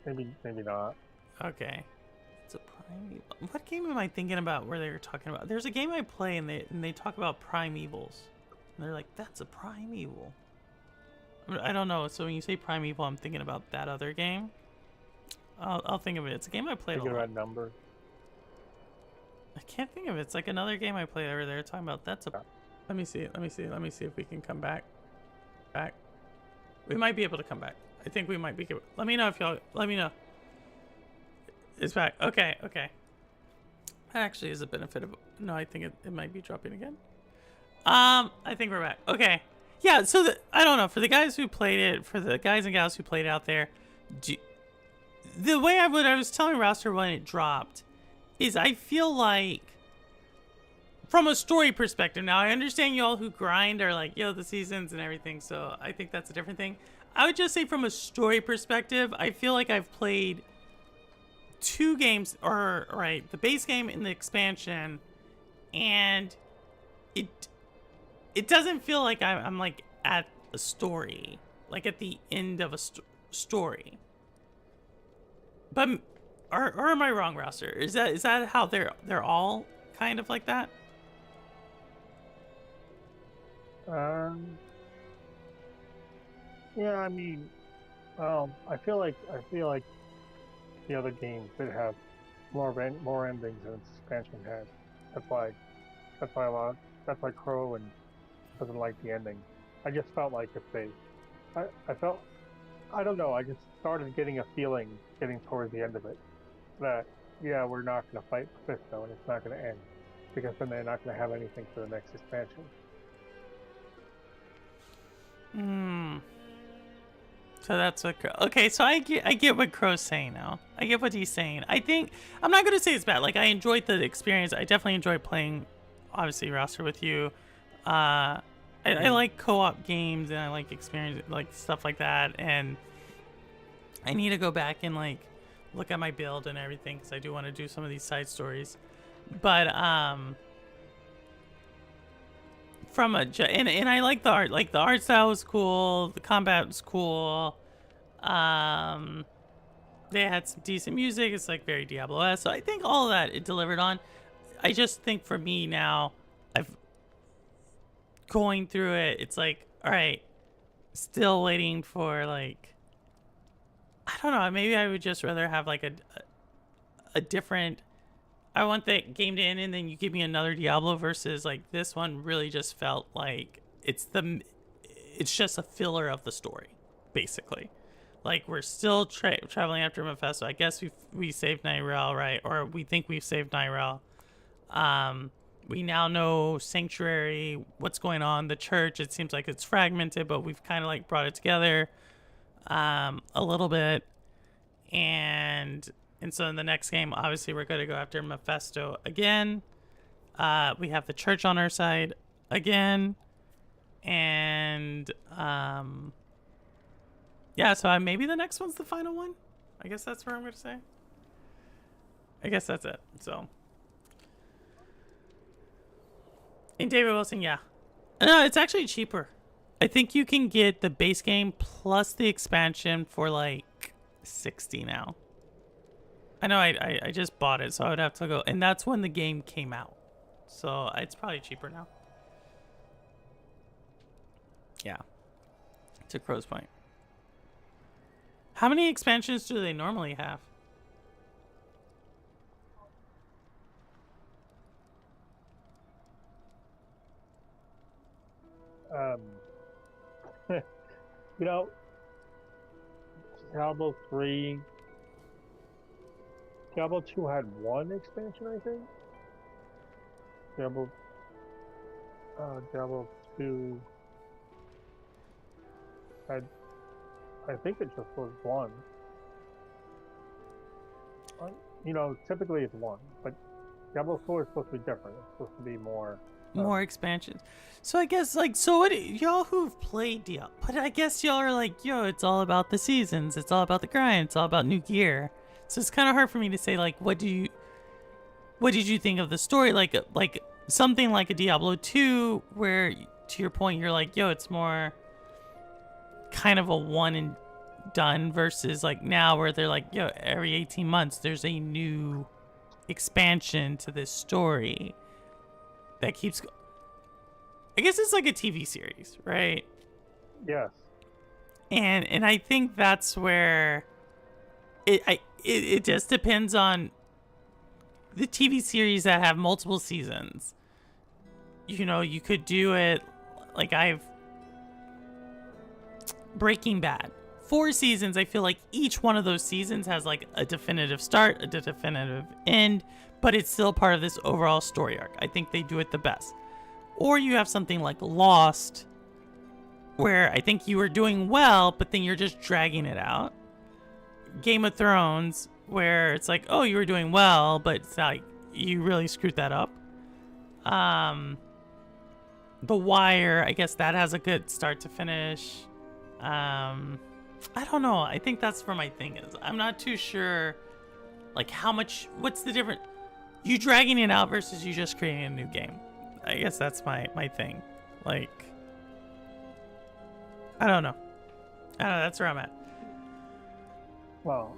Maybe not. Okay. It's a Primeval. What game am I thinking about where they were talking about? There's a game I play and they talk about Primevals. And they're like, that's a Primeval. I don't know. So when you say Primeval, I'm thinking about that other game. I'll think of it. It's a game I played a lot. Thinking about numbers. I can't think of it. It's like another game I played over there talking about that's a. Let me see if we can come back. We might be able to come back. I think we might be. Let me know if y'all. Let me know. It's back. Okay. That actually is a benefit of. No, I think it might be dropping again. I think we're back. Okay. Yeah. So I don't know, for the guys who played it, for the guys and gals who played it out there, the way I was telling Roster when it dropped is I feel like, from a story perspective, now I understand y'all who grind are like, yo, the seasons and everything, so I think that's a different thing. I would just say from a story perspective, I feel like I've played 2 games, or right, the base game and the expansion, and it doesn't feel like I'm like at a story, like at the end of a story. But or am I wrong, Roster? Is that how they're all kind of like that? Yeah, I mean, I feel like the other games did have more endings than its expansion had. That's why Crow and doesn't like the ending. I just felt like if they, I don't know. I just started getting a feeling getting towards the end of it that, yeah, we're not going to fight Mephisto and it's not going to end. because then they're not going to have anything for the next expansion. So that's what. Okay, so I get what Crow's saying now. I get what he's saying. I think I'm not gonna say it's bad. Like I enjoyed the experience. I definitely enjoyed playing, obviously roster with you. I like co-op games and I like experience like stuff like that. And I need to go back and like look at my build and everything because I do want to do some of these side stories. But from a and I like the art. Like the art style was cool. The combat was cool. They had some decent music. It's like very Diablo-esque. So I think all of that it delivered on. I just think for me now, I've going through it. It's like, all right, still waiting for like, I don't know. Maybe I would just rather have like a different. I want that game to end and then you give me another Diablo versus like this one really just felt like it's just a filler of the story, basically. Like we're still traveling after Mephisto. I guess we saved Nyrel, right? Or we think we've saved Nyrel. We now know Sanctuary, what's going on. The church, it seems like it's fragmented, but we've kind of like brought it together a little bit. And so in the next game, obviously we're going to go after Mephisto again. We have the church on our side again. And yeah, so maybe the next one's the final one. I guess that's what I'm going to say. I guess that's it. So. And David Wilson, yeah. No, it's actually cheaper. I think you can get the base game plus the expansion for like $60 now. I know I just bought it, so I would have to go. And that's when the game came out. So it's probably cheaper now. Yeah. To Crow's point. How many expansions do they normally have? You know, Diablo 3, Diablo 2 had one expansion, I think. Diablo 2 had, I think it just was one. You know, typically it's one, but Diablo 4 is supposed to be different. It's supposed to be more expansions. So I guess like, so what y'all who've played Diablo, but I guess y'all are like, yo, it's all about the seasons, it's all about the grind, it's all about new gear. So it's kind of hard for me to say like, what did you think of the story? Like something like a Diablo 2 where, to your point, you're like, yo, it's more kind of a one and done versus like now where they're like, yo, every 18 months there's a new expansion to this story that keeps I guess it's like a TV series, right? Yes. And I think that's where it just depends on the TV series that have multiple seasons. You know, you could do it like Breaking Bad. 4 seasons, I feel like each one of those seasons has like a definitive start, a definitive end, but it's still part of this overall story arc. I think they do it the best. Or you have something like Lost, where I think you were doing well, but then you're just dragging it out. Game of Thrones, where it's like, oh, you were doing well, but it's like you really screwed that up. The Wire, I guess that has a good start to finish. I don't know. I think that's where my thing is. I'm not too sure, like, what's the difference? You dragging it out versus you just creating a new game. I guess that's my thing. Like, I don't know. That's where I'm at. Well,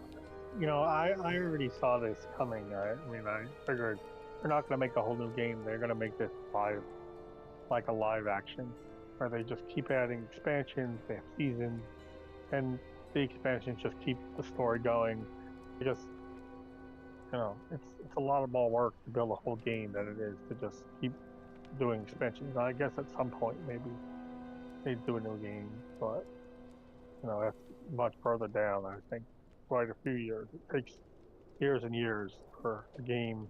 you know, I already saw this coming. I mean, I figured they're not going to make a whole new game. They're going to make this like a live action, where they just keep adding expansions, they have seasons, and the expansions just keep the story going. They just, you know, it's a lot of more work to build a whole game than it is to just keep doing expansions. I guess at some point maybe they do a new game, but you know, that's much further down. I think quite a few years. It takes years and years for a game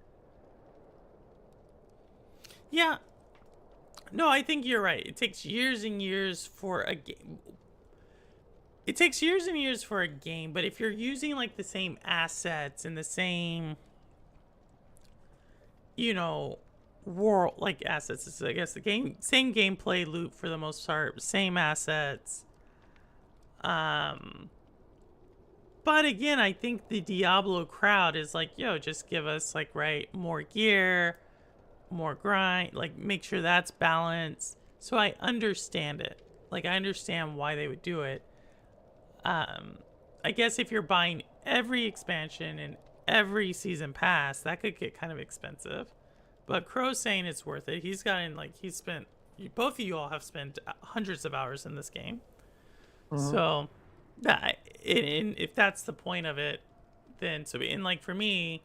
Yeah. No, I think you're right. It takes years and years for a game. It takes years and years for a game, but if you're using like the same assets and the same, you know, world like assets, I guess the same gameplay loop for the most part, same assets. But again, I think the Diablo crowd is like, yo, just give us like more gear, more grind, like make sure that's balanced. So I understand it. Like I understand why they would do it. I guess if you're buying every expansion and every season pass, that could get kind of expensive. But Crow's saying it's worth it. He's gotten both of you all have spent hundreds of hours in this game. So, if that's the point of it, then like for me,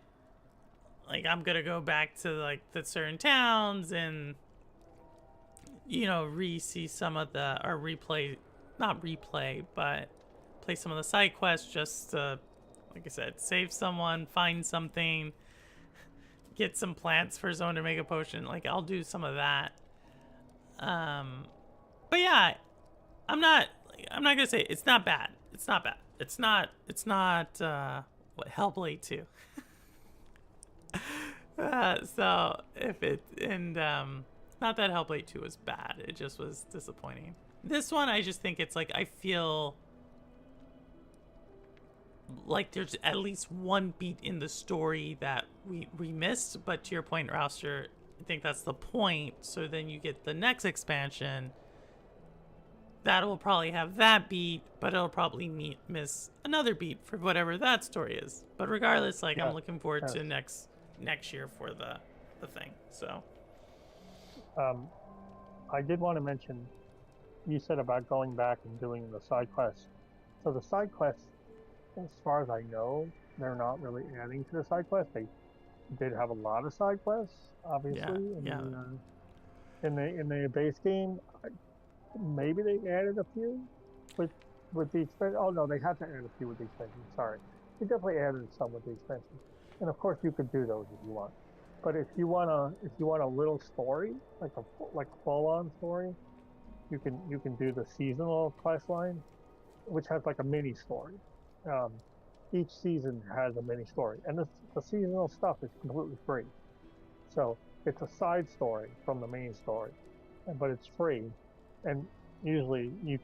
like I'm gonna go back to like the certain towns and re-see some of the not replay, but play some of the side quests just to, like I said, save someone, find something, get some plants for Zone to make a potion. Like I'll do some of that. But yeah, I'm not gonna say it's not bad. It's not bad. It's not what Hellblade 2. So if it not that Hellblade 2 was bad, it just was disappointing. This one, I just think it's like I feel like there's at least one beat in the story that we missed. But to your point, Rouster, I think that's the point. So then you get the next expansion. That will probably have that beat, but it'll probably miss another beat for whatever that story is. But regardless, like I'm looking forward to next year for the thing. So I did want to mention, you said about going back and doing the side quests. So the side quests, as far as I know, they're not really adding to the side quests. They did have a lot of side quests, obviously, in the base game. Maybe they added a few with the expansion. Oh no, they had to add a few with the expansion. Sorry, they definitely added some with the expansion. And of course, you could do those if you want. But if you want a little story, like a full-on story, you can do the seasonal quest line, which has like a mini story. Each season has a mini story, and the seasonal stuff is completely free. So it's a side story from the main story, but it's free. And usually you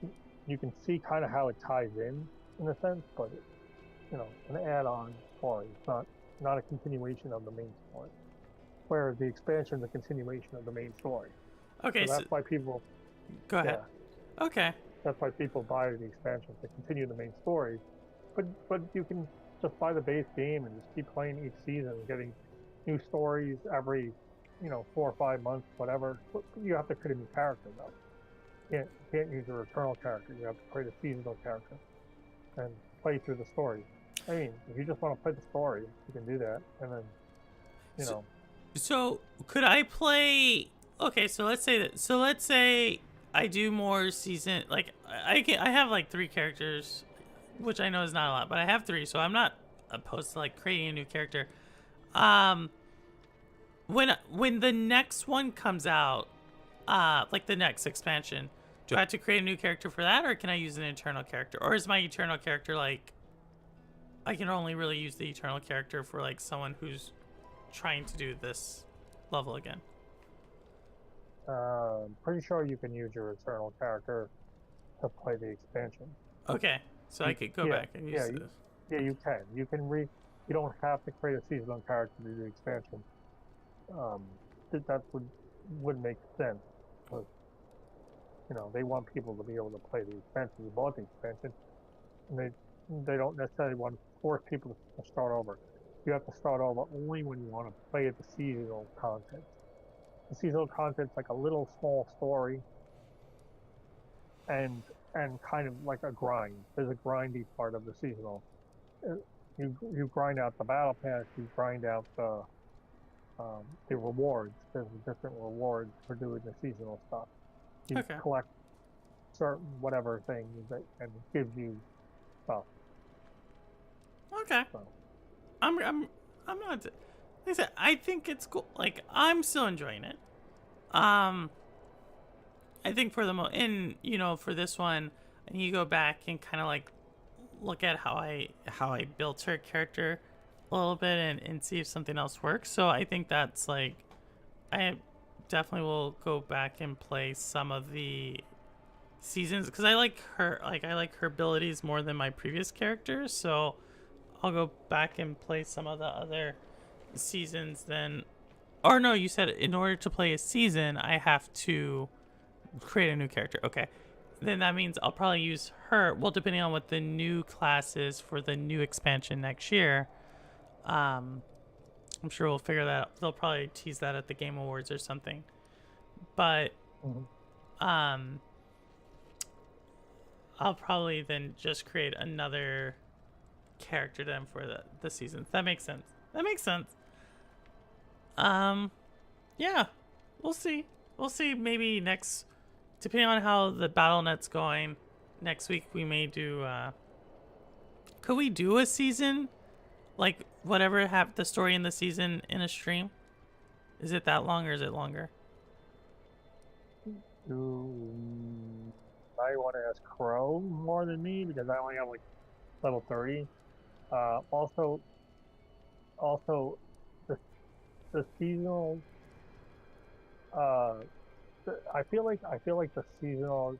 can see kind of how it ties in a sense, but an add-on story. It's not a continuation of the main story. Whereas the expansion is a continuation of the main story. Okay, so that's why people. Go ahead. Yeah, okay. That's why people buy the expansion to continue the main story, but you can just buy the base game and just keep playing each season, getting new stories every 4 or 5 months, whatever. But you have to create a new character though. You can't use a eternal character. You have to create a seasonal character and play through the story. I mean, if you just want to play the story, you can do that, and then So could I play? Okay, so let's say I do more season. Like I have like 3 characters, which I know is not a lot, but I have 3, so I'm not opposed to like creating a new character. When the next one comes out, like the next expansion, do I have to create a new character for that, or can I use an eternal character? Or is my eternal character like I can only really use the eternal character for like someone who's trying to do this level again? Pretty sure you can use your eternal character to play the expansion. Okay, so I could go back and use this. You can. You don't have to create a seasonal character to do the expansion. That would make sense. Because, they want people to be able to play the expansion. You bought the expansion, and they don't necessarily want to force people to start over. You have to start over only when you want to play the seasonal content. The seasonal content's like a little small story, and kind of like a grind. There's a grindy part of the seasonal. You grind out the battle pass. You grind out the rewards. There's different rewards for doing the seasonal stuff. You collect certain whatever things and it gives you stuff. Okay. So. I'm not. Like I said, I think it's cool. Like I'm still enjoying it. I think for for this one, I need to go back and kind of like look at how I built her character a little bit and see if something else works. So I think that's like, I definitely will go back and play some of the seasons because I like her abilities more than my previous characters. So I'll go back and play some of the other seasons then. Or no, you said in order to play a season, I have to create a new character. Okay. Then that means I'll probably use her. Well, depending on what the new class is for the new expansion next year. I'm sure we'll figure that out. They'll probably tease that at the Game Awards or something. But, I'll probably then just create another character then for the seasons. That makes sense. Yeah, we'll see. Maybe next, depending on how the BattleNet's going, next week we may do, could we do a season? Like, whatever have the story in the season in a stream? Is it that long or is it longer? I want to ask Crow more than me because I only have like level 30. Also, the seasonal. I feel like the seasonal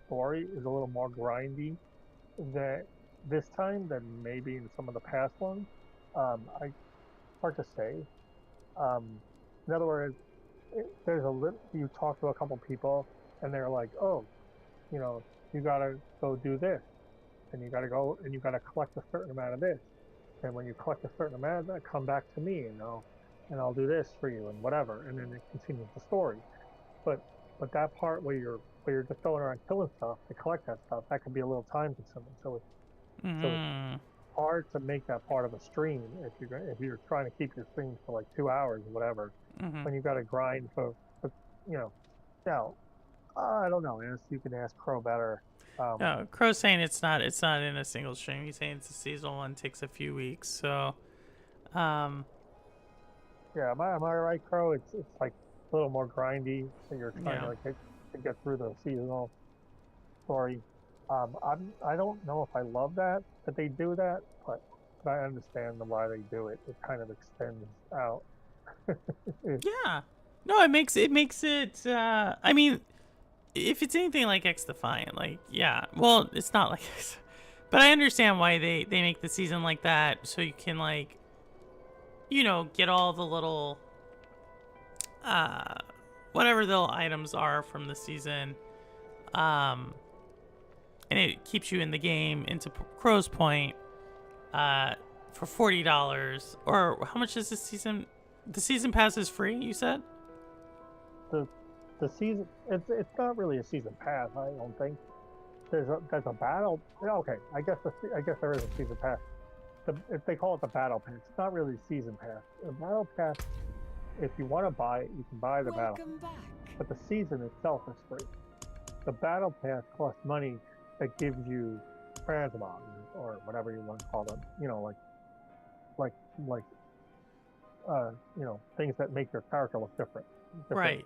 story is a little more grindy that this time than maybe in some of the past ones. Hard to say. In other words, there's a little. You talk to a couple people, and they're like, "Oh, you gotta go do this, and you gotta go and you gotta collect a certain amount of this, and when you collect a certain amount of that, come back to me, and I'll do this for you, and whatever." And then it continues the story. But that part where you're just going around killing stuff to collect that stuff, that can be a little time consuming. So it's hard to make that part of a stream if you're trying to keep your streams for like 2 hours or whatever. When you got to grind for now, I don't know. You can ask Crow better. No, Crow's saying it's not in a single stream. He's saying it's a seasonal one, takes a few weeks. So, yeah, am I right, Crow? It's like a little more grindy, so you're trying to get through the seasonal story. I don't know if I love that they do that, but I understand why they do it. It kind of extends out. Yeah, no, it makes it. I mean, if it's anything like X Defiant, like well, it's not like X, but I understand why they make the season like that, so you can like, get all the little, whatever the items are from the season, and it keeps you in the game. Into Crow's point, for $40, or how much is this season? The season pass is free, you said? The season, it's not really a season pass. I don't think there's a battle. Okay, I guess there is a season pass. If they call it the battle pass, it's not really a season pass. The battle pass, if you want to buy it, you can buy the battle. But the season itself is free. The battle pass costs money that gives you transmogs or whatever you want to call them. Things that make your character look different. Right.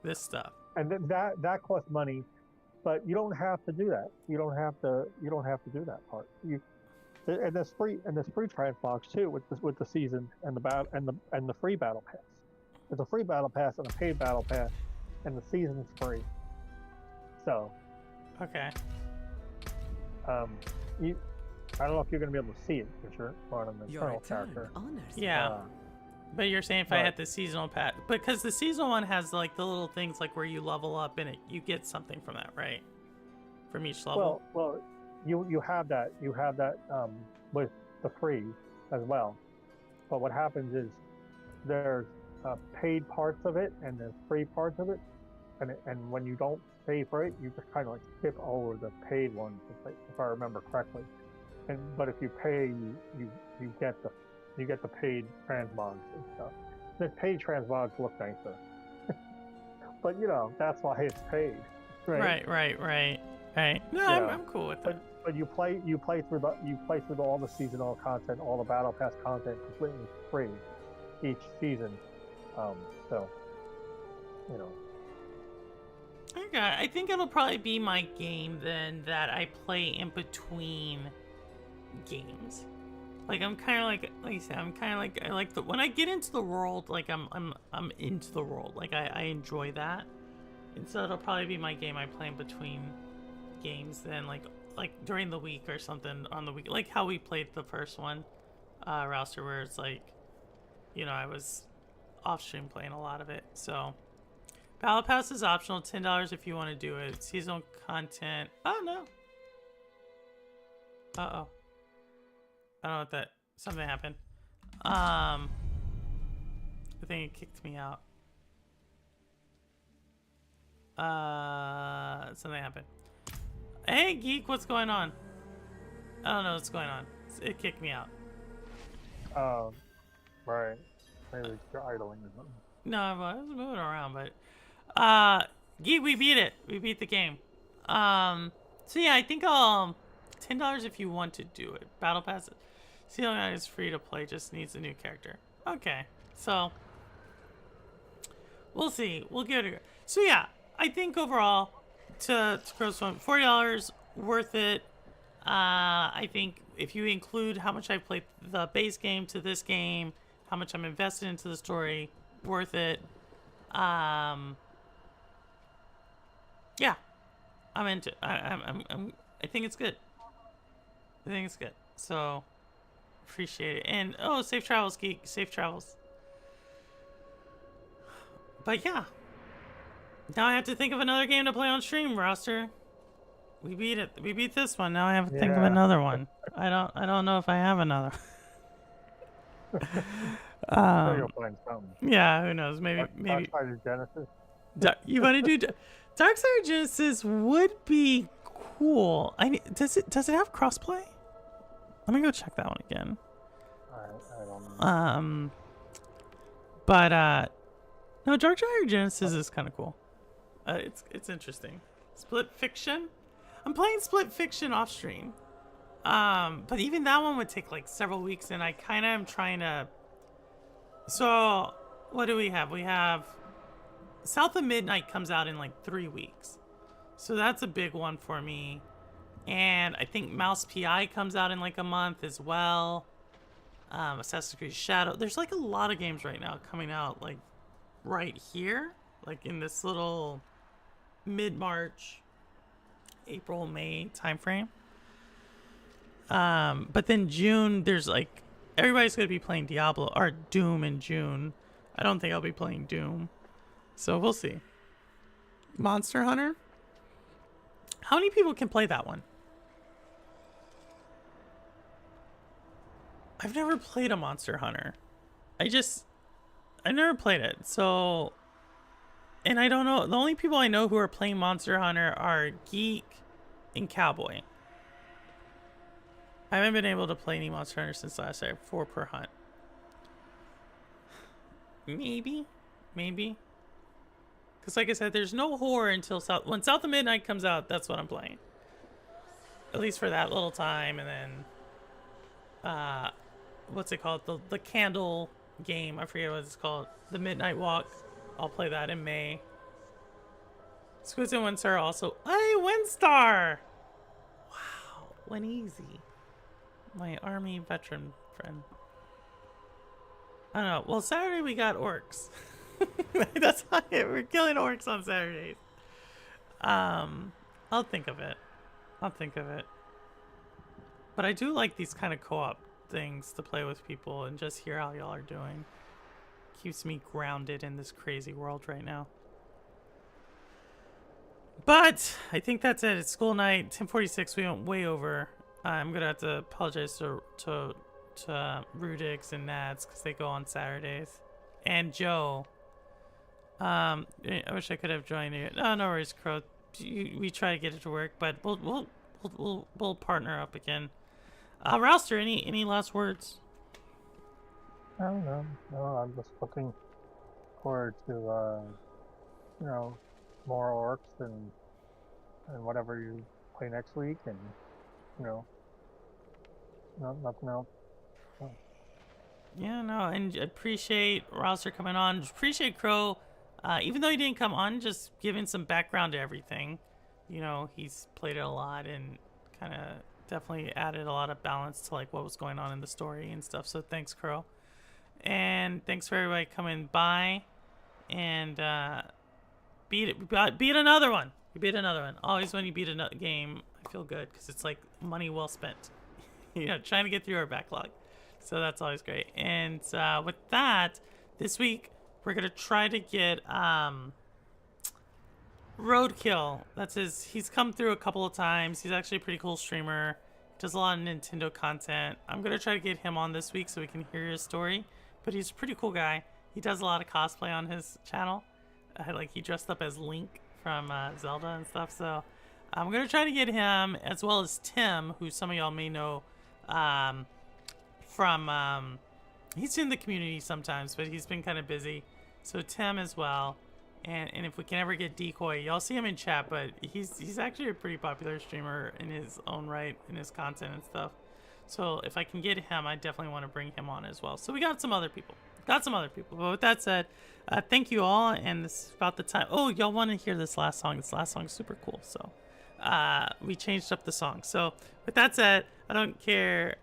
This stuff. And that costs money, but you don't have to do that. You don't have to do that part. And there's free transmogs too with the season and the free battle pass. There's a free battle pass and a paid battle pass, and the season's free. So. Okay. I don't know if you're going to be able to see it because you're on an internal character. Yeah. But you're saying if I had the seasonal pass, because the seasonal one has like the little things like where you level up in it, you get something from that, right? From each level. Well, you have that with the free as well. But what happens is there's paid parts of it and there's free parts of it, and when you don't pay for it, you just kind of like skip over the paid ones, if I remember correctly. But if you pay, you get the paid transmogs and stuff. The paid transmogs look nicer, but that's why it's paid. Right. No, I'm cool with that. But you play through all the seasonal content, all the battle pass content completely free each season. So you know. Okay, I think it'll probably be my game then that I play in between games. Like I'm kind of like you said, I'm kind of like I like the when I get into the world, like I'm into the world. Like I enjoy that, and so it'll probably be my game I play in between games then, like during the week or something on the week, like how we played the first one, Rouster, where it's like, you know, I was off stream playing a lot of it. So Battle Pass is optional, $10 if you want to do it. Seasonal content. Oh no. Uh-oh. I don't know what that something happened. I think it kicked me out. Something happened. Hey Geek, what's going on? I don't know what's going on. It kicked me out. Right. Maybe you're idling or something. No, I was moving around, but Geek, we beat it. We beat the game. So yeah, I think $10 if you want to do it. Battle Pass Sealing is free to play, just needs a new character. Okay. So we'll see. We'll give it a go. So yeah, I think overall to Crow's Phone, $40 worth it. I think if you include how much I played the base game to this game, how much I'm invested into the story, worth it. Yeah, I'm into it. I think it's good. I think it's good. So appreciate it. And oh, safe travels, Geek. Safe travels. But yeah. Now I have to think of another game to play on stream, Roster. We beat it. We beat this one. Now I have to think of another one. I don't know if I have another. You'll find something. Yeah, who knows? Maybe Darksiders Genesis. You want to do Darksiders Genesis would be cool. Does it have crossplay? Let me go check that one again. I don't know. But no, Darksiders Genesis is kind of cool. It's interesting. Split Fiction. I'm playing Split Fiction off stream. But even that one would take like several weeks, and I kind of am trying to. So, what do we have? We have South of Midnight comes out in like 3 weeks, so that's a big one for me. And I think Mouse PI comes out in like a month as well. Assassin's Creed Shadow. There's like a lot of games right now coming out like right here, like in this little mid-March, April, May timeframe. But then June, there's like everybody's gonna be playing Diablo or Doom in June. I don't think I'll be playing Doom, so we'll see. Monster Hunter. How many people can play that one? I've never played a Monster Hunter. I never played it, so. And I don't know. The only people I know who are playing Monster Hunter are Geek and Cowboy. I haven't been able to play any Monster Hunter since last year. 4 per hunt. Maybe. Because like I said, there's no horror until when South of Midnight comes out, that's what I'm playing. At least for that little time, and then what's it called? The candle game. I forget what it's called. The Midnight Walk. I'll play that in May. Squids and Windstar also. Hey, Windstar! Wow, went easy. My army veteran friend. I don't know. Well, Saturday we got orcs. That's not it. We're killing orcs on Saturdays. I'll think of it. But I do like these kind of co-op things to play with people and just hear how y'all are doing. Keeps me grounded in this crazy world right now. But I think that's it. It's school night. 10:46. We went way over. I'm gonna have to apologize to Rudix and Nads because they go on Saturdays. And Joe. I wish I could have joined you. No worries, Crow. We try to get it to work, but we'll partner up again. Rouster, any last words? I don't know. No, I'm just looking forward to more orcs and whatever you play next week, and nothing else. Yeah, no, and appreciate Rouster coming on. Appreciate Crow Even though he didn't come on, just giving some background to everything. You know, he's played it a lot and kind of definitely added a lot of balance to like what was going on in the story and stuff. So thanks, Crow. And thanks for everybody coming by and beat another one. You beat another one. Always when you beat another game, I feel good because it's like money well spent. You know, trying to get through our backlog. So that's always great. And with that, this week we're gonna try to get Roadkill. That's he's come through a couple of times. He's actually a pretty cool streamer. Does a lot of Nintendo content. I'm gonna try to get him on this week so we can hear his story. But he's a pretty cool guy. He does a lot of cosplay on his channel. Like he dressed up as Link from Zelda and stuff. So I'm gonna try to get him, as well as Tim, who some of y'all may know from he's in the community sometimes, but he's been kind of busy. So Tim as well. And if we can ever get Decoy, y'all see him in chat, but he's actually a pretty popular streamer in his own right, in his content and stuff. So if I can get him, I definitely want to bring him on as well. So we got some other people. But with that said, thank you all, and this is about the time. Oh, y'all want to hear this last song? This last song is super cool. So we changed up the song. So with that said, I don't care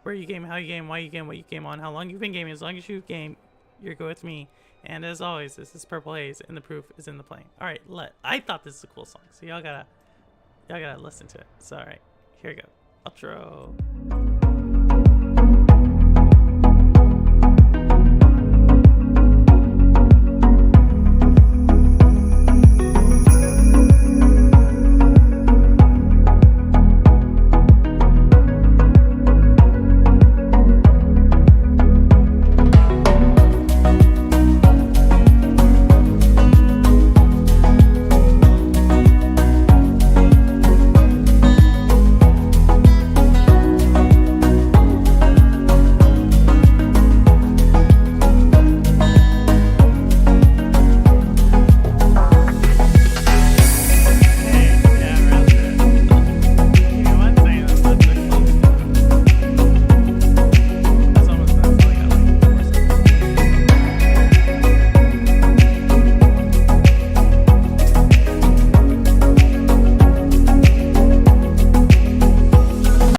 where you game, how you game, why you game, what you game on, how long you've been gaming. As long as you've gamed, you're good with me. And as always, this is Purple Haze, and the proof is in the playing. All right, I thought this is a cool song, so y'all gotta listen to it. So all right, here we go. Outro.